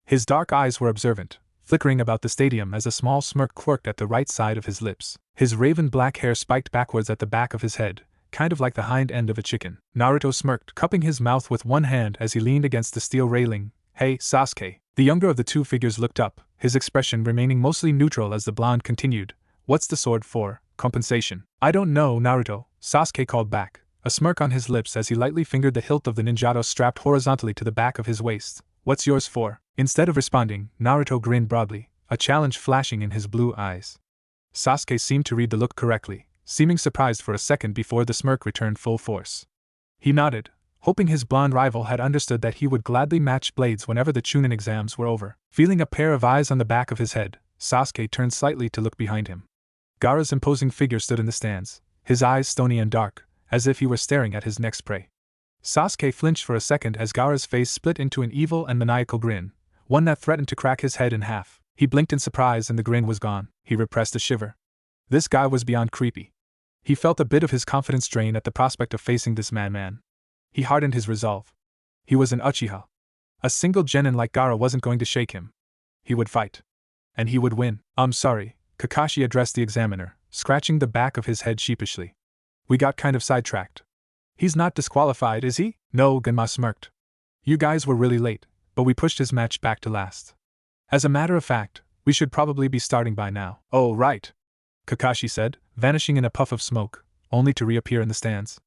His dark eyes were observant, flickering about the stadium as a small smirk quirked at the right side of his lips. His raven black hair spiked backwards at the back of his head, kind of like the hind end of a chicken. Naruto smirked, cupping his mouth with one hand as he leaned against the steel railing. Hey, Sasuke. The younger of the two figures looked up, his expression remaining mostly neutral as the blonde continued. What's the sword for? Compensation. I don't know, Naruto, Sasuke called back, a smirk on his lips as he lightly fingered the hilt of the ninjato strapped horizontally to the back of his waist. What's yours for? Instead of responding, Naruto grinned broadly, a challenge flashing in his blue eyes. Sasuke seemed to read the look correctly, seeming surprised for a second before the smirk returned full force. He nodded, hoping his blonde rival had understood that he would gladly match blades whenever the Chunin exams were over. Feeling a pair of eyes on the back of his head, Sasuke turned slightly to look behind him. Gaara's imposing figure stood in the stands, his eyes stony and dark, as if he were staring at his next prey. Sasuke flinched for a second as Gaara's face split into an evil and maniacal grin, one that threatened to crack his head in half. He blinked in surprise and the grin was gone. He repressed a shiver. This guy was beyond creepy. He felt a bit of his confidence drain at the prospect of facing this madman. He hardened his resolve. He was an Uchiha. A single genin like Gaara wasn't going to shake him. He would fight. And he would win. I'm sorry, Kakashi addressed the examiner, scratching the back of his head sheepishly. We got kind of sidetracked. He's not disqualified, is he? No, Genma smirked. You guys were really late, but we pushed his match back to last. As a matter of fact, we should probably be starting by now. Oh, right, Kakashi said, vanishing in a puff of smoke, only to reappear in the stands.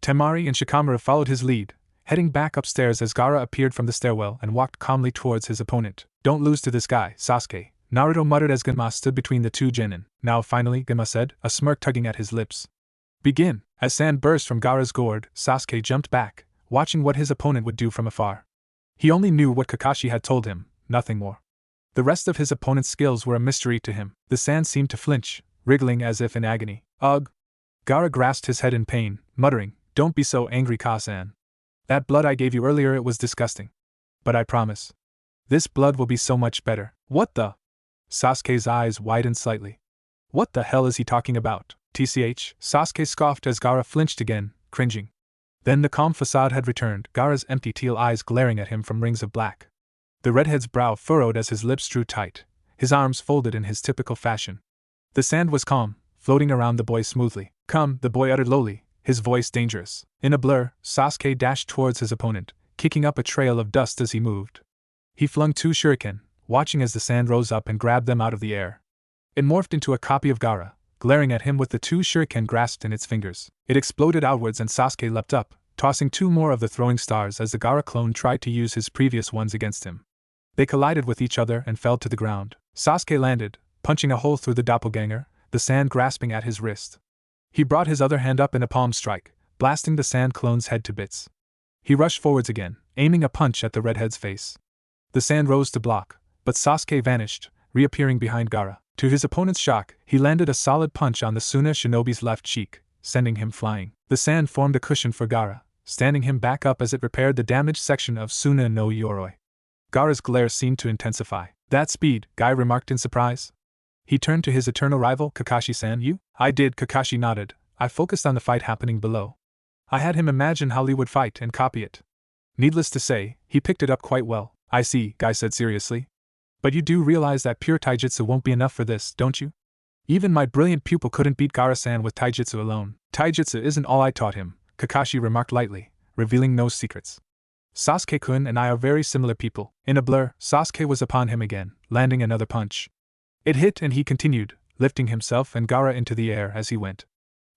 Temari and Shikamaru followed his lead, heading back upstairs as Gaara appeared from the stairwell and walked calmly towards his opponent. Don't lose to this guy, Sasuke, Naruto muttered as Genma stood between the two genin. Now finally, Genma said, a smirk tugging at his lips. Begin! As sand burst from Gaara's gourd, Sasuke jumped back, watching what his opponent would do from afar. He only knew what Kakashi had told him, nothing more. The rest of his opponent's skills were a mystery to him. The sand seemed to flinch, wriggling as if in agony. Ugh! Gaara grasped his head in pain, muttering, Don't be so angry, Ka-san. That blood I gave you earlier, it was disgusting. But I promise. This blood will be so much better. What the? Sasuke's eyes widened slightly. What the hell is he talking about? TCH, Sasuke scoffed as Gaara flinched again, cringing. Then the calm facade had returned, Gaara's empty teal eyes glaring at him from rings of black. The redhead's brow furrowed as his lips drew tight, his arms folded in his typical fashion. The sand was calm, floating around the boy smoothly. Come, the boy uttered lowly, his voice dangerous. In a blur, Sasuke dashed towards his opponent, kicking up a trail of dust as he moved. He flung 2 shuriken, watching as the sand rose up and grabbed them out of the air. It morphed into a copy of Gaara, glaring at him with the 2 shuriken grasped in its fingers. It exploded outwards and Sasuke leapt up, tossing 2 more of the throwing stars as the Gaara clone tried to use his previous ones against him. They collided with each other and fell to the ground. Sasuke landed, punching a hole through the doppelganger, the sand grasping at his wrist. He brought his other hand up in a palm strike, blasting the sand clone's head to bits. He rushed forwards again, aiming a punch at the redhead's face. The sand rose to block, but Sasuke vanished, reappearing behind Gaara. To his opponent's shock, he landed a solid punch on the Suna shinobi's left cheek, sending him flying. The sand formed a cushion for Gaara, standing him back up as it repaired the damaged section of Suna no Yoroi. Gaara's glare seemed to intensify. That speed, Guy remarked in surprise. He turned to his eternal rival, Kakashi-san. You? I did, Kakashi nodded. I focused on the fight happening below. I had him imagine how Lee would fight and copy it. Needless to say, he picked it up quite well. I see, Guy said seriously. But you do realize that pure taijutsu won't be enough for this, don't you? Even my brilliant pupil couldn't beat Gaara-san with taijutsu alone. Taijutsu isn't all I taught him, Kakashi remarked lightly, revealing no secrets. Sasuke-kun and I are very similar people. In a blur, Sasuke was upon him again, landing another punch. It hit and he continued, lifting himself and Gaara into the air as he went.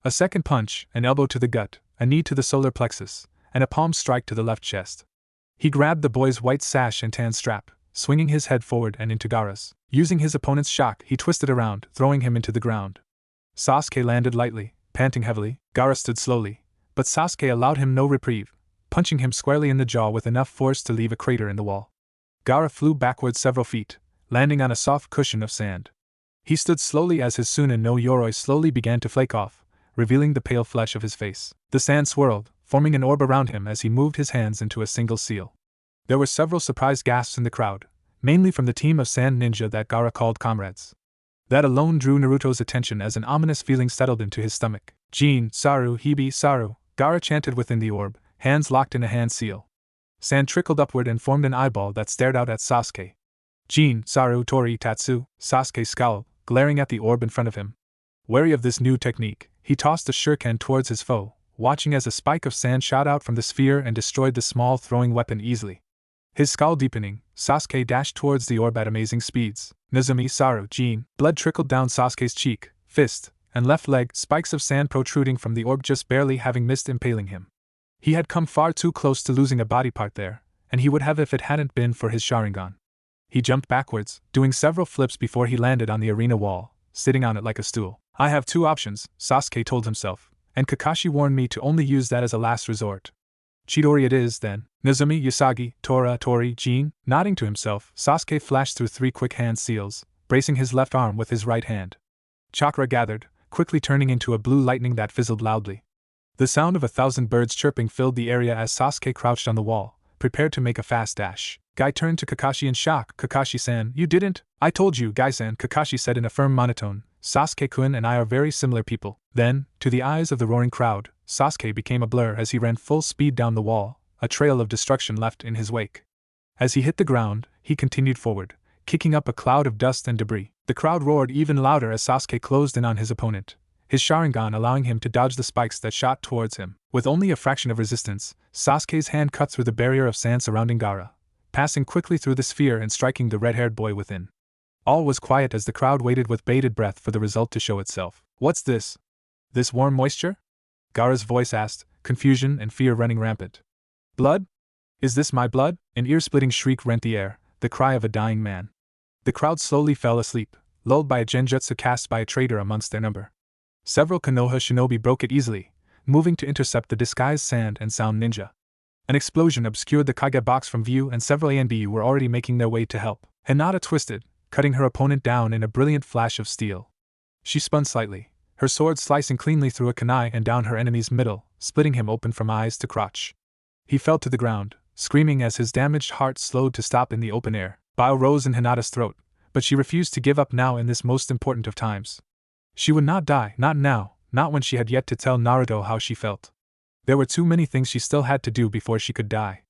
A second punch, an elbow to the gut, a knee to the solar plexus, and a palm strike to the left chest. He grabbed the boy's white sash and tan strap, swinging his head forward and into Gaara's. Using his opponent's shock, he twisted around, throwing him into the ground. Sasuke landed lightly, panting heavily. Gaara stood slowly, but Sasuke allowed him no reprieve, punching him squarely in the jaw with enough force to leave a crater in the wall. Gaara flew backwards several feet, landing on a soft cushion of sand. He stood slowly as his Suna no Yoroi slowly began to flake off, revealing the pale flesh of his face. The sand swirled, forming an orb around him as he moved his hands into a single seal. There were several surprised gasps in the crowd, mainly from the team of sand ninja that Gaara called comrades. That alone drew Naruto's attention as an ominous feeling settled into his stomach. Jin, Saru, Hibi, Saru, Gaara chanted within the orb, hands locked in a hand seal. Sand trickled upward and formed an eyeball that stared out at Sasuke. Jin, Saru, Tori, Tatsu, Sasuke scowled, glaring at the orb in front of him. Wary of this new technique, he tossed a shuriken towards his foe, watching as a spike of sand shot out from the sphere and destroyed the small throwing weapon easily. His scowl deepening, Sasuke dashed towards the orb at amazing speeds. Nezumi, Saru, Jin. Blood trickled down Sasuke's cheek, fist, and left leg, spikes of sand protruding from the orb just barely having missed impaling him. He had come far too close to losing a body part there, and he would have if it hadn't been for his Sharingan. He jumped backwards, doing several flips before he landed on the arena wall, sitting on it like a stool. I have 2 options, Sasuke told himself, and Kakashi warned me to only use that as a last resort. Chidori it is, then. Nezumi, Usagi, Tora, Tori, Jin. Nodding to himself, Sasuke flashed through 3 quick hand seals, bracing his left arm with his right hand. Chakra gathered, quickly turning into a blue lightning that fizzled loudly. The sound of 1,000 birds chirping filled the area as Sasuke crouched on the wall, prepared to make a fast dash. Guy turned to Kakashi in shock. Kakashi-san, you didn't? I told you, Guy-san, Kakashi said in a firm monotone, Sasuke-kun and I are very similar people. Then, to the eyes of the roaring crowd, Sasuke became a blur as he ran full speed down the wall, a trail of destruction left in his wake. As he hit the ground, he continued forward, kicking up a cloud of dust and debris. The crowd roared even louder as Sasuke closed in on his opponent, his Sharingan allowing him to dodge the spikes that shot towards him. With only a fraction of resistance, Sasuke's hand cut through the barrier of sand surrounding Gaara, passing quickly through the sphere and striking the red-haired boy within. All was quiet as the crowd waited with bated breath for the result to show itself. "What's this? This warm moisture?" Gaara's voice asked, confusion and fear running rampant. "Blood? Is this my blood?" An ear-splitting shriek rent the air, the cry of a dying man. The crowd slowly fell asleep, lulled by a genjutsu cast by a traitor amongst their number. Several Konoha shinobi broke it easily, moving to intercept the disguised sand and sound ninja. An explosion obscured the Kage box from view and several ANB were already making their way to help. Hinata twisted, cutting her opponent down in a brilliant flash of steel. She spun slightly, her sword slicing cleanly through a kunai and down her enemy's middle, splitting him open from eyes to crotch. He fell to the ground, screaming as his damaged heart slowed to stop in the open air. Bile rose in Hinata's throat, but she refused to give up now in this most important of times. She would not die, not now, not when she had yet to tell Naruto how she felt. There were too many things she still had to do before she could die.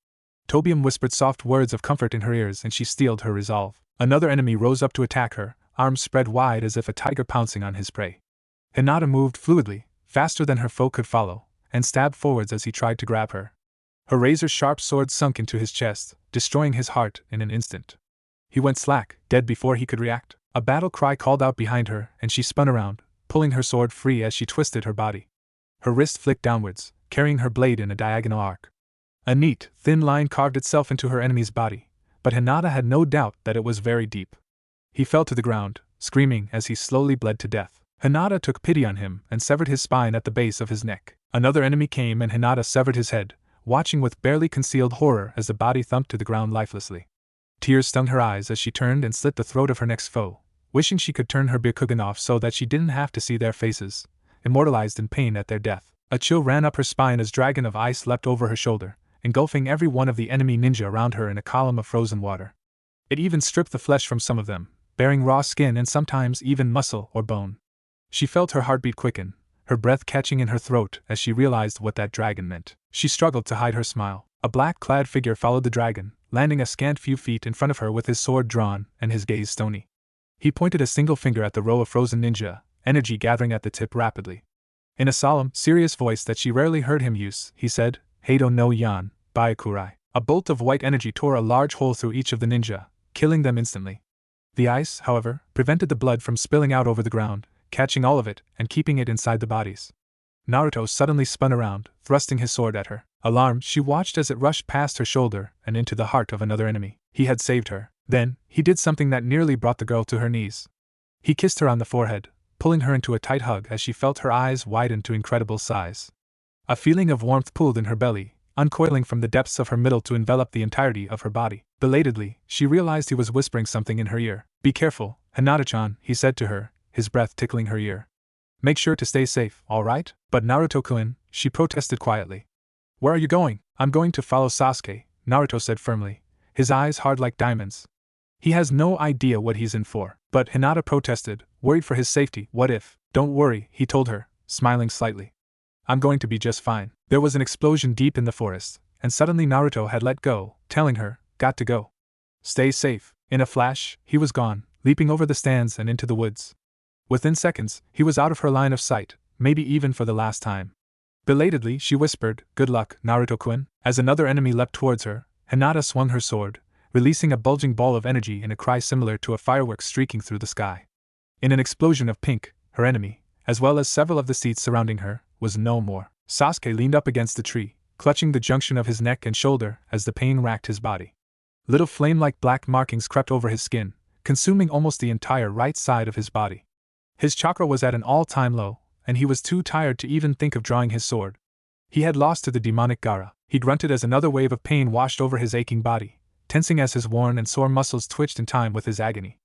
Tobium whispered soft words of comfort in her ears and she steeled her resolve. Another enemy rose up to attack her, arms spread wide as if a tiger pouncing on his prey. Hinata moved fluidly, faster than her foe could follow, and stabbed forwards as he tried to grab her. Her razor-sharp sword sunk into his chest, destroying his heart in an instant. He went slack, dead before he could react. A battle cry called out behind her, and she spun around, pulling her sword free as she twisted her body. Her wrist flicked downwards, carrying her blade in a diagonal arc. A neat, thin line carved itself into her enemy's body, but Hinata had no doubt that it was very deep. He fell to the ground, screaming as he slowly bled to death. Hinata took pity on him and severed his spine at the base of his neck. Another enemy came and Hinata severed his head, watching with barely concealed horror as the body thumped to the ground lifelessly. Tears stung her eyes as she turned and slit the throat of her next foe, wishing she could turn her Byakugan off so that she didn't have to see their faces, immortalized in pain at their death. A chill ran up her spine as Dragon of Ice leapt over her shoulder, engulfing every one of the enemy ninja around her in a column of frozen water. It even stripped the flesh from some of them, bearing raw skin and sometimes even muscle or bone. She felt her heartbeat quicken, her breath catching in her throat as she realized what that dragon meant. She struggled to hide her smile. A black-clad figure followed the dragon, landing a scant few feet in front of her with his sword drawn and his gaze stony. He pointed a single finger at the row of frozen ninja, energy gathering at the tip rapidly. In a solemn, serious voice that she rarely heard him use, he said, "Heido no Yan, Byakurai." A bolt of white energy tore a large hole through each of the ninja, killing them instantly. The ice, however, prevented the blood from spilling out over the ground, catching all of it and keeping it inside the bodies. Naruto suddenly spun around, thrusting his sword at her. Alarmed, she watched as it rushed past her shoulder and into the heart of another enemy. He had saved her. Then, he did something that nearly brought the girl to her knees. He kissed her on the forehead, pulling her into a tight hug as she felt her eyes widen to incredible size. A feeling of warmth pooled in her belly, uncoiling from the depths of her middle to envelop the entirety of her body. Belatedly, she realized he was whispering something in her ear. "Be careful, Hinata-chan," he said to her, his breath tickling her ear. "Make sure to stay safe, all right?" "But Naruto-kun," she protested quietly. "Where are you going?" "I'm going to follow Sasuke," Naruto said firmly, his eyes hard like diamonds. "He has no idea what he's in for." But Hinata protested, worried for his safety. "What if?" "Don't worry," he told her, smiling slightly. "I'm going to be just fine." There was an explosion deep in the forest, and suddenly Naruto had let go, telling her, "Got to go. Stay safe." In a flash, he was gone, leaping over the stands and into the woods. Within seconds, he was out of her line of sight, maybe even for the last time. Belatedly, she whispered, "Good luck, Naruto-kun." As another enemy leapt towards her, Hinata swung her sword, releasing a bulging ball of energy in a cry similar to a firework streaking through the sky. In an explosion of pink, her enemy, as well as several of the seats surrounding her, was no more. Sasuke leaned up against the tree, clutching the junction of his neck and shoulder as the pain racked his body. Little flame-like black markings crept over his skin, consuming almost the entire right side of his body. His chakra was at an all-time low, and he was too tired to even think of drawing his sword. He had lost to the demonic Gaara. He grunted as another wave of pain washed over his aching body, tensing as his worn and sore muscles twitched in time with his agony.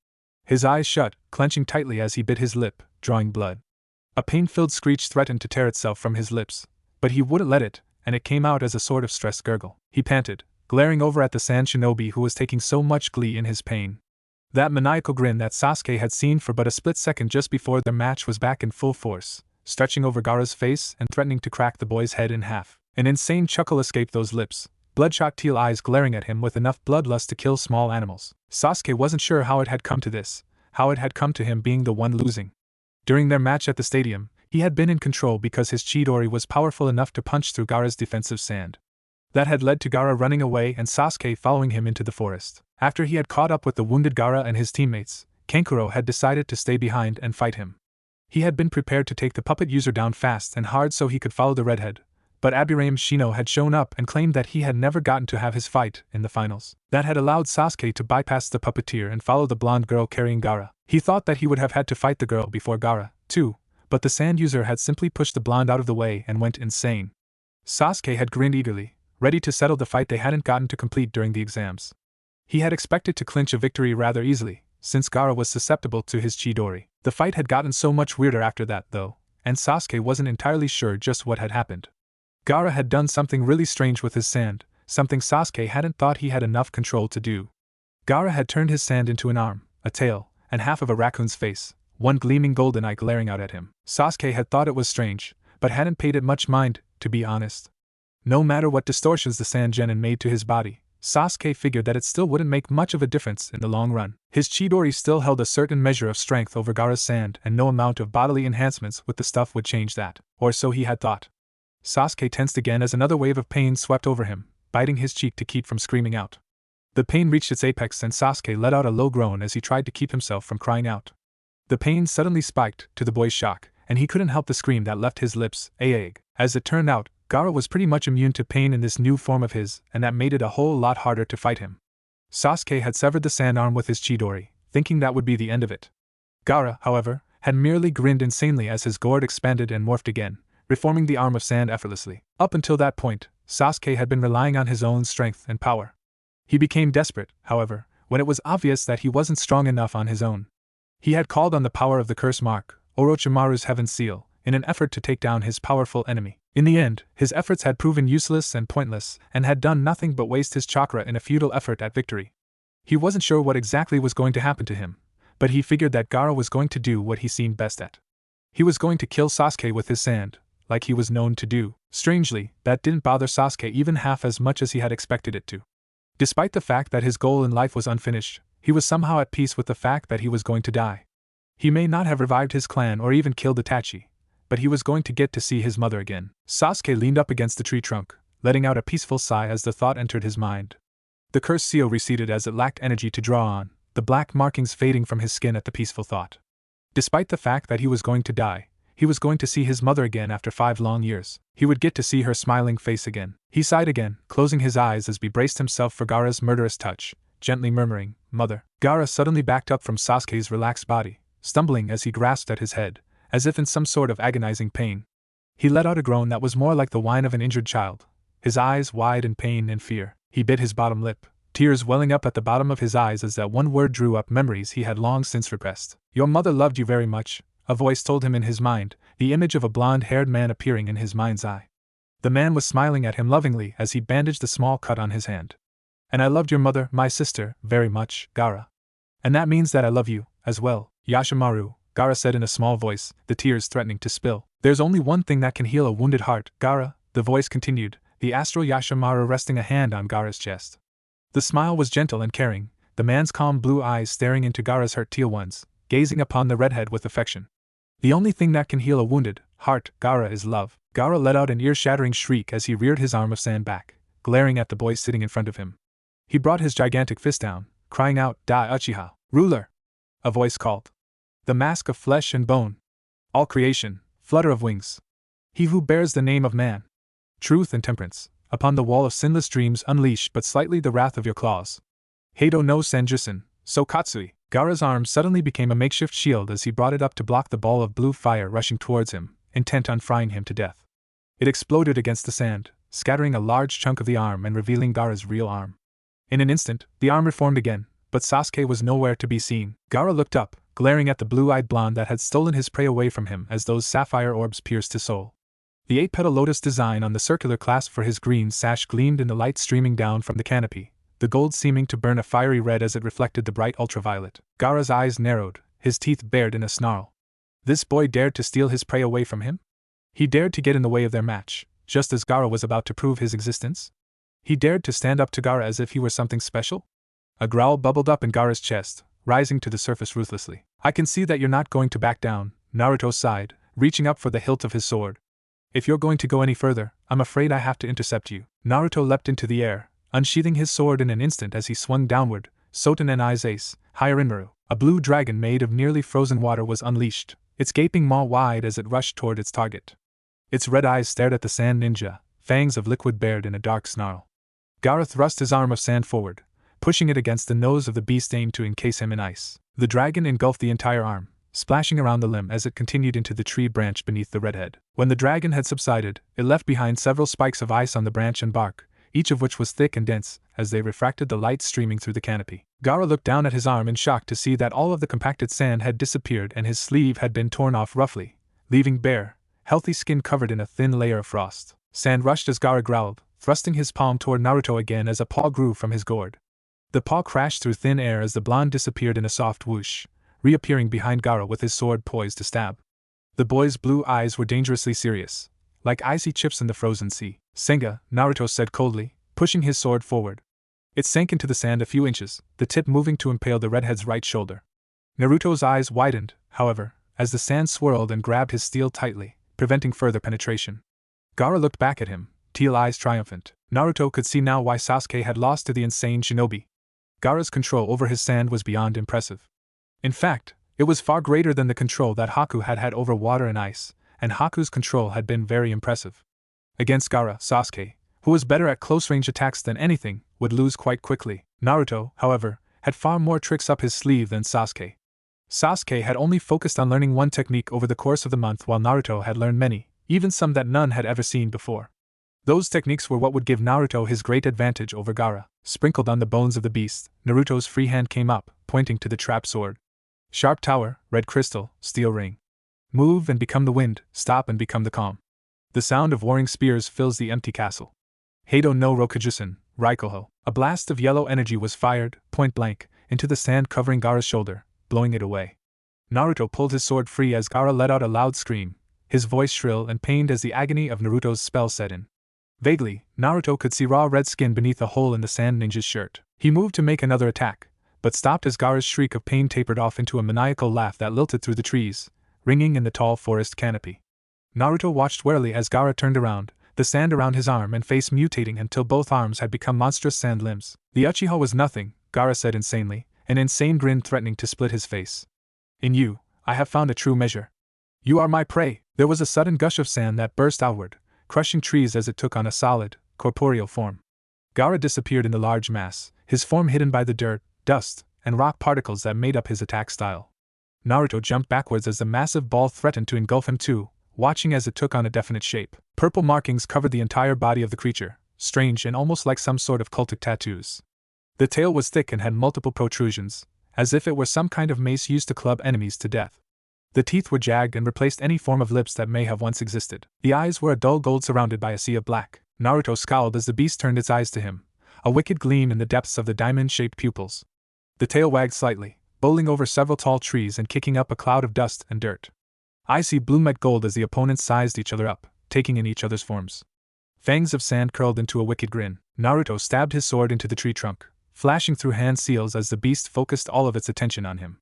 His eyes shut, clenching tightly as he bit his lip, drawing blood. A pain-filled screech threatened to tear itself from his lips, but he wouldn't let it, and it came out as a sort of stressed gurgle. He panted, glaring over at the sand shinobi who was taking so much glee in his pain. That maniacal grin that Sasuke had seen for but a split second just before their match was back in full force, stretching over Gaara's face and threatening to crack the boy's head in half. An insane chuckle escaped those lips, bloodshot teal eyes glaring at him with enough bloodlust to kill small animals. Sasuke wasn't sure how it had come to this, how it had come to him being the one losing. During their match at the stadium, he had been in control because his Chidori was powerful enough to punch through Gaara's defensive sand. That had led to Gaara running away and Sasuke following him into the forest. After he had caught up with the wounded Gaara and his teammates, Kankuro had decided to stay behind and fight him. He had been prepared to take the puppet user down fast and hard so he could follow the redhead, but Abirame Shino had shown up and claimed that he had never gotten to have his fight in the finals. That had allowed Sasuke to bypass the puppeteer and follow the blonde girl carrying Gaara. He thought that he would have had to fight the girl before Gaara, too, but the sand user had simply pushed the blonde out of the way and went insane. Sasuke had grinned eagerly, ready to settle the fight they hadn't gotten to complete during the exams. He had expected to clinch a victory rather easily, since Gaara was susceptible to his Chidori. The fight had gotten so much weirder after that, though, and Sasuke wasn't entirely sure just what had happened. Gaara had done something really strange with his sand, something Sasuke hadn't thought he had enough control to do. Gaara had turned his sand into an arm, a tail, and half of a raccoon's face, one gleaming golden eye glaring out at him. Sasuke had thought it was strange, but hadn't paid it much mind, to be honest. No matter what distortions the sand genin made to his body, Sasuke figured that it still wouldn't make much of a difference in the long run. His Chidori still held a certain measure of strength over Gaara's sand and no amount of bodily enhancements with the stuff would change that, or so he had thought. Sasuke tensed again as another wave of pain swept over him, biting his cheek to keep from screaming out. The pain reached its apex and Sasuke let out a low groan as he tried to keep himself from crying out. The pain suddenly spiked, to the boy's shock, and he couldn't help the scream that left his lips aag. As it turned out, Gaara was pretty much immune to pain in this new form of his, and that made it a whole lot harder to fight him. Sasuke had severed the sand arm with his Chidori, thinking that would be the end of it. Gaara, however, had merely grinned insanely as his gourd expanded and morphed again, reforming the arm of sand effortlessly. Up until that point, Sasuke had been relying on his own strength and power. He became desperate, however, when it was obvious that he wasn't strong enough on his own. He had called on the power of the curse mark, Orochimaru's heaven seal, in an effort to take down his powerful enemy. In the end, his efforts had proven useless and pointless, and had done nothing but waste his chakra in a futile effort at victory. He wasn't sure what exactly was going to happen to him, but he figured that Gaara was going to do what he seemed best at. He was going to kill Sasuke with his sand, like he was known to do. Strangely, that didn't bother Sasuke even half as much as he had expected it to. Despite the fact that his goal in life was unfinished, he was somehow at peace with the fact that he was going to die. He may not have revived his clan or even killed Itachi, but he was going to get to see his mother again. Sasuke leaned up against the tree trunk, letting out a peaceful sigh as the thought entered his mind. The cursed seal receded as it lacked energy to draw on, the black markings fading from his skin at the peaceful thought. Despite the fact that he was going to die, he was going to see his mother again after 5 long years. He would get to see her smiling face again. He sighed again, closing his eyes as he braced himself for Gaara's murderous touch, gently murmuring, "Mother." Gaara suddenly backed up from Sasuke's relaxed body, stumbling as he grasped at his head, as if in some sort of agonizing pain. He let out a groan that was more like the whine of an injured child, his eyes wide in pain and fear. He bit his bottom lip, tears welling up at the bottom of his eyes as that one word drew up memories he had long since repressed. "Your mother loved you very much," a voice told him in his mind, the image of a blonde-haired man appearing in his mind's eye. The man was smiling at him lovingly as he bandaged the small cut on his hand. "And I loved your mother, my sister, very much, Gaara. And that means that I love you, as well, Yashimaru," Gaara said in a small voice, the tears threatening to spill. "There's only one thing that can heal a wounded heart, Gaara," the voice continued, the astral Yashimaru resting a hand on Gaara's chest. The smile was gentle and caring, the man's calm blue eyes staring into Gaara's hurt teal ones, gazing upon the redhead with affection. "The only thing that can heal a wounded heart, Gaara, is love." Gaara let out an ear-shattering shriek as he reared his arm of sand back, glaring at the boy sitting in front of him. He brought his gigantic fist down, crying out, "Da Uchiha, ruler!" A voice called. "The mask of flesh and bone. All creation, flutter of wings. He who bears the name of man. Truth and temperance, upon the wall of sinless dreams unleash but slightly the wrath of your claws. Heido no Senjusen, so Katsui." Gaara's arm suddenly became a makeshift shield as he brought it up to block the ball of blue fire rushing towards him, intent on frying him to death. It exploded against the sand, scattering a large chunk of the arm and revealing Gaara's real arm. In an instant, the arm reformed again, but Sasuke was nowhere to be seen. Gaara looked up, glaring at the blue-eyed blonde that had stolen his prey away from him as those sapphire orbs pierced his soul. The 8-petal lotus design on the circular clasp for his green sash gleamed in the light streaming down from the canopy, the gold seeming to burn a fiery red as it reflected the bright ultraviolet. Gaara's eyes narrowed, his teeth bared in a snarl. This boy dared to steal his prey away from him? He dared to get in the way of their match, just as Gaara was about to prove his existence? He dared to stand up to Gaara as if he were something special? A growl bubbled up in Gaara's chest, rising to the surface ruthlessly. I can see that you're not going to back down, Naruto sighed, reaching up for the hilt of his sword. If you're going to go any further, I'm afraid I have to intercept you. Naruto leapt into the air, unsheathing his sword in an instant as he swung downward. Soten and Ai's ace, Hyarinmaru, a blue dragon made of nearly frozen water, was unleashed, its gaping maw wide as it rushed toward its target. Its red eyes stared at the sand ninja, fangs of liquid bared in a dark snarl. Gaara thrust his arm of sand forward, pushing it against the nose of the beast aimed to encase him in ice. The dragon engulfed the entire arm, splashing around the limb as it continued into the tree branch beneath the redhead. When the dragon had subsided, it left behind several spikes of ice on the branch and bark, each of which was thick and dense, as they refracted the light streaming through the canopy. Gaara looked down at his arm in shock to see that all of the compacted sand had disappeared and his sleeve had been torn off roughly, leaving bare, healthy skin covered in a thin layer of frost. Sand rushed as Gaara growled, thrusting his palm toward Naruto again as a paw grew from his gourd. The paw crashed through thin air as the blonde disappeared in a soft whoosh, reappearing behind Gaara with his sword poised to stab. The boy's blue eyes were dangerously serious, like icy chips in the frozen sea. Senga, Naruto said coldly, pushing his sword forward. It sank into the sand a few inches, the tip moving to impale the redhead's right shoulder. Naruto's eyes widened, however, as the sand swirled and grabbed his steel tightly, preventing further penetration. Gaara looked back at him, teal eyes triumphant. Naruto could see now why Sasuke had lost to the insane shinobi. Gaara's control over his sand was beyond impressive. In fact, it was far greater than the control that Haku had had over water and ice, and Haku's control had been very impressive. Against Gaara, Sasuke, who was better at close-range attacks than anything, would lose quite quickly. Naruto, however, had far more tricks up his sleeve than Sasuke. Sasuke had only focused on learning one technique over the course of the month, while Naruto had learned many, even some that none had ever seen before. Those techniques were what would give Naruto his great advantage over Gaara. Sprinkled on the bones of the beast, Naruto's free hand came up, pointing to the trap sword. Sharp tower, red crystal, steel ring. Move and become the wind, stop and become the calm. The sound of warring spears fills the empty castle. Heido no Rokujusen, Raikoho. A blast of yellow energy was fired, point blank, into the sand covering Gaara's shoulder, blowing it away. Naruto pulled his sword free as Gaara let out a loud scream, his voice shrill and pained as the agony of Naruto's spell set in. Vaguely, Naruto could see raw red skin beneath a hole in the sand ninja's shirt. He moved to make another attack, but stopped as Gaara's shriek of pain tapered off into a maniacal laugh that lilted through the trees, ringing in the tall forest canopy. Naruto watched warily as Gaara turned around, the sand around his arm and face mutating until both arms had become monstrous sand limbs. The Uchiha was nothing, Gaara said insanely, an insane grin threatening to split his face. In you, I have found a true measure. You are my prey. There was a sudden gush of sand that burst outward, crushing trees as it took on a solid, corporeal form. Gaara disappeared in the large mass, his form hidden by the dirt, dust, and rock particles that made up his attack style. Naruto jumped backwards as the massive ball threatened to engulf him too, watching as it took on a definite shape. Purple markings covered the entire body of the creature, strange and almost like some sort of cultic tattoos. The tail was thick and had multiple protrusions, as if it were some kind of mace used to club enemies to death. The teeth were jagged and replaced any form of lips that may have once existed. The eyes were a dull gold surrounded by a sea of black. Naruto scowled as the beast turned its eyes to him, a wicked gleam in the depths of the diamond-shaped pupils. The tail wagged slightly, bowling over several tall trees and kicking up a cloud of dust and dirt. Icy blue met gold as the opponents sized each other up, taking in each other's forms. Fangs of sand curled into a wicked grin. Naruto stabbed his sword into the tree trunk, flashing through hand seals as the beast focused all of its attention on him.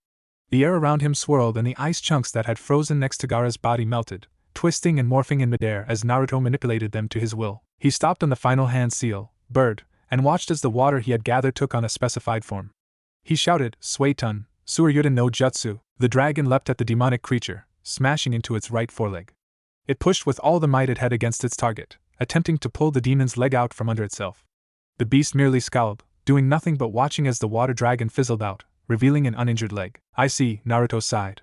The air around him swirled and the ice chunks that had frozen next to Gaara's body melted, twisting and morphing in midair as Naruto manipulated them to his will. He stopped on the final hand seal, bird, and watched as the water he had gathered took on a specified form. He shouted, Suetun, Suryudan no Jutsu. The dragon leapt at the demonic creature, smashing into its right foreleg. It pushed with all the might it had against its target, attempting to pull the demon's leg out from under itself. The beast merely scowled, doing nothing but watching as the water dragon fizzled out, revealing an uninjured leg. I see, Naruto sighed.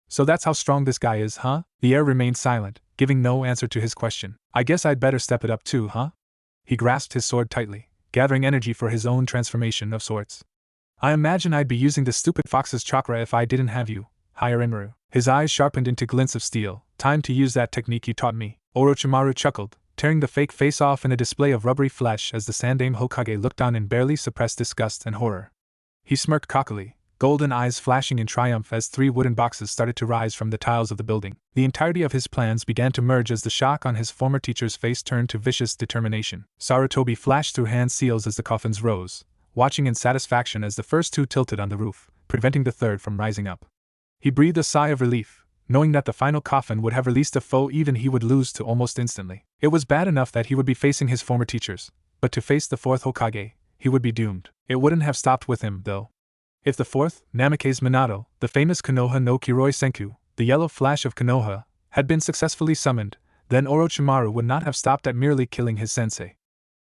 So that's how strong this guy is, huh? The air remained silent, giving no answer to his question. I guess I'd better step it up too, huh? He grasped his sword tightly, gathering energy for his own transformation of sorts. I imagine I'd be using the stupid fox's chakra if I didn't have you, Hyarinmaru. His eyes sharpened into glints of steel. Time to use that technique you taught me. Orochimaru chuckled, tearing the fake face off in a display of rubbery flesh as the Sandaime Hokage looked on in barely suppressed disgust and horror. He smirked cockily, golden eyes flashing in triumph as 3 wooden boxes started to rise from the tiles of the building. The entirety of his plans began to merge as the shock on his former teacher's face turned to vicious determination. Sarutobi flashed through hand seals as the coffins rose, watching in satisfaction as the first 2 tilted on the roof, preventing the third from rising up. He breathed a sigh of relief, knowing that the final coffin would have released a foe even he would lose to almost instantly. It was bad enough that he would be facing his former teachers, but to face the 4th Hokage, he would be doomed. It wouldn't have stopped with him, though. If the 4th, Namikaze Minato, the famous Konoha no Kiroi Senku, the yellow flash of Konoha, had been successfully summoned, then Orochimaru would not have stopped at merely killing his sensei.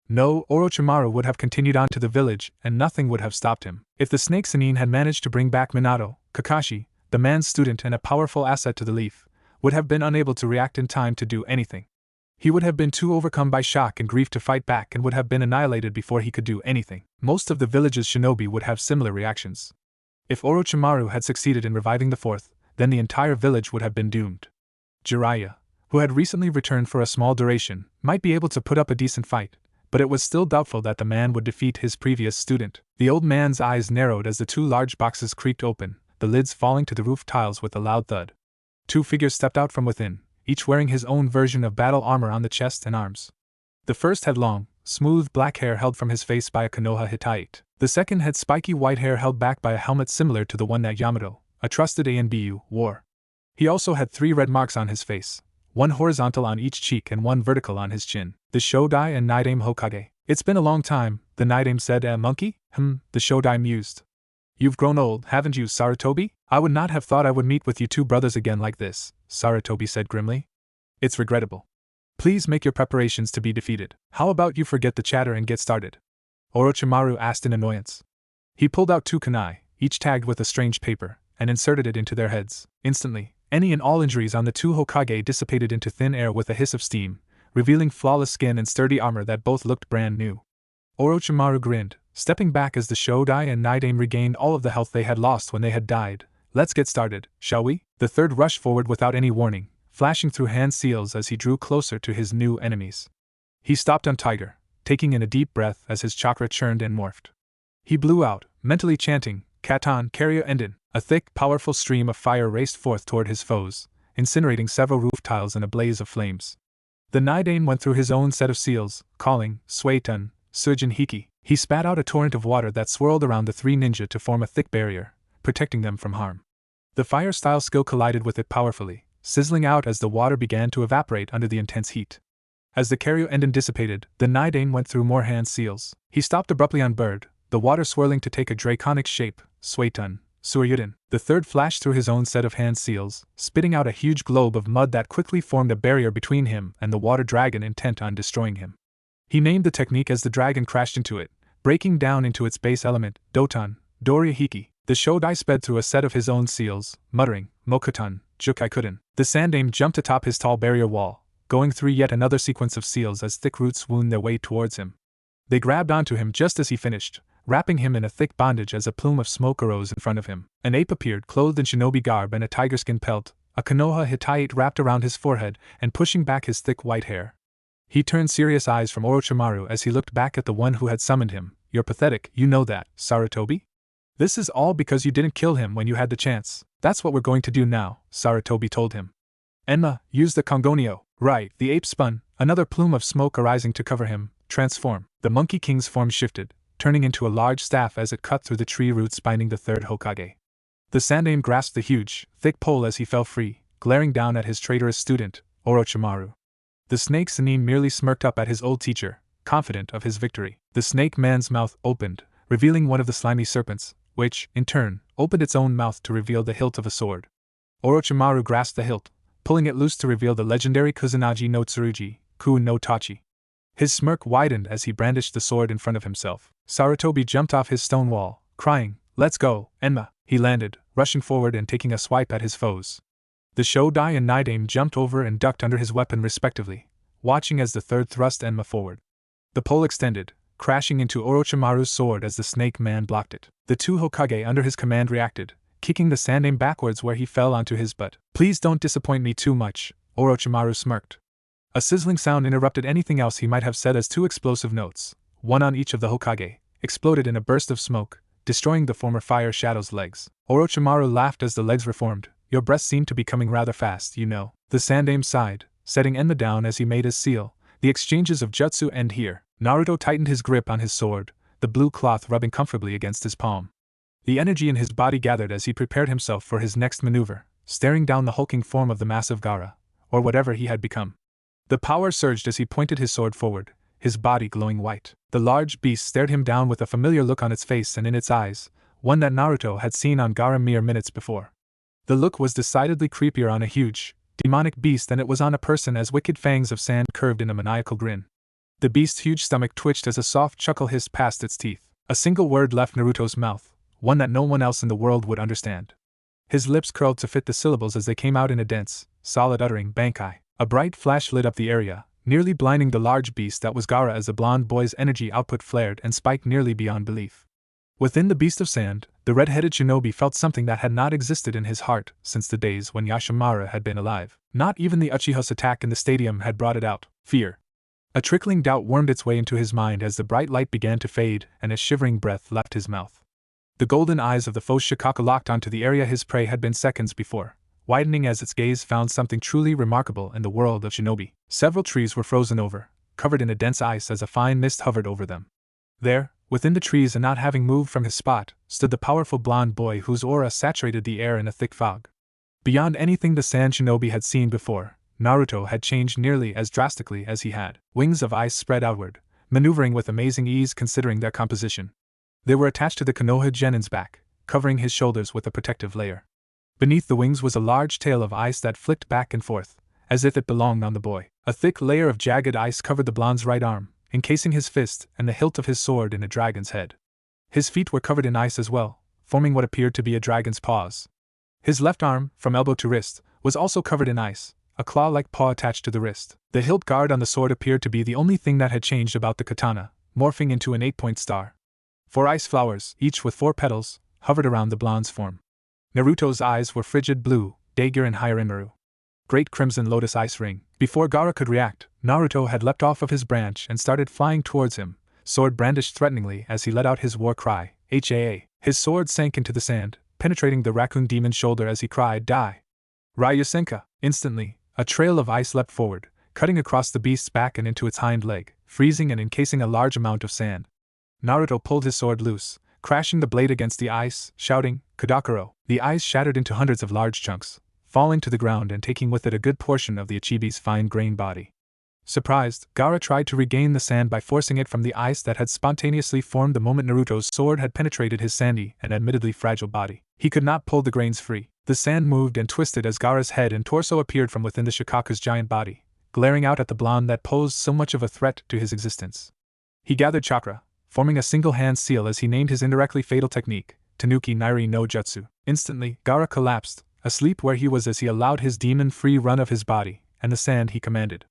No, Orochimaru would have continued on to the village, and nothing would have stopped him. If the Snake Sannin had managed to bring back Minato, Kakashi, the man's student and a powerful asset to the Leaf, would have been unable to react in time to do anything. He would have been too overcome by shock and grief to fight back and would have been annihilated before he could do anything. Most of the village's shinobi would have similar reactions. If Orochimaru had succeeded in reviving the 4th, then the entire village would have been doomed. Jiraiya, who had recently returned for a small duration, might be able to put up a decent fight, but it was still doubtful that the man would defeat his previous student. The old man's eyes narrowed as the 2 large boxes creaked open, the lids falling to the roof tiles with a loud thud. 2 figures stepped out from within, each wearing his own version of battle armor on the chest and arms. The first had long, smooth black hair held from his face by a Konoha Hittite. The second had spiky white hair held back by a helmet similar to the one that Yamato, a trusted ANBU, wore. He also had 3 red marks on his face, 1 horizontal on each cheek and 1 vertical on his chin. The Shodai and Nidaime Hokage. It's been a long time, the Nidaime said. A monkey? The Shodai mused. You've grown old, haven't you, Sarutobi? I would not have thought I would meet with you 2 brothers again like this, Sarutobi said grimly. It's regrettable. Please make your preparations to be defeated. How about you forget the chatter and get started? Orochimaru asked in annoyance. He pulled out 2 kunai, each tagged with a strange paper, and inserted it into their heads. Instantly, any and all injuries on the 2 Hokage dissipated into thin air with a hiss of steam, revealing flawless skin and sturdy armor that both looked brand new. Orochimaru grinned, stepping back as the Shodai and Nidaime regained all of the health they had lost when they had died. Let's get started, shall we? The third rushed forward without any warning, flashing through hand seals as he drew closer to his new enemies. He stopped on Tiger, taking in a deep breath as his chakra churned and morphed. He blew out, mentally chanting, Katan Karya Enden. A thick, powerful stream of fire raced forth toward his foes, incinerating several roof tiles in a blaze of flames. The Nidaime went through his own set of seals, calling, Suetun, Sujin Hiki. He spat out a torrent of water that swirled around the 3 ninja to form a thick barrier, protecting them from harm. The fire-style skill collided with it powerfully, sizzling out as the water began to evaporate under the intense heat. As the Karyo Enden dissipated, the Nidaime went through more hand seals. He stopped abruptly on Bird, the water swirling to take a draconic shape, Suetun, Suryuden. The third flashed through his own set of hand seals, spitting out a huge globe of mud that quickly formed a barrier between him and the water dragon intent on destroying him. He named the technique as the dragon crashed into it, breaking down into its base element, Doton, Doria Hiki. The Shodai sped through a set of his own seals, muttering, Mokuton, Jukaikuden. The Sandaime jumped atop his tall barrier wall, going through yet another sequence of seals as thick roots wound their way towards him. They grabbed onto him just as he finished, wrapping him in a thick bondage as a plume of smoke arose in front of him. An ape appeared, clothed in shinobi garb and a tiger-skin pelt, a Konoha Hittite wrapped around his forehead and pushing back his thick white hair. He turned serious eyes from Orochimaru as he looked back at the one who had summoned him. You're pathetic, you know that, Sarutobi? This is all because you didn't kill him when you had the chance. That's what we're going to do now, Sarutobi told him. Enma, use the Kongonio. Right, the ape spun, another plume of smoke arising to cover him. Transform. The Monkey King's form shifted, turning into a large staff as it cut through the tree roots binding the third Hokage. The Sandaime grasped the huge, thick pole as he fell free, glaring down at his traitorous student, Orochimaru. The Snake Sannin merely smirked up at his old teacher, confident of his victory. The Snake Man's mouth opened, revealing one of the slimy serpents, which, in turn, opened its own mouth to reveal the hilt of a sword. Orochimaru grasped the hilt, pulling it loose to reveal the legendary Kusanagi no Tsurugi, Ku no Tachi. His smirk widened as he brandished the sword in front of himself. Sarutobi jumped off his stone wall, crying, Let's go, Enma! He landed, rushing forward and taking a swipe at his foes. The Shodai and Nidaime jumped over and ducked under his weapon respectively, watching as the third thrust Enma forward. The pole extended, crashing into Orochimaru's sword as the Snake Man blocked it. The 2 Hokage under his command reacted, kicking the Sandaime backwards where he fell onto his butt. Please don't disappoint me too much, Orochimaru smirked. A sizzling sound interrupted anything else he might have said as two explosive notes, one on each of the Hokage, exploded in a burst of smoke, destroying the former Fire Shadow's legs. Orochimaru laughed as the legs reformed. Your breath seemed to be coming rather fast, you know. The Sandaime sighed, setting Enma down as he made his seal. The exchanges of jutsu end here. Naruto tightened his grip on his sword, the blue cloth rubbing comfortably against his palm. The energy in his body gathered as he prepared himself for his next maneuver, staring down the hulking form of the massive Gaara, or whatever he had become. The power surged as he pointed his sword forward, his body glowing white. The large beast stared him down with a familiar look on its face and in its eyes, one that Naruto had seen on Gaara mere minutes before. The look was decidedly creepier on a huge, demonic beast than it was on a person, as wicked fangs of sand curved in a maniacal grin. The beast's huge stomach twitched as a soft chuckle hissed past its teeth. A single word left Naruto's mouth, one that no one else in the world would understand. His lips curled to fit the syllables as they came out in a dense, solid uttering Bankai. A bright flash lit up the area, nearly blinding the large beast that was Gaara as the blonde boy's energy output flared and spiked nearly beyond belief. Within the beast of sand, the red-headed shinobi felt something that had not existed in his heart since the days when Yashimara had been alive. Not even the Uchiha's attack in the stadium had brought it out. Fear. A trickling doubt wormed its way into his mind as the bright light began to fade and a shivering breath left his mouth. The golden eyes of the foe's Shikaka locked onto the area his prey had been seconds before, widening as its gaze found something truly remarkable in the world of shinobi. Several trees were frozen over, covered in a dense ice as a fine mist hovered over them. There, within the trees and not having moved from his spot, stood the powerful blonde boy whose aura saturated the air in a thick fog. Beyond anything the sand shinobi had seen before, Naruto had changed nearly as drastically as he had. Wings of ice spread outward, maneuvering with amazing ease considering their composition. They were attached to the Konoha Genin's back, covering his shoulders with a protective layer. Beneath the wings was a large tail of ice that flicked back and forth, as if it belonged on the boy. A thick layer of jagged ice covered the blonde's right arm, encasing his fist and the hilt of his sword in a dragon's head. His feet were covered in ice as well, forming what appeared to be a dragon's paws. His left arm, from elbow to wrist, was also covered in ice, a claw-like paw attached to the wrist. The hilt guard on the sword appeared to be the only thing that had changed about the katana, morphing into an 8-point star. 4 ice flowers, each with 4 petals, hovered around the blonde's form. Naruto's eyes were frigid blue, dagger and Hyarinmaru. Great crimson lotus ice ring. Before Gaara could react, Naruto had leapt off of his branch and started flying towards him, sword brandished threateningly as he let out his war cry, HAA. His sword sank into the sand, penetrating the raccoon demon's shoulder as he cried, Die! Ryusenka! Instantly, a trail of ice leapt forward, cutting across the beast's back and into its hind leg, freezing and encasing a large amount of sand. Naruto pulled his sword loose, crashing the blade against the ice, shouting, Kadakuro! The ice shattered into hundreds of large chunks, falling to the ground and taking with it a good portion of the Ichibi's fine-grained body. Surprised, Gaara tried to regain the sand by forcing it from the ice that had spontaneously formed the moment Naruto's sword had penetrated his sandy and admittedly fragile body. He could not pull the grains free. The sand moved and twisted as Gaara's head and torso appeared from within the Shikaka's giant body, glaring out at the blonde that posed so much of a threat to his existence. He gathered chakra, forming a single-hand seal as he named his indirectly fatal technique, Tanuki Nairi no Jutsu. Instantly, Gaara collapsed, asleep where he was as he allowed his demon free run of his body, and the sand he commanded.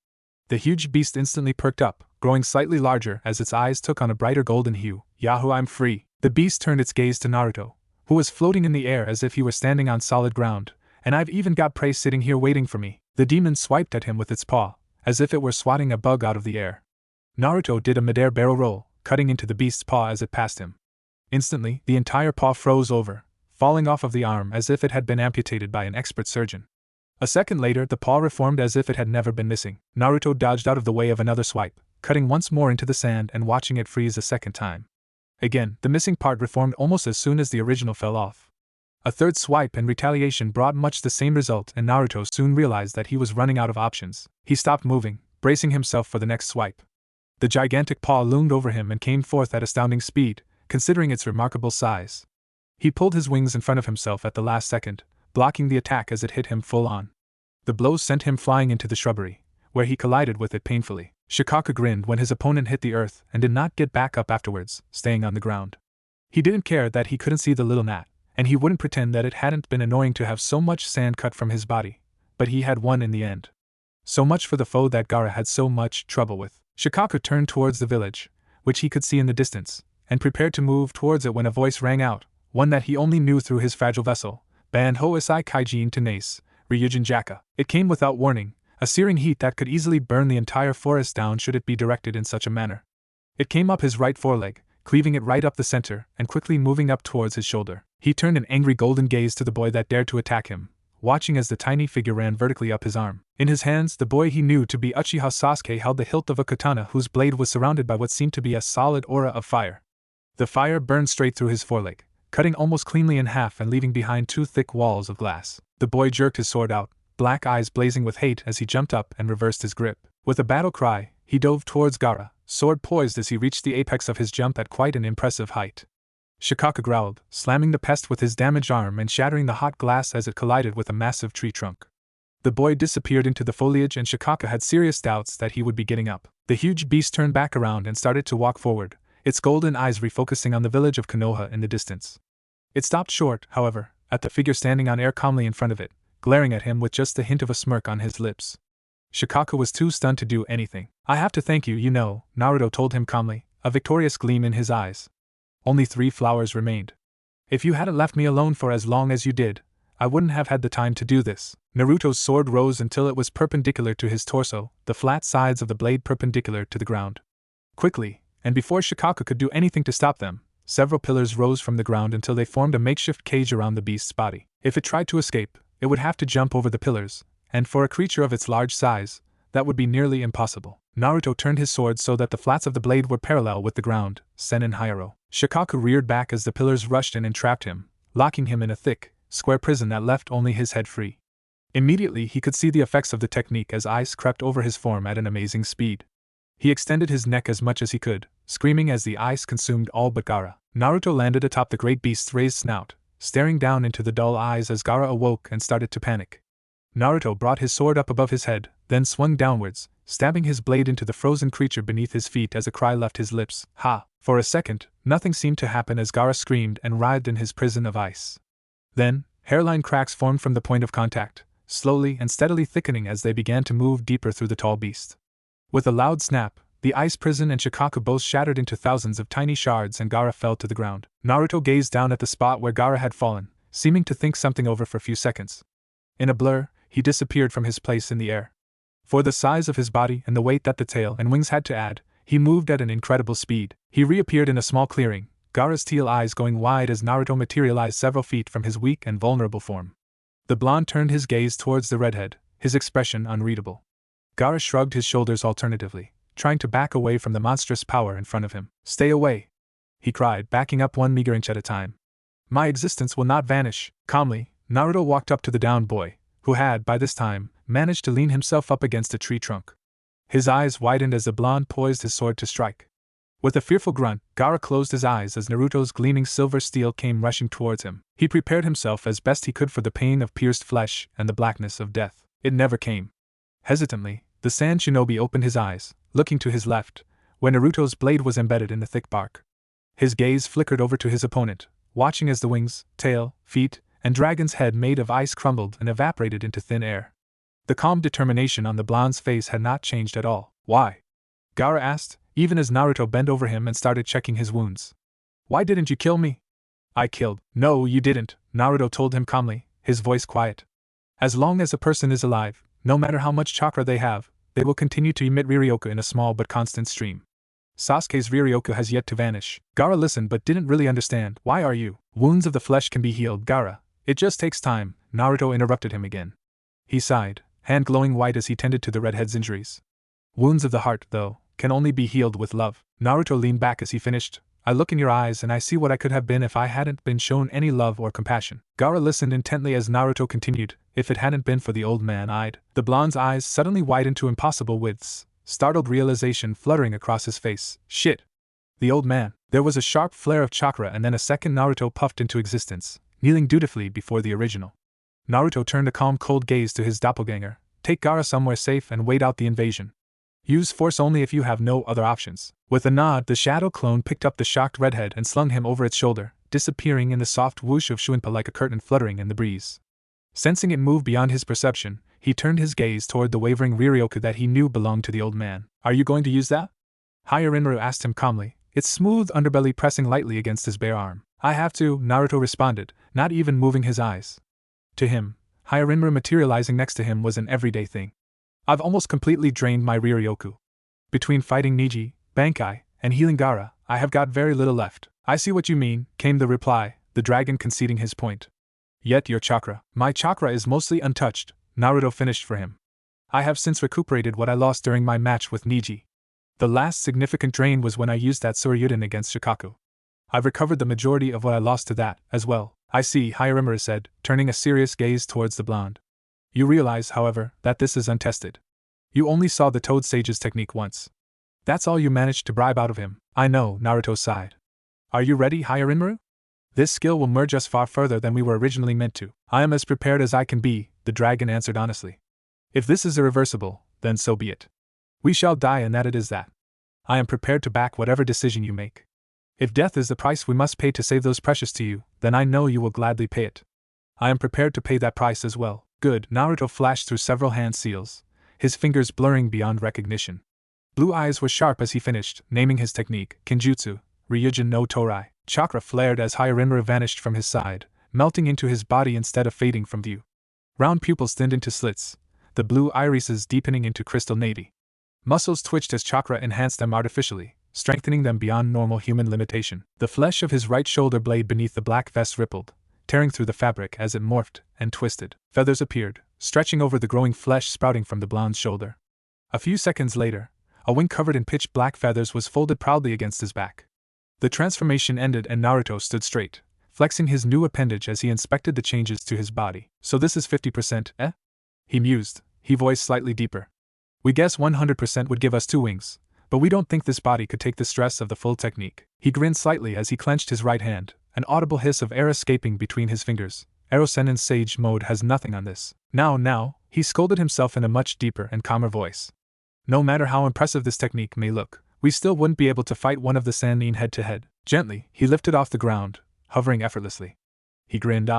The huge beast instantly perked up, growing slightly larger as its eyes took on a brighter golden hue. Yahoo, I'm free! The beast turned its gaze to Naruto, who was floating in the air as if he were standing on solid ground, and I've even got prey sitting here waiting for me. The demon swiped at him with its paw, as if it were swatting a bug out of the air. Naruto did a midair barrel roll, cutting into the beast's paw as it passed him. Instantly, the entire paw froze over, falling off of the arm as if it had been amputated by an expert surgeon. A second later, the paw reformed as if it had never been missing. Naruto dodged out of the way of another swipe, cutting once more into the sand and watching it freeze a second time. Again, the missing part reformed almost as soon as the original fell off. A third swipe and retaliation brought much the same result, and Naruto soon realized that he was running out of options. He stopped moving, bracing himself for the next swipe. The gigantic paw loomed over him and came forth at astounding speed, considering its remarkable size. He pulled his wings in front of himself at the last second, blocking the attack as it hit him full on. The blows sent him flying into the shrubbery, where he collided with it painfully. Shikaka grinned when his opponent hit the earth and did not get back up afterwards, staying on the ground. He didn't care that he couldn't see the little gnat, and he wouldn't pretend that it hadn't been annoying to have so much sand cut from his body, but he had won in the end. So much for the foe that Gaara had so much trouble with. Shikaka turned towards the village, which he could see in the distance, and prepared to move towards it when a voice rang out, one that he only knew through his fragile vessel, Ban Ho Isai Kaijin Tenace, Ryujin Jaka. It came without warning, a searing heat that could easily burn the entire forest down should it be directed in such a manner. It came up his right foreleg, cleaving it right up the center, and quickly moving up towards his shoulder. He turned an angry golden gaze to the boy that dared to attack him, watching as the tiny figure ran vertically up his arm. In his hands, the boy he knew to be Uchiha Sasuke held the hilt of a katana whose blade was surrounded by what seemed to be a solid aura of fire. The fire burned straight through his foreleg, cutting almost cleanly in half and leaving behind 2 thick walls of glass. The boy jerked his sword out, black eyes blazing with hate as he jumped up and reversed his grip. With a battle cry, he dove towards Gaara, sword poised as he reached the apex of his jump at quite an impressive height. Shikaka growled, slamming the pest with his damaged arm and shattering the hot glass as it collided with a massive tree trunk. The boy disappeared into the foliage and Shikaka had serious doubts that he would be getting up. The huge beast turned back around and started to walk forward, its golden eyes refocusing on the village of Konoha in the distance. It stopped short, however, at the figure standing on air calmly in front of it, glaring at him with just the hint of a smirk on his lips. Shikaka was too stunned to do anything. "I have to thank you, you know," Naruto told him calmly, a victorious gleam in his eyes. Only 3 flowers remained. "If you hadn't left me alone for as long as you did, I wouldn't have had the time to do this." Naruto's sword rose until it was perpendicular to his torso, the flat sides of the blade perpendicular to the ground. Quickly, and before Shikaka could do anything to stop them, several pillars rose from the ground until they formed a makeshift cage around the beast's body. If it tried to escape, it would have to jump over the pillars, and for a creature of its large size, that would be nearly impossible. Naruto turned his sword so that the flats of the blade were parallel with the ground, Senin Hyro. Shikaka reared back as the pillars rushed in and trapped him, locking him in a thick, square prison that left only his head free. Immediately he could see the effects of the technique as ice crept over his form at an amazing speed. He extended his neck as much as he could, screaming as the ice consumed all but Gaara. Naruto landed atop the great beast's raised snout, staring down into the dull eyes as Gaara awoke and started to panic. Naruto brought his sword up above his head, then swung downwards, stabbing his blade into the frozen creature beneath his feet as a cry left his lips. Ha! For a second, nothing seemed to happen as Gaara screamed and writhed in his prison of ice. Then, hairline cracks formed from the point of contact, slowly and steadily thickening as they began to move deeper through the tall beast. With a loud snap, the ice prison and Shikaka both shattered into thousands of tiny shards and Gaara fell to the ground. Naruto gazed down at the spot where Gaara had fallen, seeming to think something over for a few seconds. In a blur, he disappeared from his place in the air. For the size of his body and the weight that the tail and wings had to add, he moved at an incredible speed. He reappeared in a small clearing, Gaara's teal eyes going wide as Naruto materialized several feet from his weak and vulnerable form. The blonde turned his gaze towards the redhead, his expression unreadable. Gaara shrugged his shoulders alternatively, trying to back away from the monstrous power in front of him. "Stay away!" he cried, backing up 1 meager inch at a time. "My existence will not vanish." Calmly, Naruto walked up to the downed boy, who had, by this time, managed to lean himself up against a tree trunk. His eyes widened as the blonde poised his sword to strike. With a fearful grunt, Gaara closed his eyes as Naruto's gleaming silver steel came rushing towards him. He prepared himself as best he could for the pain of pierced flesh and the blackness of death. It never came. Hesitantly, the sand shinobi opened his eyes, looking to his left, where Naruto's blade was embedded in the thick bark. His gaze flickered over to his opponent, watching as the wings, tail, feet, and dragon's head made of ice crumbled and evaporated into thin air. The calm determination on the blonde's face had not changed at all. "Why?" Gaara asked, even as Naruto bent over him and started checking his wounds. "Why didn't you kill me?" "I killed." "No, you didn't," Naruto told him calmly, his voice quiet. "As long as a person is alive, no matter how much chakra they have, they will continue to emit Riryoku in a small but constant stream. Sasuke's Riryoku has yet to vanish." Gaara listened but didn't really understand. "Why are you?" "Wounds of the flesh can be healed, Gaara. It just takes time," Naruto interrupted him again. He sighed, hand glowing white as he tended to the redhead's injuries. "Wounds of the heart, though, can only be healed with love." Naruto leaned back as he finished. "I look in your eyes and I see what I could have been if I hadn't been shown any love or compassion." Gaara listened intently as Naruto continued. "If it hadn't been for the old man I'd..." The blonde's eyes suddenly widened to impossible widths, startled realization fluttering across his face. "Shit! The old man." There was a sharp flare of chakra and then a second Naruto puffed into existence, kneeling dutifully before the original. Naruto turned a calm cold gaze to his doppelganger. "Take Gaara somewhere safe and wait out the invasion. Use force only if you have no other options." With a nod, the shadow clone picked up the shocked redhead and slung him over its shoulder, disappearing in the soft whoosh of Shuinpa like a curtain fluttering in the breeze. Sensing it move beyond his perception, he turned his gaze toward the wavering Riryoku that he knew belonged to the old man. "Are you going to use that?" Hyarinmaru asked him calmly, its smooth underbelly pressing lightly against his bare arm. "I have to," Naruto responded, not even moving his eyes. To him, Hyarinmaru materializing next to him was an everyday thing. I've almost completely drained my Riryoku. Between fighting Niji, Bankai, and healing Gaara, I have got very little left. I see what you mean, came the reply, the dragon conceding his point. Yet your chakra. My chakra is mostly untouched, Naruto finished for him. I have since recuperated what I lost during my match with Niji. The last significant drain was when I used that Suryuden against Shikaku. I've recovered the majority of what I lost to that, as well. I see, Hyarimura said, turning a serious gaze towards the blonde. You realize, however, that this is untested. You only saw the Toad Sage's technique once. That's all you managed to bribe out of him. I know, Naruto sighed. Are you ready, Hyarimura? This skill will merge us far further than we were originally meant to. I am as prepared as I can be, the dragon answered honestly. If this is irreversible, then so be it. We shall die and that it is that. I am prepared to back whatever decision you make. If death is the price we must pay to save those precious to you, then I know you will gladly pay it. I am prepared to pay that price as well. Good, Naruto flashed through several hand seals, his fingers blurring beyond recognition. Blue eyes were sharp as he finished, naming his technique, Kenjutsu, Ryujin no Torai. Chakra flared as Hyarimura vanished from his side, melting into his body instead of fading from view. Round pupils thinned into slits, the blue irises deepening into crystal navy. Muscles twitched as chakra enhanced them artificially, strengthening them beyond normal human limitation. The flesh of his right shoulder blade beneath the black vest rippled, tearing through the fabric as it morphed and twisted. Feathers appeared, stretching over the growing flesh sprouting from the blonde's shoulder. A few seconds later, a wing covered in pitch black feathers was folded proudly against his back. The transformation ended and Naruto stood straight, flexing his new appendage as he inspected the changes to his body. So this is 50%, eh? He mused, he voiced slightly deeper. We guess 100% would give us 2 wings, but we don't think this body could take the stress of the full technique. He grinned slightly as he clenched his right hand, an audible hiss of air escaping between his fingers. Erosennin Sage Mode has nothing on this. Now, he scolded himself in a much deeper and calmer voice. No matter how impressive this technique may look, we still wouldn't be able to fight one of the Sannin head-to-head. Gently, he lifted off the ground, hovering effortlessly. He grinned.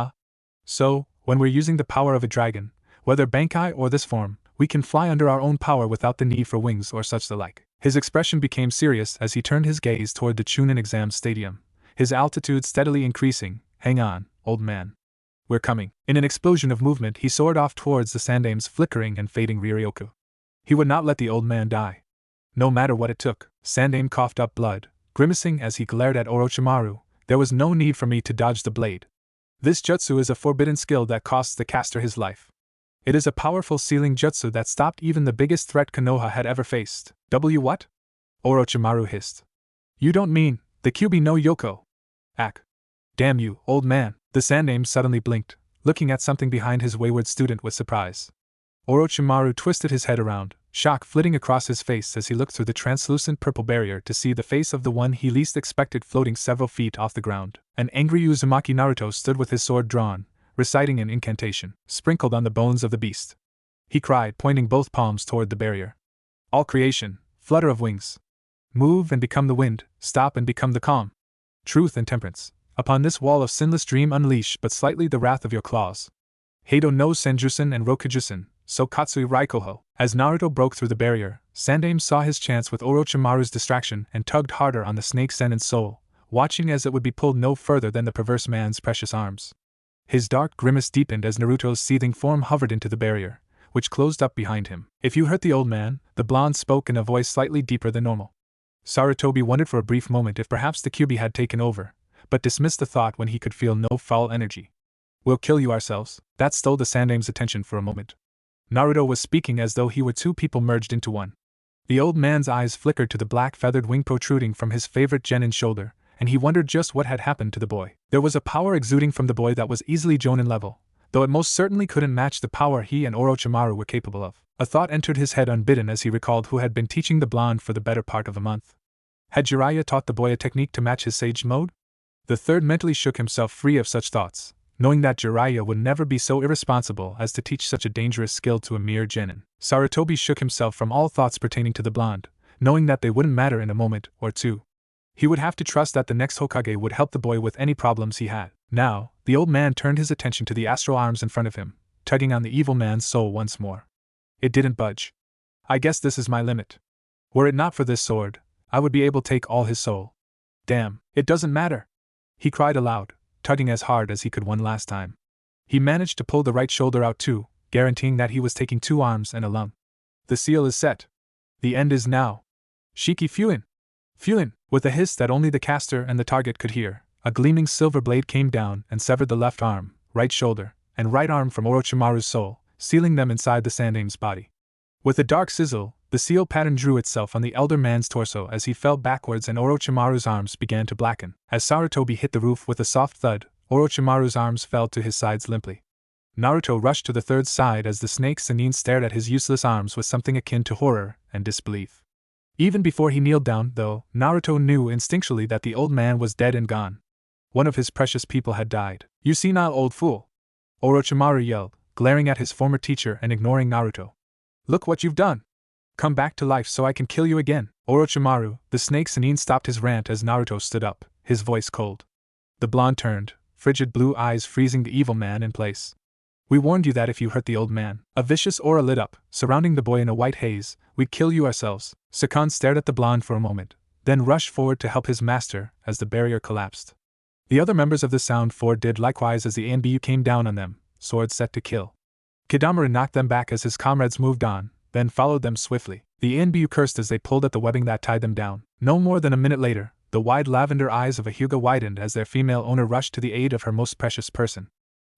So, when we're using the power of a dragon, whether Bankai or this form, we can fly under our own power without the need for wings or such the like. His expression became serious as he turned his gaze toward the Chunin exam stadium, his altitude steadily increasing. Hang on, old man. We're coming. In an explosion of movement he soared off towards the Sandame's flickering and fading Riryoku. He would not let the old man die. No matter what it took. Sandame coughed up blood, grimacing as he glared at Orochimaru. There was no need for me to dodge the blade. This jutsu is a forbidden skill that costs the caster his life. It is a powerful sealing jutsu that stopped even the biggest threat Konoha had ever faced. What? Orochimaru hissed. You don't mean, the Kyuubi no Yoko? Ack. Damn you, old man. The Sandame suddenly blinked, looking at something behind his wayward student with surprise. Orochimaru twisted his head around, shock flitting across his face as he looked through the translucent purple barrier to see the face of the one he least expected floating several feet off the ground. An angry Uzumaki Naruto stood with his sword drawn, reciting an incantation, sprinkled on the bones of the beast. He cried, pointing both palms toward the barrier. All creation, flutter of wings. Move and become the wind, stop and become the calm. Truth and temperance. Upon this wall of sinless dream unleash but slightly the wrath of your claws. Heido no Senjusen and Rokujusen, so Katsui Raikoho. As Naruto broke through the barrier, Sandame saw his chance with Orochimaru's distraction and tugged harder on the snake Sennin's soul, watching as it would be pulled no further than the perverse man's precious arms. His dark grimace deepened as Naruto's seething form hovered into the barrier, which closed up behind him. If you hurt the old man, the blonde spoke in a voice slightly deeper than normal. Sarutobi wondered for a brief moment if perhaps the Kyuubi had taken over, but dismissed the thought when he could feel no foul energy. We'll kill you ourselves. That stole the Sandame's attention for a moment. Naruto was speaking as though he were 2 people merged into one. The old man's eyes flickered to the black feathered wing protruding from his favorite genin shoulder, and he wondered just what had happened to the boy. There was a power exuding from the boy that was easily Jonin level, though it most certainly couldn't match the power he and Orochimaru were capable of. A thought entered his head unbidden as he recalled who had been teaching the blonde for the better part of a month. Had Jiraiya taught the boy a technique to match his sage mode? The third mentally shook himself free of such thoughts, knowing that Jiraiya would never be so irresponsible as to teach such a dangerous skill to a mere genin. Sarutobi shook himself from all thoughts pertaining to the blonde, knowing that they wouldn't matter in a moment or two. He would have to trust that the next Hokage would help the boy with any problems he had. Now, the old man turned his attention to the astral arms in front of him, tugging on the evil man's soul once more. It didn't budge. I guess this is my limit. Were it not for this sword, I would be able to take all his soul. Damn, it doesn't matter! He cried aloud, tugging as hard as he could one last time. He managed to pull the right shoulder out too, guaranteeing that he was taking 2 arms and a lung. The seal is set. The end is now. Shiki Fuin! Fuin! With a hiss that only the caster and the target could hear, a gleaming silver blade came down and severed the left arm, right shoulder, and right arm from Orochimaru's soul, sealing them inside the Sandame's body. With a dark sizzle, the seal pattern drew itself on the elder man's torso as he fell backwards and Orochimaru's arms began to blacken. As Sarutobi hit the roof with a soft thud, Orochimaru's arms fell to his sides limply. Naruto rushed to the third side as the snake Sannin stared at his useless arms with something akin to horror and disbelief. Even before he kneeled down, though, Naruto knew instinctually that the old man was dead and gone. One of his precious people had died. "You senile old fool!" Orochimaru yelled, glaring at his former teacher and ignoring Naruto. "Look what you've done! Come back to life so I can kill you again!" Orochimaru, the snake Sannin, stopped his rant as Naruto stood up, his voice cold. The blonde turned, frigid blue eyes freezing the evil man in place. "We warned you that if you hurt the old man," a vicious aura lit up, surrounding the boy in a white haze, "we'd kill you ourselves." Sakan stared at the blonde for a moment, then rushed forward to help his master as the barrier collapsed. The other members of the Sound Four did likewise as the ANBU came down on them, swords set to kill. Kidamura knocked them back as his comrades moved on, then followed them swiftly. The ANBU cursed as they pulled at the webbing that tied them down. No more than a minute later, the wide lavender eyes of a Hyuga widened as their female owner rushed to the aid of her most precious person.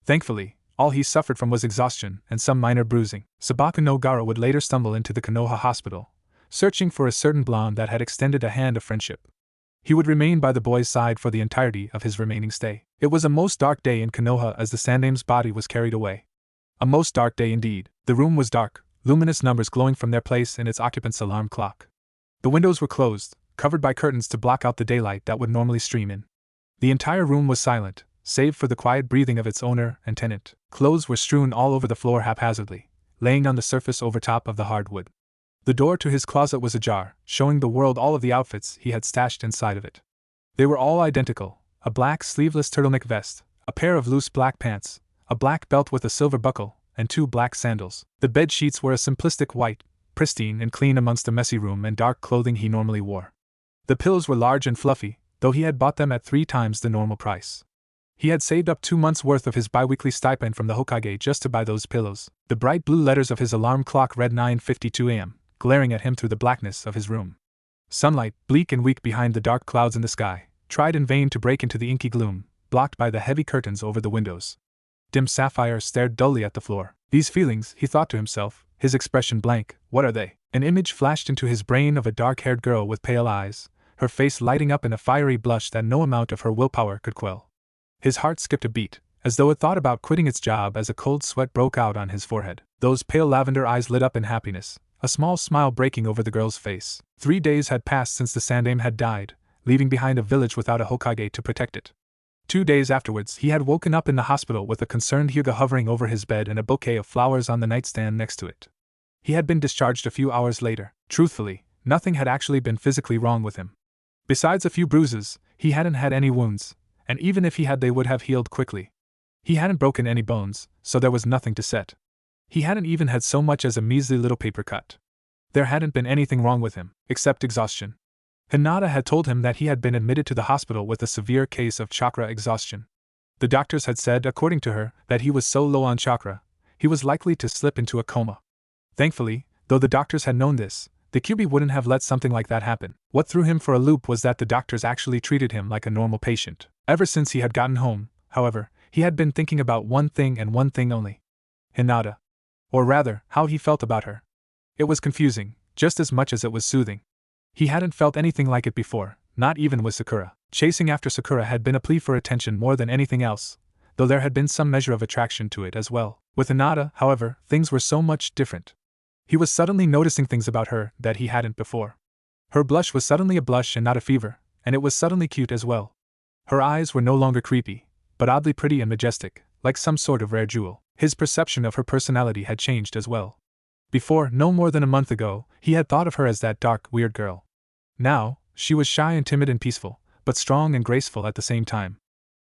Thankfully, all he suffered from was exhaustion and some minor bruising. Sabaku no Gara would later stumble into the Konoha hospital, searching for a certain blonde that had extended a hand of friendship. He would remain by the boy's side for the entirety of his remaining stay. It was a most dark day in Konoha as the Sandame's body was carried away. A most dark day indeed. The room was dark, luminous numbers glowing from their place in its occupant's alarm clock. The windows were closed, covered by curtains to block out the daylight that would normally stream in. The entire room was silent, save for the quiet breathing of its owner and tenant. Clothes were strewn all over the floor haphazardly, laying on the surface over top of the hardwood. The door to his closet was ajar, showing the world all of the outfits he had stashed inside of it. They were all identical: a black sleeveless turtleneck vest, a pair of loose black pants, a black belt with a silver buckle, and 2 black sandals. The bed sheets were a simplistic white, pristine and clean amongst the messy room and dark clothing he normally wore. The pillows were large and fluffy, though he had bought them at 3 times the normal price. He had saved up 2 months' worth of his biweekly stipend from the Hokage just to buy those pillows. The bright blue letters of his alarm clock read 9:52 a.m., glaring at him through the blackness of his room. Sunlight, bleak and weak behind the dark clouds in the sky, tried in vain to break into the inky gloom, blocked by the heavy curtains over the windows. Dim Sapphire stared dully at the floor. These feelings, he thought to himself, his expression blank, what are they? An image flashed into his brain of a dark-haired girl with pale eyes, her face lighting up in a fiery blush that no amount of her willpower could quell. His heart skipped a beat, as though it thought about quitting its job as a cold sweat broke out on his forehead. Those pale lavender eyes lit up in happiness, a small smile breaking over the girl's face. 3 days had passed since the Sandame had died, leaving behind a village without a Hokage to protect it. 2 days afterwards, he had woken up in the hospital with a concerned Hyuga hovering over his bed and a bouquet of flowers on the nightstand next to it. He had been discharged a few hours later. Truthfully, nothing had actually been physically wrong with him. Besides a few bruises, he hadn't had any wounds, and even if he had, they would have healed quickly. He hadn't broken any bones, so there was nothing to set. He hadn't even had so much as a measly little paper cut. There hadn't been anything wrong with him, except exhaustion. Hinata had told him that he had been admitted to the hospital with a severe case of chakra exhaustion. The doctors had said, according to her, that he was so low on chakra, he was likely to slip into a coma. Thankfully, though the doctors had known this, the Kyuubi wouldn't have let something like that happen. What threw him for a loop was that the doctors actually treated him like a normal patient. Ever since he had gotten home, however, he had been thinking about one thing and one thing only: Hinata. Or rather, how he felt about her. It was confusing, just as much as it was soothing. He hadn't felt anything like it before, not even with Sakura. Chasing after Sakura had been a plea for attention more than anything else, though there had been some measure of attraction to it as well. With Hinata, however, things were so much different. He was suddenly noticing things about her that he hadn't before. Her blush was suddenly a blush and not a fever, and it was suddenly cute as well. Her eyes were no longer creepy, but oddly pretty and majestic, like some sort of rare jewel. His perception of her personality had changed as well. Before, no more than a month ago, he had thought of her as that dark, weird girl. Now, she was shy and timid and peaceful, but strong and graceful at the same time.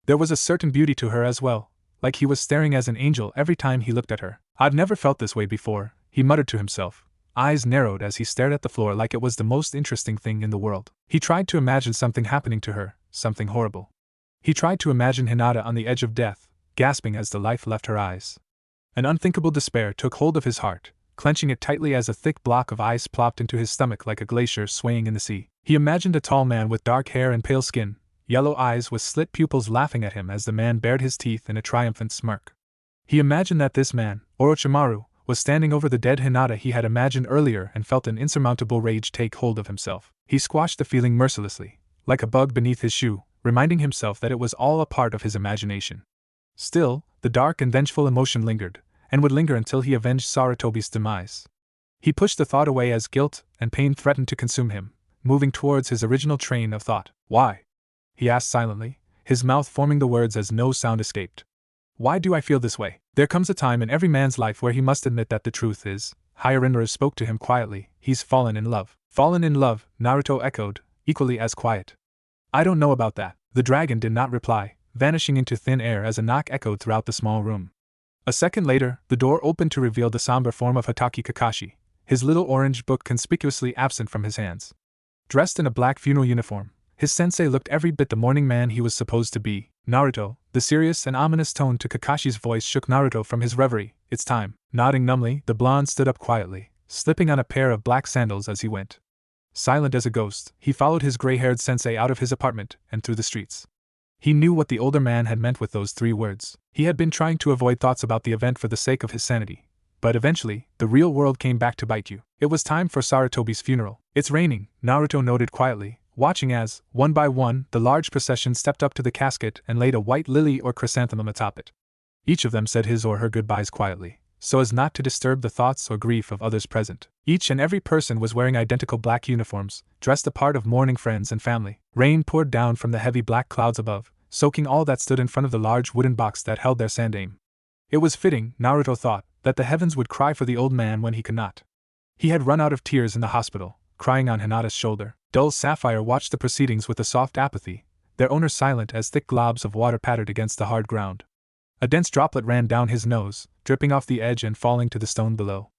There was a certain beauty to her as well, like he was staring as an angel every time he looked at her. "I've never felt this way before," he muttered to himself, eyes narrowed as he stared at the floor like it was the most interesting thing in the world. He tried to imagine something happening to her, something horrible. He tried to imagine Hinata on the edge of death, gasping as the life left her eyes. An unthinkable despair took hold of his heart, clenching it tightly as a thick block of ice plopped into his stomach like a glacier swaying in the sea. He imagined a tall man with dark hair and pale skin, yellow eyes with slit pupils laughing at him as the man bared his teeth in a triumphant smirk. He imagined that this man, Orochimaru, was standing over the dead Hinata he had imagined earlier and felt an insurmountable rage take hold of himself. He squashed the feeling mercilessly, like a bug beneath his shoe, reminding himself that it was all a part of his imagination. Still, the dark and vengeful emotion lingered, and would linger until he avenged Sarutobi's demise. He pushed the thought away as guilt and pain threatened to consume him, moving towards his original train of thought. Why? He asked silently, his mouth forming the words as no sound escaped. Why do I feel this way? There comes a time in every man's life where he must admit that the truth is. Hyarinru spoke to him quietly. He's fallen in love. Fallen in love, Naruto echoed, equally as quiet. I don't know about that. The dragon did not reply, vanishing into thin air as a knock echoed throughout the small room. A second later, the door opened to reveal the somber form of Hatake Kakashi, his little orange book conspicuously absent from his hands. Dressed in a black funeral uniform, his sensei looked every bit the morning man he was supposed to be. Naruto, the serious and ominous tone to Kakashi's voice shook Naruto from his reverie. It's time. Nodding numbly, the blonde stood up quietly, slipping on a pair of black sandals as he went. Silent as a ghost, he followed his gray-haired sensei out of his apartment and through the streets. He knew what the older man had meant with those 3 words. He had been trying to avoid thoughts about the event for the sake of his sanity. But eventually, the real world came back to bite you. It was time for Sarutobi's funeral. It's raining, Naruto noted quietly, watching as, one by one, the large procession stepped up to the casket and laid a white lily or chrysanthemum atop it. Each of them said his or her goodbyes quietly, so as not to disturb the thoughts or grief of others present. Each and every person was wearing identical black uniforms, dressed a part of mourning friends and family. Rain poured down from the heavy black clouds above, soaking all that stood in front of the large wooden box that held their sandame. It was fitting, Naruto thought, that the heavens would cry for the old man when he could not. He had run out of tears in the hospital, crying on Hinata's shoulder. Dull Sapphire watched the proceedings with a soft apathy, their owner silent as thick globs of water pattered against the hard ground. A dense droplet ran down his nose, dripping off the edge and falling to the stone below.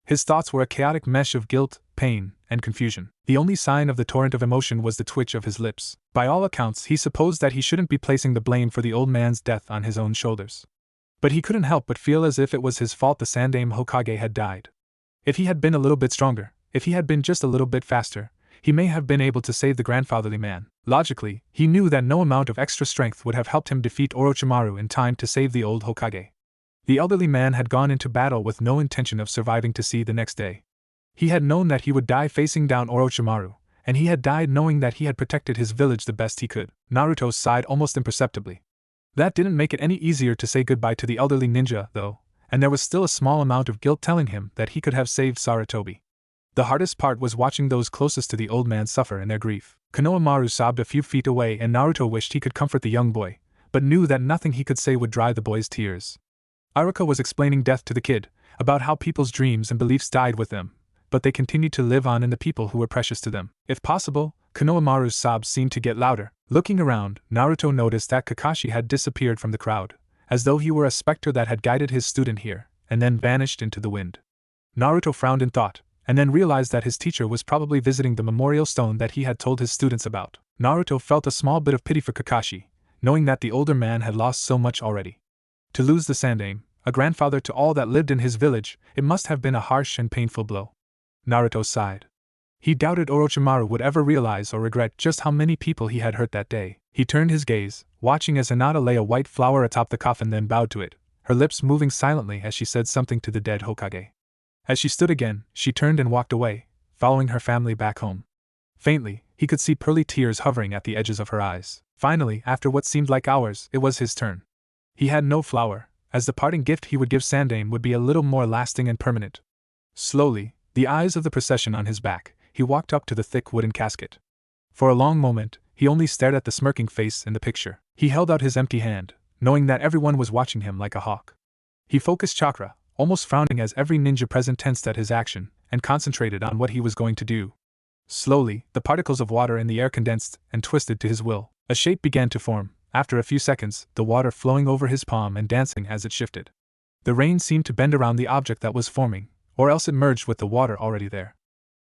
His thoughts were a chaotic mesh of guilt, pain, and confusion. The only sign of the torrent of emotion was the twitch of his lips. By all accounts, he supposed that he shouldn't be placing the blame for the old man's death on his own shoulders. But he couldn't help but feel as if it was his fault the Sandaime Hokage had died. If he had been a little bit stronger, if he had been just a little bit faster, he may have been able to save the grandfatherly man. Logically, he knew that no amount of extra strength would have helped him defeat Orochimaru in time to save the old Hokage. The elderly man had gone into battle with no intention of surviving to see the next day. He had known that he would die facing down Orochimaru, and he had died knowing that he had protected his village the best he could. Naruto sighed almost imperceptibly. That didn't make it any easier to say goodbye to the elderly ninja, though, and there was still a small amount of guilt telling him that he could have saved Sarutobi. The hardest part was watching those closest to the old man suffer in their grief. Konohamaru sobbed a few feet away and Naruto wished he could comfort the young boy, but knew that nothing he could say would dry the boy's tears. Aruka was explaining death to the kid, about how people's dreams and beliefs died with them, but they continued to live on in the people who were precious to them. If possible, Konohamaru's sobs seemed to get louder. Looking around, Naruto noticed that Kakashi had disappeared from the crowd, as though he were a specter that had guided his student here, and then vanished into the wind. Naruto frowned in thought, and then realized that his teacher was probably visiting the memorial stone that he had told his students about. Naruto felt a small bit of pity for Kakashi, knowing that the older man had lost so much already. To lose the Sandaime, a grandfather to all that lived in his village, it must have been a harsh and painful blow. Naruto sighed. He doubted Orochimaru would ever realize or regret just how many people he had hurt that day. He turned his gaze, watching as Hinata lay a white flower atop the coffin, then bowed to it, her lips moving silently as she said something to the dead Hokage. As she stood again, she turned and walked away, following her family back home. Faintly, he could see pearly tears hovering at the edges of her eyes. Finally, after what seemed like hours, it was his turn. He had no flower, as the parting gift he would give Sandaime would be a little more lasting and permanent. Slowly, the eyes of the procession on his back, he walked up to the thick wooden casket. For a long moment, he only stared at the smirking face in the picture. He held out his empty hand, knowing that everyone was watching him like a hawk. He focused chakra, almost frowning as every ninja present tensed at his action, and concentrated on what he was going to do. Slowly, the particles of water in the air condensed and twisted to his will. A shape began to form, after a few seconds, the water flowing over his palm and dancing as it shifted. The rain seemed to bend around the object that was forming, or else it merged with the water already there.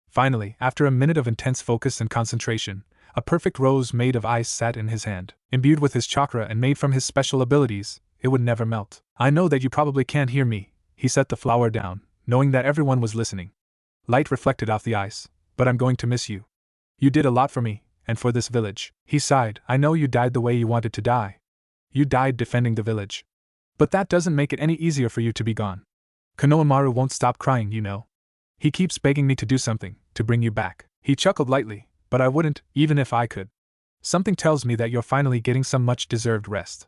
Finally, after a minute of intense focus and concentration, a perfect rose made of ice sat in his hand. Imbued with his chakra and made from his special abilities, it would never melt. I know that you probably can't hear me. He set the flower down, knowing that everyone was listening. Light reflected off the ice. But I'm going to miss you. You did a lot for me, and for this village. He sighed. I know you died the way you wanted to die. You died defending the village. But that doesn't make it any easier for you to be gone. Konohamaru won't stop crying, you know. He keeps begging me to do something, to bring you back. He chuckled lightly, but I wouldn't, even if I could. Something tells me that you're finally getting some much-deserved rest.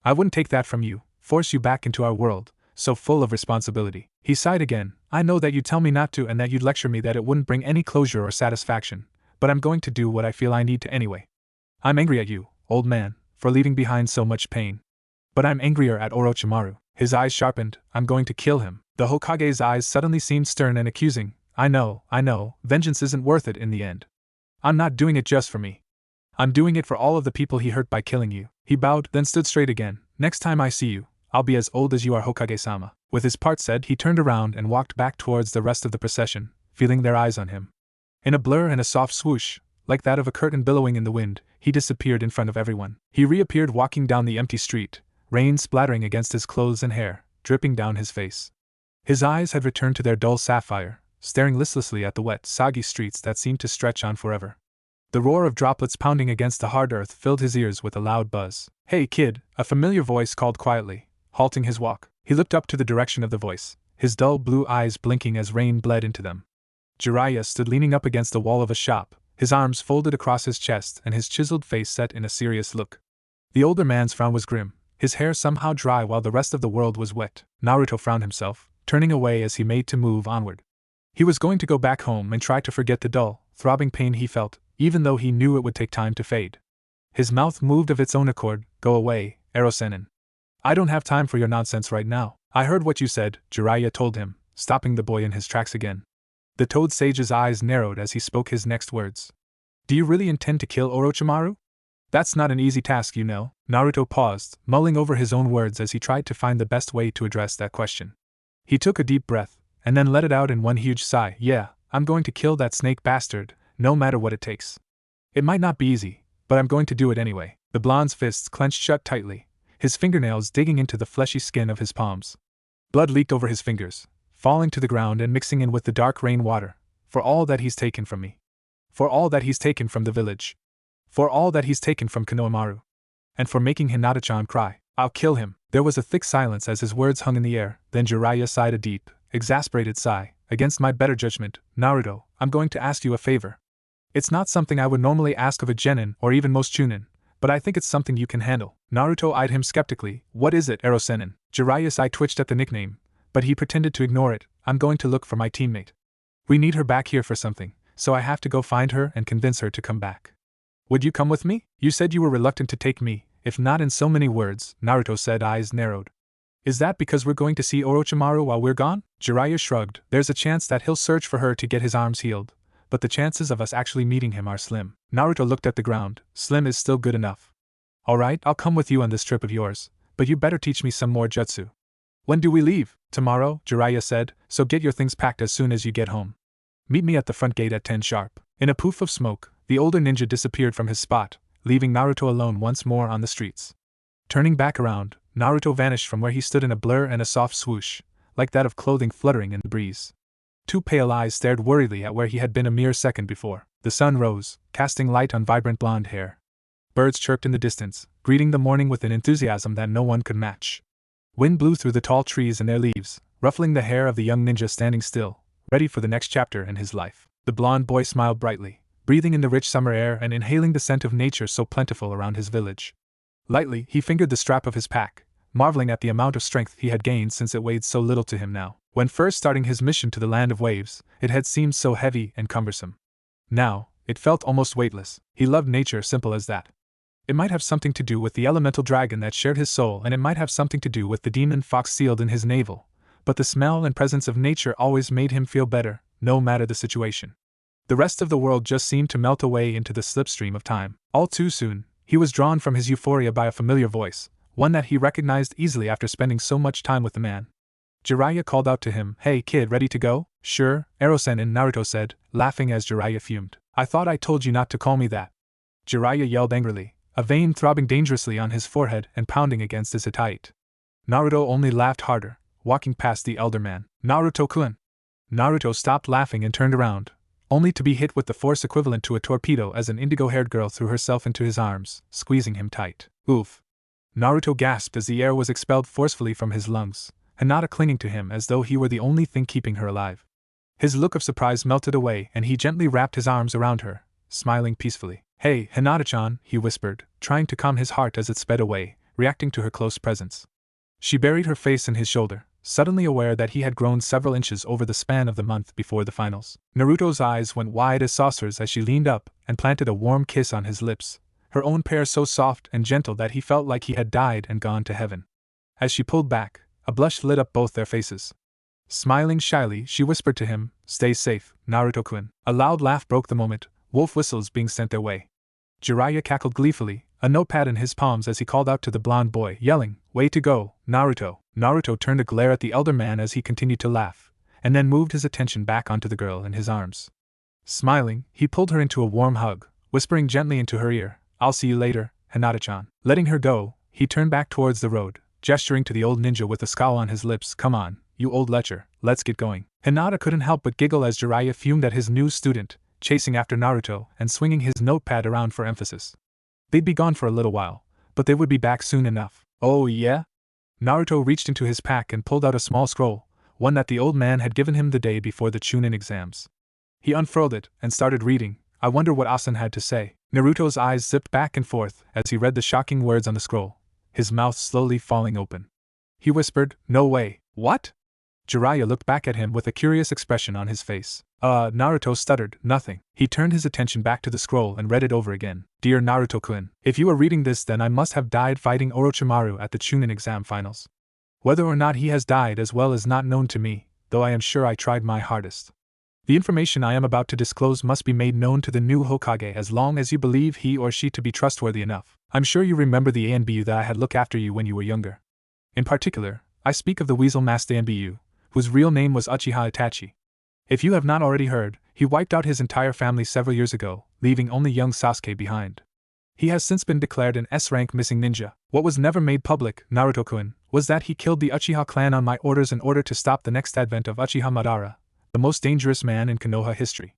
I wouldn't take that from you, force you back into our world, so full of responsibility. He sighed again. I know that you'd tell me not to and that you'd lecture me that it wouldn't bring any closure or satisfaction, but I'm going to do what I feel I need to anyway. I'm angry at you, old man, for leaving behind so much pain. But I'm angrier at Orochimaru. His eyes sharpened. I'm going to kill him. The Hokage's eyes suddenly seemed stern and accusing. I know, vengeance isn't worth it in the end. I'm not doing it just for me. I'm doing it for all of the people he hurt by killing you. He bowed, then stood straight again. Next time I see you, I'll be as old as you are, Hokage-sama. With his part said, he turned around and walked back towards the rest of the procession, feeling their eyes on him. In a blur and a soft swoosh, like that of a curtain billowing in the wind, he disappeared in front of everyone. He reappeared walking down the empty street, rain splattering against his clothes and hair, dripping down his face. His eyes had returned to their dull sapphire, staring listlessly at the wet, soggy streets that seemed to stretch on forever. The roar of droplets pounding against the hard earth filled his ears with a loud buzz. Hey kid, a familiar voice called quietly, halting his walk. He looked up to the direction of the voice, his dull blue eyes blinking as rain bled into them. Jiraiya stood leaning up against the wall of a shop, his arms folded across his chest and his chiseled face set in a serious look. The older man's frown was grim, his hair somehow dry while the rest of the world was wet. Naruto frowned himself, turning away as he made to move onward. He was going to go back home and try to forget the dull, throbbing pain he felt, even though he knew it would take time to fade. His mouth moved of its own accord. Go away, Erosenin. I don't have time for your nonsense right now. I heard what you said, Jiraiya told him, stopping the boy in his tracks again. The Toad Sage's eyes narrowed as he spoke his next words. Do you really intend to kill Orochimaru? That's not an easy task, you know. Naruto paused, mulling over his own words as he tried to find the best way to address that question. He took a deep breath, and then let it out in one huge sigh. Yeah, I'm going to kill that snake bastard, no matter what it takes. It might not be easy, but I'm going to do it anyway. The blonde's fists clenched shut tightly, his fingernails digging into the fleshy skin of his palms. Blood leaked over his fingers, falling to the ground and mixing in with the dark rain water. For all that he's taken from me. For all that he's taken from the village. For all that he's taken from Konohamaru. And for making Hinata-chan cry. I'll kill him. There was a thick silence as his words hung in the air, then Jiraiya sighed a deep, exasperated sigh. Against my better judgment, Naruto, I'm going to ask you a favor. It's not something I would normally ask of a genin or even most chunin, but I think it's something you can handle. Naruto eyed him skeptically. What is it, Erosenin? Jiraiya's eye twitched at the nickname, but he pretended to ignore it. I'm going to look for my teammate. We need her back here for something, so I have to go find her and convince her to come back. Would you come with me? You said you were reluctant to take me, if not in so many words, Naruto said, eyes narrowed. Is that because we're going to see Orochimaru while we're gone? Jiraiya shrugged. There's a chance that he'll search for her to get his arms healed, but the chances of us actually meeting him are slim. Naruto looked at the ground. Slim is still good enough. Alright, I'll come with you on this trip of yours, but you better teach me some more jutsu. When do we leave? Tomorrow, Jiraiya said, so get your things packed as soon as you get home. Meet me at the front gate at 10 sharp. In a poof of smoke, the older ninja disappeared from his spot, leaving Naruto alone once more on the streets. Turning back around, Naruto vanished from where he stood in a blur and a soft swoosh, like that of clothing fluttering in the breeze. Two pale eyes stared worriedly at where he had been a mere second before. The sun rose, casting light on vibrant blonde hair. Birds chirped in the distance, greeting the morning with an enthusiasm that no one could match. Wind blew through the tall trees and their leaves, ruffling the hair of the young ninja standing still, ready for the next chapter in his life. The blonde boy smiled brightly, breathing in the rich summer air and inhaling the scent of nature so plentiful around his village. Lightly, he fingered the strap of his pack, marveling at the amount of strength he had gained since it weighed so little to him now. When first starting his mission to the land of waves, it had seemed so heavy and cumbersome. Now, it felt almost weightless. He loved nature, simple as that. It might have something to do with the elemental dragon that shared his soul, and it might have something to do with the demon fox sealed in his navel, but the smell and presence of nature always made him feel better, no matter the situation. The rest of the world just seemed to melt away into the slipstream of time. All too soon, he was drawn from his euphoria by a familiar voice, one that he recognized easily after spending so much time with the man. Jiraiya called out to him, Hey kid, ready to go? Sure, Erosenin, Naruto said, laughing as Jiraiya fumed. I thought I told you not to call me that. Jiraiya yelled angrily, a vein throbbing dangerously on his forehead and pounding against his hitate. Naruto only laughed harder, walking past the elder man. Naruto-kun, Naruto stopped laughing and turned around, only to be hit with the force equivalent to a torpedo as an indigo-haired girl threw herself into his arms, squeezing him tight. Oof! Naruto gasped as the air was expelled forcefully from his lungs, Hinata clinging to him as though he were the only thing keeping her alive. His look of surprise melted away and he gently wrapped his arms around her, smiling peacefully. "Hey, Hinata-chan," he whispered, trying to calm his heart as it sped away, reacting to her close presence. She buried her face in his shoulder, suddenly aware that he had grown several inches over the span of the month before the finals. Naruto's eyes went wide as saucers as she leaned up and planted a warm kiss on his lips, her own pair so soft and gentle that he felt like he had died and gone to heaven. As she pulled back, a blush lit up both their faces. Smiling shyly, she whispered to him, "Stay safe, Naruto-kun." A loud laugh broke the moment, wolf whistles being sent their way. Jiraiya cackled gleefully, a notepad in his palms as he called out to the blonde boy, yelling, "Way to go, Naruto!" Naruto turned to glare at the elder man as he continued to laugh, and then moved his attention back onto the girl in his arms. Smiling, he pulled her into a warm hug, whispering gently into her ear, "I'll see you later, Hinata-chan." Letting her go, he turned back towards the road, gesturing to the old ninja with a scowl on his lips, "Come on, you old lecher, let's get going." Hinata couldn't help but giggle as Jiraiya fumed at his new student, chasing after Naruto and swinging his notepad around for emphasis. They'd be gone for a little while, but they would be back soon enough. "Oh yeah?" Naruto reached into his pack and pulled out a small scroll, one that the old man had given him the day before the Chunin exams. He unfurled it and started reading. "I wonder what Asen had to say." Naruto's eyes zipped back and forth as he read the shocking words on the scroll, his mouth slowly falling open. He whispered, "No way, what?" Jiraiya looked back at him with a curious expression on his face. Naruto stuttered, "Nothing." He turned his attention back to the scroll and read it over again. "Dear Naruto-kun, if you are reading this, then I must have died fighting Orochimaru at the Chunin exam finals. Whether or not he has died as well is not known to me, though I am sure I tried my hardest. The information I am about to disclose must be made known to the new Hokage as long as you believe he or she to be trustworthy enough. I'm sure you remember the ANBU that I had looked after you when you were younger. In particular, I speak of the Weasel-masked ANBU, whose real name was Uchiha Itachi. If you have not already heard, he wiped out his entire family several years ago, leaving only young Sasuke behind. He has since been declared an S-rank missing ninja. What was never made public, Naruto-kun, was that he killed the Uchiha clan on my orders in order to stop the next advent of Uchiha Madara, the most dangerous man in Konoha history.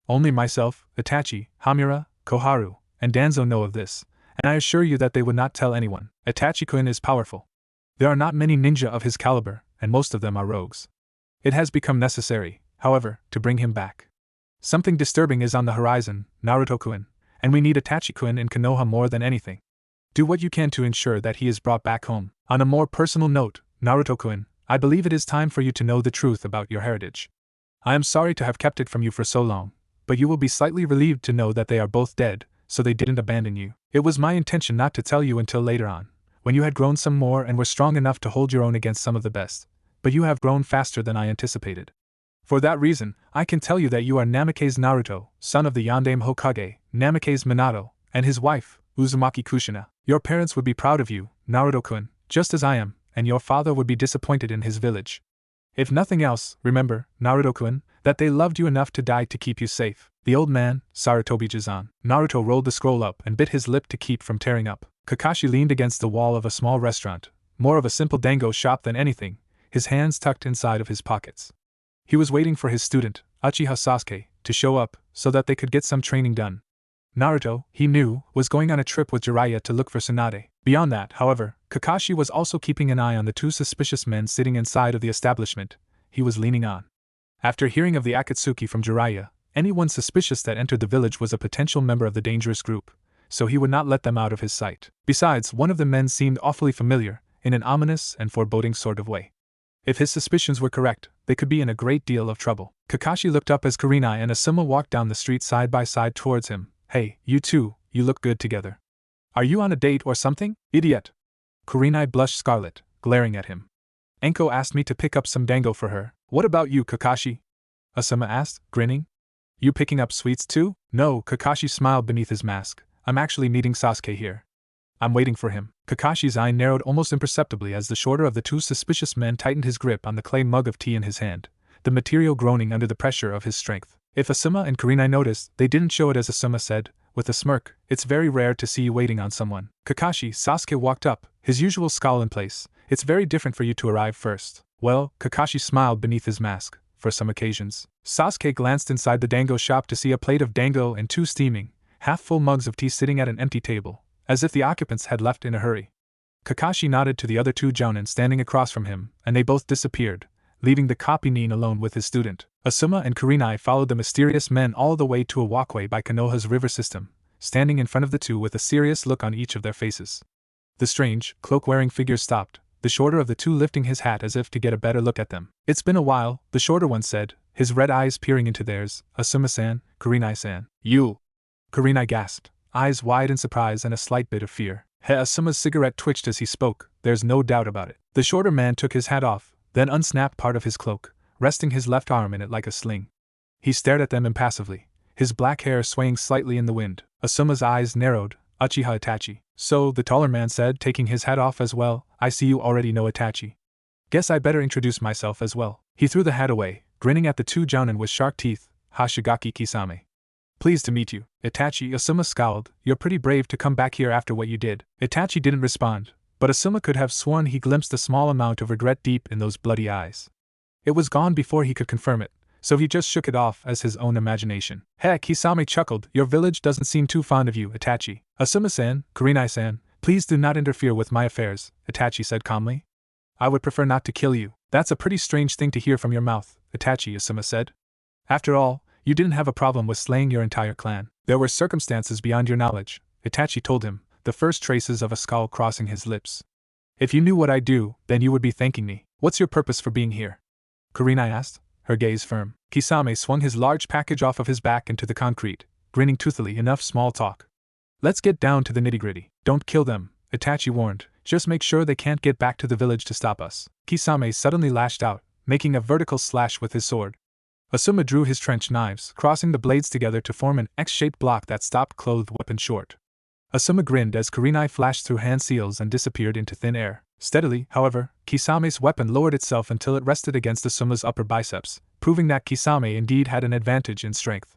Only myself, Itachi, Hamura, Koharu, and Danzo know of this, and I assure you that they would not tell anyone. Itachi-kun is powerful. There are not many ninja of his caliber, and most of them are rogues. It has become necessary, however, to bring him back. Something disturbing is on the horizon, Naruto-kun, and we need Itachi-kun in Konoha more than anything. Do what you can to ensure that he is brought back home. On a more personal note, Naruto-kun, I believe it is time for you to know the truth about your heritage. I am sorry to have kept it from you for so long, but you will be slightly relieved to know that they are both dead, so they didn't abandon you. It was my intention not to tell you until later on, when you had grown some more and were strong enough to hold your own against some of the best, but you have grown faster than I anticipated. For that reason, I can tell you that you are Namake's Naruto, son of the Yondaime Hokage, Namake's Minato, and his wife, Uzumaki Kushina. Your parents would be proud of you, Naruto-kun, just as I am, and your father would be disappointed in his village. If nothing else, remember, Naruto-kun, that they loved you enough to die to keep you safe. The old man, Sarutobi-Jizan. Naruto rolled the scroll up and bit his lip to keep from tearing up. Kakashi leaned against the wall of a small restaurant, more of a simple dango shop than anything, his hands tucked inside of his pockets. He was waiting for his student, Uchiha Sasuke, to show up so that they could get some training done. Naruto, he knew, was going on a trip with Jiraiya to look for Tsunade. Beyond that, however, Kakashi was also keeping an eye on the two suspicious men sitting inside of the establishment he was leaning on. After hearing of the Akatsuki from Jiraiya, anyone suspicious that entered the village was a potential member of the dangerous group, so he would not let them out of his sight. Besides, one of the men seemed awfully familiar, in an ominous and foreboding sort of way. If his suspicions were correct, they could be in a great deal of trouble. Kakashi looked up as Kurenai and Asuma walked down the street side by side towards him. "Hey, you two, you look good together. Are you on a date or something, idiot?" Kurenai blushed scarlet, glaring at him. "Enko asked me to pick up some dango for her. What about you, Kakashi?" Asuma asked, grinning. "You picking up sweets too?" "No," Kakashi smiled beneath his mask. "I'm actually meeting Sasuke here. I'm waiting for him." Kakashi's eye narrowed almost imperceptibly as the shorter of the two suspicious men tightened his grip on the clay mug of tea in his hand, the material groaning under the pressure of his strength. If Asuma and Kurenai noticed, they didn't show it as Asuma said, with a smirk, "It's very rare to see you waiting on someone." "Kakashi," Sasuke walked up, his usual scowl in place. "It's very different for you to arrive first." "Well," Kakashi smiled beneath his mask, for some occasions. Sasuke glanced inside the dango shop to see a plate of dango and 2 steaming, half-full mugs of tea sitting at an empty table, as if the occupants had left in a hurry. Kakashi nodded to the other 2 jounin standing across from him, and they both disappeared, leaving the copy nin alone with his student. Asuma and Kurenai followed the mysterious men all the way to a walkway by Konoha's river system, standing in front of the 2 with a serious look on each of their faces. The strange, cloak-wearing figures stopped, the shorter of the 2 lifting his hat as if to get a better look at them. "It's been a while," the shorter one said, his red eyes peering into theirs. "Asuma-san, Kurenai-san." "You!" Kurenai gasped, eyes wide in surprise and a slight bit of fear. Asuma's cigarette twitched as he spoke, there's no doubt about it. The shorter man took his hat off, then unsnapped part of his cloak, resting his left arm in it like a sling. He stared at them impassively, his black hair swaying slightly in the wind. Asuma's eyes narrowed. "Uchiha Itachi." "So," the taller man said, taking his hat off as well, "I see you already know Itachi. Guess I better introduce myself as well." He threw the hat away, grinning at the 2 jounin with shark teeth. "Hashigaki Kisame. Pleased to meet you, Itachi." Asuma scowled. "You're pretty brave to come back here after what you did." Itachi didn't respond, but Asuma could have sworn he glimpsed a small amount of regret deep in those bloody eyes. It was gone before he could confirm it, so he just shook it off as his own imagination. "Heck," Kisame chuckled, "your village doesn't seem too fond of you, Itachi." "Asuma-san, Kurenai-san, please do not interfere with my affairs," Itachi said calmly. "I would prefer not to kill you." "That's a pretty strange thing to hear from your mouth, Itachi," Asuma said. "After all, you didn't have a problem with slaying your entire clan." "There were circumstances beyond your knowledge," Itachi told him, the first traces of a scowl crossing his lips. "If you knew what I do, then you would be thanking me." "What's your purpose for being here?" Kurenai asked, her gaze firm. Kisame swung his large package off of his back into the concrete, grinning toothily. "Enough small talk. Let's get down to the nitty-gritty." "Don't kill them," Itachi warned, "just make sure they can't get back to the village to stop us." Kisame suddenly lashed out, making a vertical slash with his sword. Asuma drew his trench knives, crossing the blades together to form an X-shaped block that stopped clothed weapon short. Asuma grinned as Kurenai flashed through hand seals and disappeared into thin air. Steadily, however, Kisame's weapon lowered itself until it rested against Asuma's upper biceps, proving that Kisame indeed had an advantage in strength.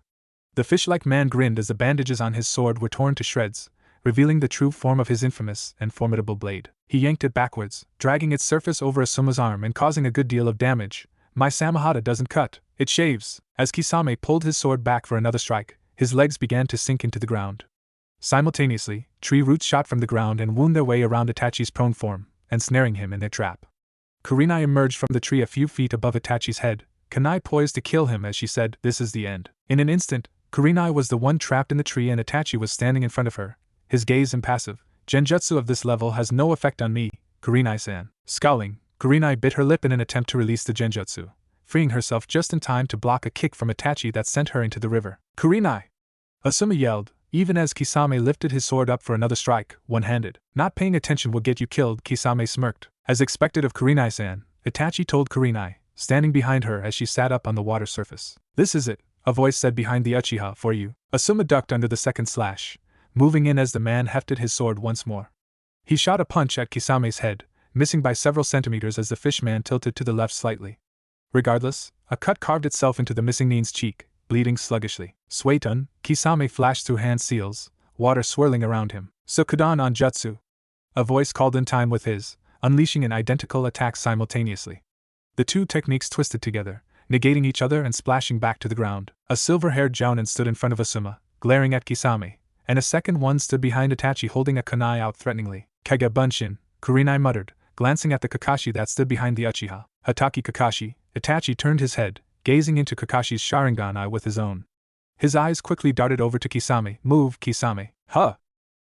The fish-like man grinned as the bandages on his sword were torn to shreds, revealing the true form of his infamous and formidable blade. He yanked it backwards, dragging its surface over Asuma's arm and causing a good deal of damage. "My Samahata doesn't cut, it shaves." As Kisame pulled his sword back for another strike, his legs began to sink into the ground. Simultaneously, tree roots shot from the ground and wound their way around Itachi's prone form, ensnaring him in their trap. Kurenai emerged from the tree a few feet above Itachi's head, kunai poised to kill him as she said, "This is the end." In an instant, Kurenai was the one trapped in the tree and Itachi was standing in front of her, his gaze impassive. "Genjutsu of this level has no effect on me, Kurenai-san." Scowling, Kurenai bit her lip in an attempt to release the genjutsu, freeing herself just in time to block a kick from Itachi that sent her into the river. "Kurenai!" Asuma yelled, even as Kisame lifted his sword up for another strike, one-handed. "Not paying attention will get you killed," Kisame smirked. As expected of Kurenai-san, Itachi told Kurenai, standing behind her as she sat up on the water surface. "This is it," a voice said behind the Uchiha, "for you." Asuma ducked under the second slash, moving in as the man hefted his sword once more. He shot a punch at Kisame's head, missing by several centimeters as the fishman tilted to the left slightly. Regardless, a cut carved itself into the missing nin's cheek, bleeding sluggishly. "Suetun," Kisame flashed through hand seals, water swirling around him. "Sukudan on jutsu." A voice called in time with his, unleashing an identical attack simultaneously. The two techniques twisted together, negating each other and splashing back to the ground. A silver-haired jounin stood in front of Asuma, glaring at Kisame, and a second one stood behind Itachi holding a kunai out threateningly. "Kage bunshin," Kurenai muttered, glancing at the Kakashi that stood behind the Uchiha. "Hataki Kakashi." Itachi turned his head, gazing into Kakashi's Sharingan eye with his own. His eyes quickly darted over to Kisame. "Move, Kisame." "Huh?"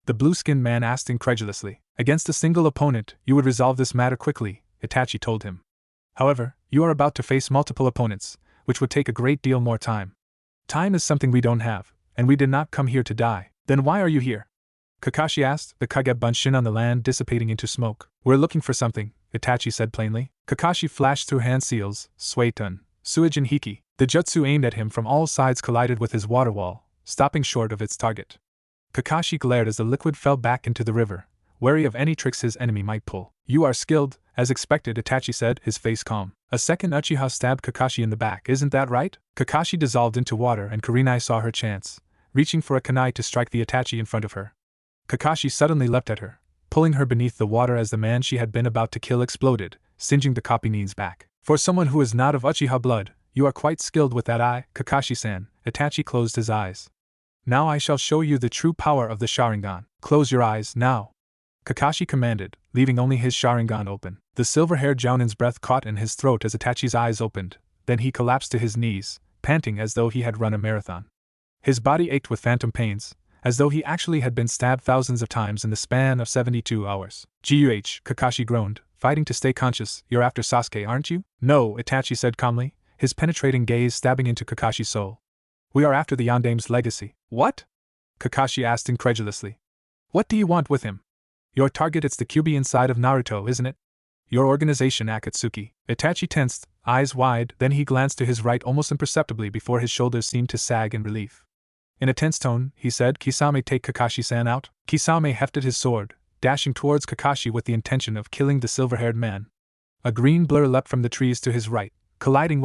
the blue-skinned man asked incredulously. "Against a single opponent, you would resolve this matter quickly," Itachi told him. "However, you are about to face multiple opponents, which would take a great deal more time. Time is something we don't have, and we did not come here to die." "Then why are you here?" Kakashi asked, the Kage bunshin on the land dissipating into smoke. "We're looking for something," Itachi said plainly. Kakashi flashed through hand seals, Suetun, Suijin Hiki. The jutsu aimed at him from all sides collided with his water wall, stopping short of its target. Kakashi glared as the liquid fell back into the river, wary of any tricks his enemy might pull. "You are skilled, as expected," Itachi said, his face calm. A second Uchiha stabbed Kakashi in the back. "Isn't that right?" Kakashi dissolved into water and Kurenai saw her chance, reaching for a kunai to strike the Itachi in front of her. Kakashi suddenly leapt at her, pulling her beneath the water as the man she had been about to kill exploded, singeing the copy nin's back. "For someone who is not of Uchiha blood, You are quite skilled with that eye, Kakashi-san. Itachi closed his eyes. Now I shall show you the true power of the Sharingan. Close your eyes, now. Kakashi commanded, leaving only his Sharingan open. The silver-haired Jounin's breath caught in his throat as Itachi's eyes opened, then he collapsed to his knees, panting as though he had run a marathon. His body ached with phantom pains, as though he actually had been stabbed thousands of times in the span of 72 hours. Guh, Kakashi groaned, fighting to stay conscious. You're after Sasuke, aren't you? No, Itachi said calmly, his penetrating gaze stabbing into Kakashi's soul. We are after the Yandame's legacy. What? Kakashi asked incredulously. What do you want with him? Your target, it's the Kyuubi inside of Naruto, isn't it? Your organization, Akatsuki. Itachi tensed, eyes wide, then he glanced to his right almost imperceptibly before his shoulders seemed to sag in relief. In a tense tone, he said, Kisame, take Kakashi-san out. Kisame hefted his sword, dashing towards Kakashi with the intention of killing the silver-haired man. A green blur leapt from the trees to his right, colliding with